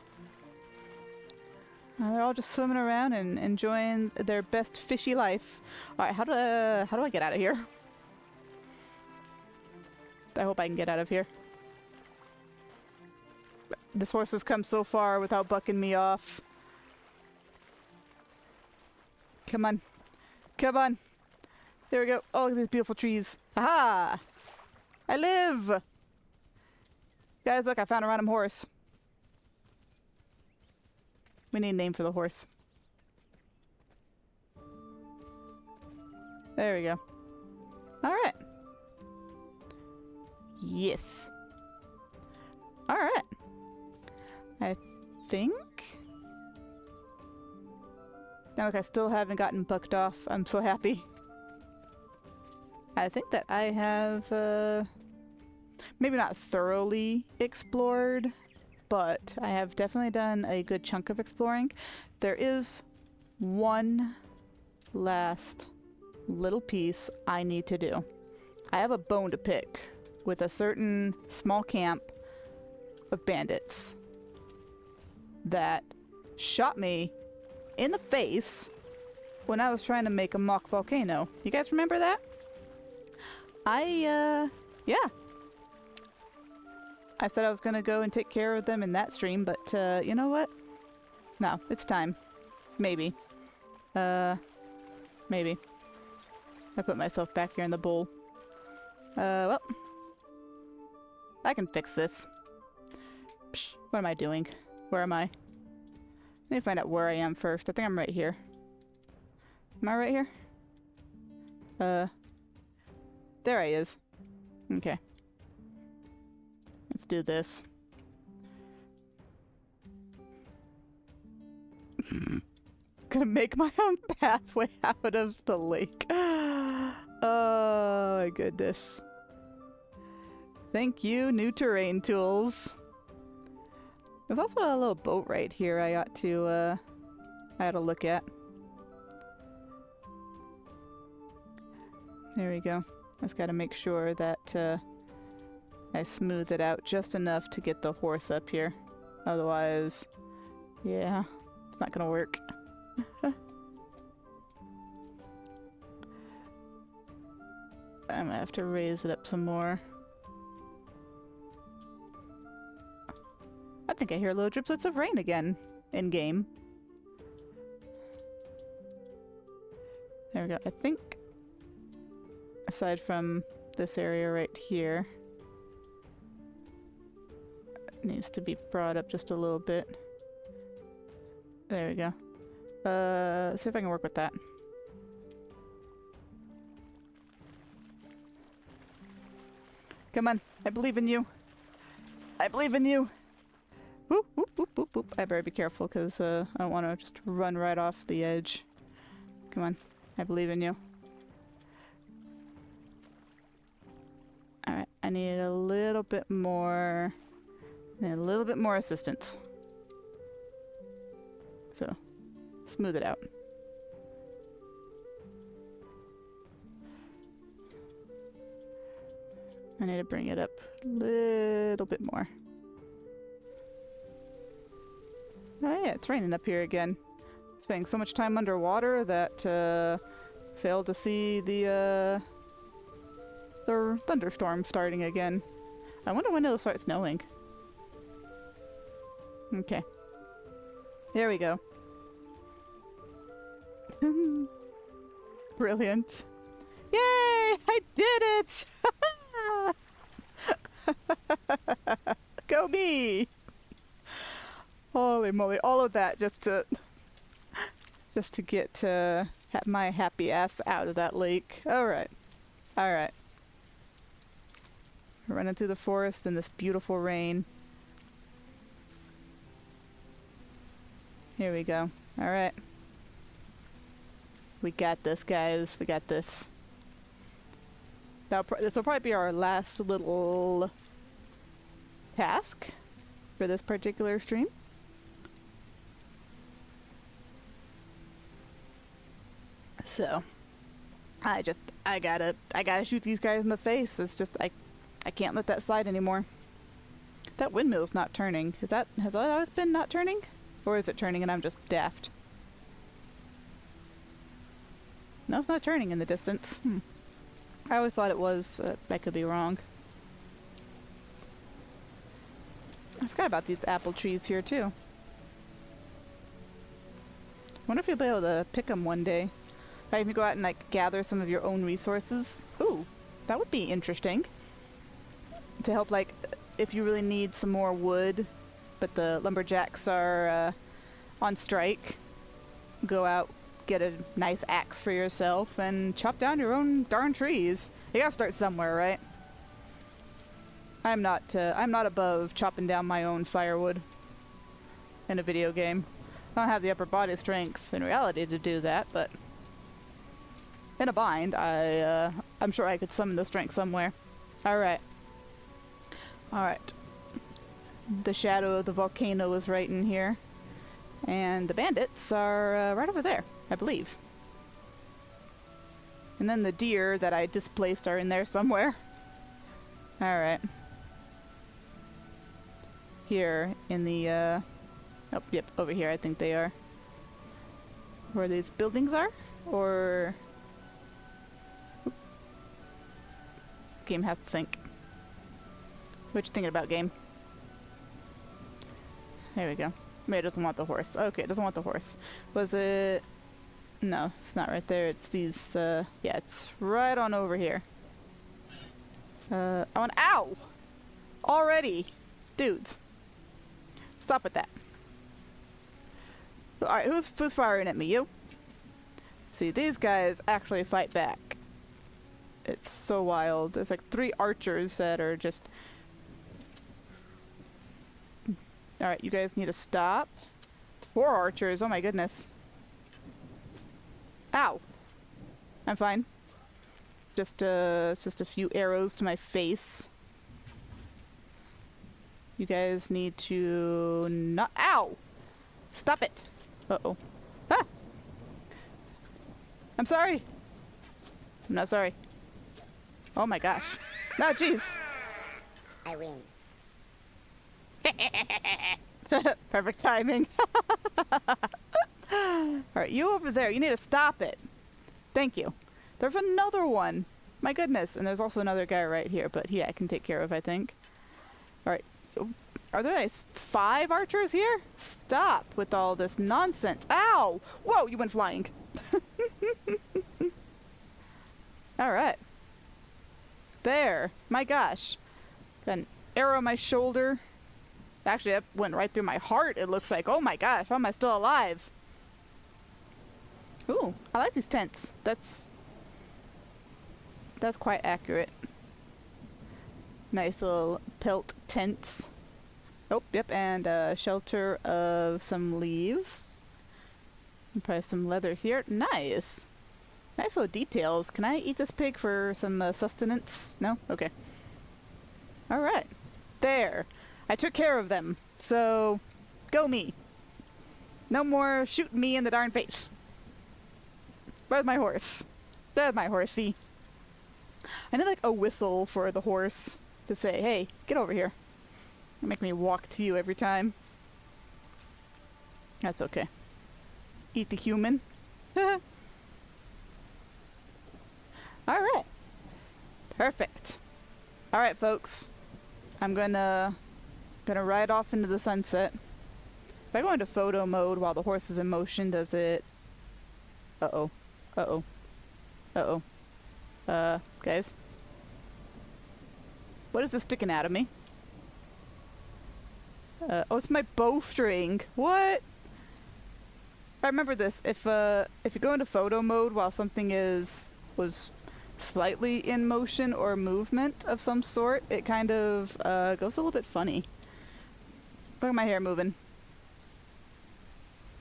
They're all just swimming around and enjoying their best fishy life. Alright, how do I get out of here? I hope I can get out of here. This horse has come so far without bucking me off. Come on. Come on. There we go. Oh, look at these beautiful trees. Aha! I live! Guys, look, I found a random horse. We need a name for the horse. There we go. Alright. Yes. Alright. I think... Now look, I still haven't gotten bucked off. I'm so happy. I think that I have, maybe not thoroughly explored, but I have definitely done a good chunk of exploring. There is one last little piece I need to do. I have a bone to pick with a certain small camp of bandits that shot me in the face when I was trying to make a mock volcano. You guys remember that? Yeah. I said I was gonna go and take care of them in that stream, but, you know what? No, it's time. Maybe. Maybe. I put myself back here in the bowl. Well. I can fix this. Psh, what am I doing? Where am I? I need to find out where I am first. I think I'm right here. Am I right here? There he is. Okay. Let's do this. Gonna make my own pathway out of the lake. Oh my goodness. Thank you, new terrain tools. There's also a little boat right here I ought to look at. There we go. I just gotta make sure that I smooth it out just enough to get the horse up here. Otherwise, yeah, it's not gonna work. I'm gonna have to raise it up some more. I think I hear little driplets of rain again in game. There we go. I think aside from this area right here, it needs to be brought up just a little bit. There we go. Let's see if I can work with that. Come on, I believe in you. I believe in you. Whoop, whoop, whoop, whoop, whoop. I better be careful because I don't want to just run right off the edge. Come on, I believe in you. Alright, I need a little bit more. And a little bit more assistance. So, smooth it out. I need to bring it up a little bit more. Oh yeah, it's raining up here again. Spending so much time underwater that failed to see the thunderstorm starting again. I wonder when it'll start snowing. Okay. There we go. Brilliant. Yay! I did it! Go me! Holy moly, all of that just to get my happy ass out of that lake. Alright. Alright. Running through the forest in this beautiful rain. Here we go. Alright. We got this, guys. We got this. This will probably be our last little task for this particular stream. So, I gotta shoot these guys in the face. It's just, I can't let that slide anymore. That windmill's not turning. Has that always been not turning? Or is it turning and I'm just daft? No, it's not turning in the distance. I always thought it was. I could be wrong. I forgot about these apple trees here too. Wonder if you'll be able to pick them one day. Like if you go out and like gather some of your own resources. Ooh, that would be interesting. To help, like, if you really need some more wood, but the lumberjacks are on strike, go out, get a nice axe for yourself, and chop down your own darn trees. You gotta start somewhere, right? I'm not above chopping down my own firewood in a video game. I don't have the upper body strength in reality to do that, but in a bind, I'm sure I could summon the strength somewhere. Alright. Alright. The shadow of the volcano is right in here. And the bandits are right over there, I believe. And then the deer that I displaced are in there somewhere. Alright. Here in the, oh, yep, over here I think they are. Where these buildings are? Or... Oop. Game has to think. What you thinking about, game? There we go. Maybe it doesn't want the horse. Okay, it doesn't want the horse. Was it... No, it's not right there. It's these, yeah, it's right on over here. I want... Ow! Already! Dudes. Stop with that. Alright, who's firing at me? You? See, these guys actually fight back. It's so wild. There's like 3 archers that are just... Alright, you guys need to stop. It's 4 archers. Oh my goodness. Ow. I'm fine. It's just a few arrows to my face. You guys need to not. Ow! Stop it! Uh-oh. Ah! I'm sorry! I'm not sorry. Oh my gosh. No, jeez. I win. Perfect timing. Alright, you over there. You need to stop it. Thank you. There's another one. My goodness. And there's also another guy right here, but yeah, I can take care of, I think. Alright. Are there like 5 archers here? Stop with all this nonsense. Ow! Whoa, you went flying. Alright. There. My gosh. Got an arrow in my shoulder. Actually, that went right through my heart, it looks like. Oh my gosh, how am I still alive? Ooh, I like these tents. That's quite accurate. Nice little pelt tents. Oh, yep, and a shelter of some leaves. And probably some leather here. Nice. Nice little details. Can I eat this pig for some sustenance? No? Okay. Alright. There. I took care of them. So, go me. No more shooting me in the darn face. Where's my horse? There's my horsey. I need like a whistle for the horse to say, hey, get over here. Make me walk to you every time. That's okay. Eat the human. Alright. Perfect. Alright, folks. I'm gonna ride off into the sunset. If I go into photo mode while the horse is in motion, does it... Uh-oh. Uh-oh. Uh-oh. Guys? What is this sticking out of me? Oh, it's my bowstring. What? I remember this. If you go into photo mode while something was slightly in motion or movement of some sort, it kind of goes a little bit funny. Look at my hair moving.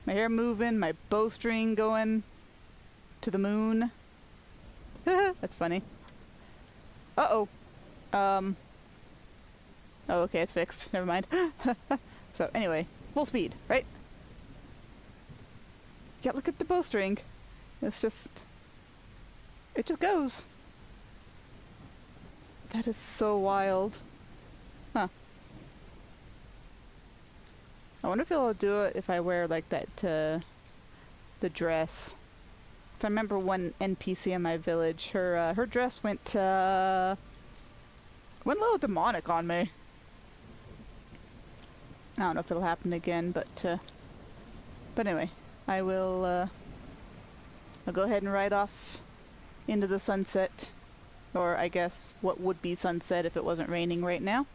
My hair moving, my bowstring going to the moon. That's funny. Uh-oh. Oh, okay, it's fixed. Never mind. So, anyway, full speed, right? Yeah, look at the bowstring. It's just... It just goes. That is so wild. Huh. I wonder if it'll do it if I wear, like, that, the dress. 'Cause I remember one NPC in my village, her dress went a little demonic on me. I don't know if it'll happen again, but anyway, I will, I'll go ahead and ride off into the sunset, or I guess what would be sunset if it wasn't raining right now.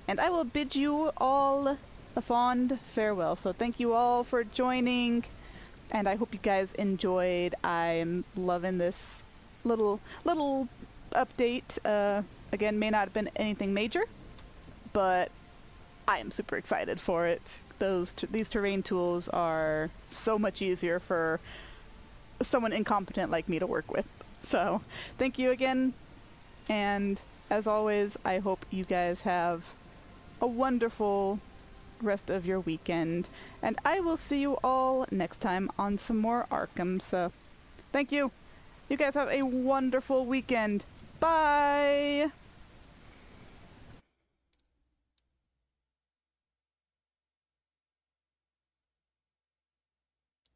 And I will bid you all a fond farewell. So thank you all for joining, and I hope you guys enjoyed. I am loving this little update. Again, may not have been anything major, but I am super excited for it. These terrain tools are so much easier for someone incompetent like me to work with. So, thank you again, and as always, I hope you guys have a wonderful rest of your weekend, and I will see you all next time on some more Arkem. So, thank you. You guys have a wonderful weekend. Bye!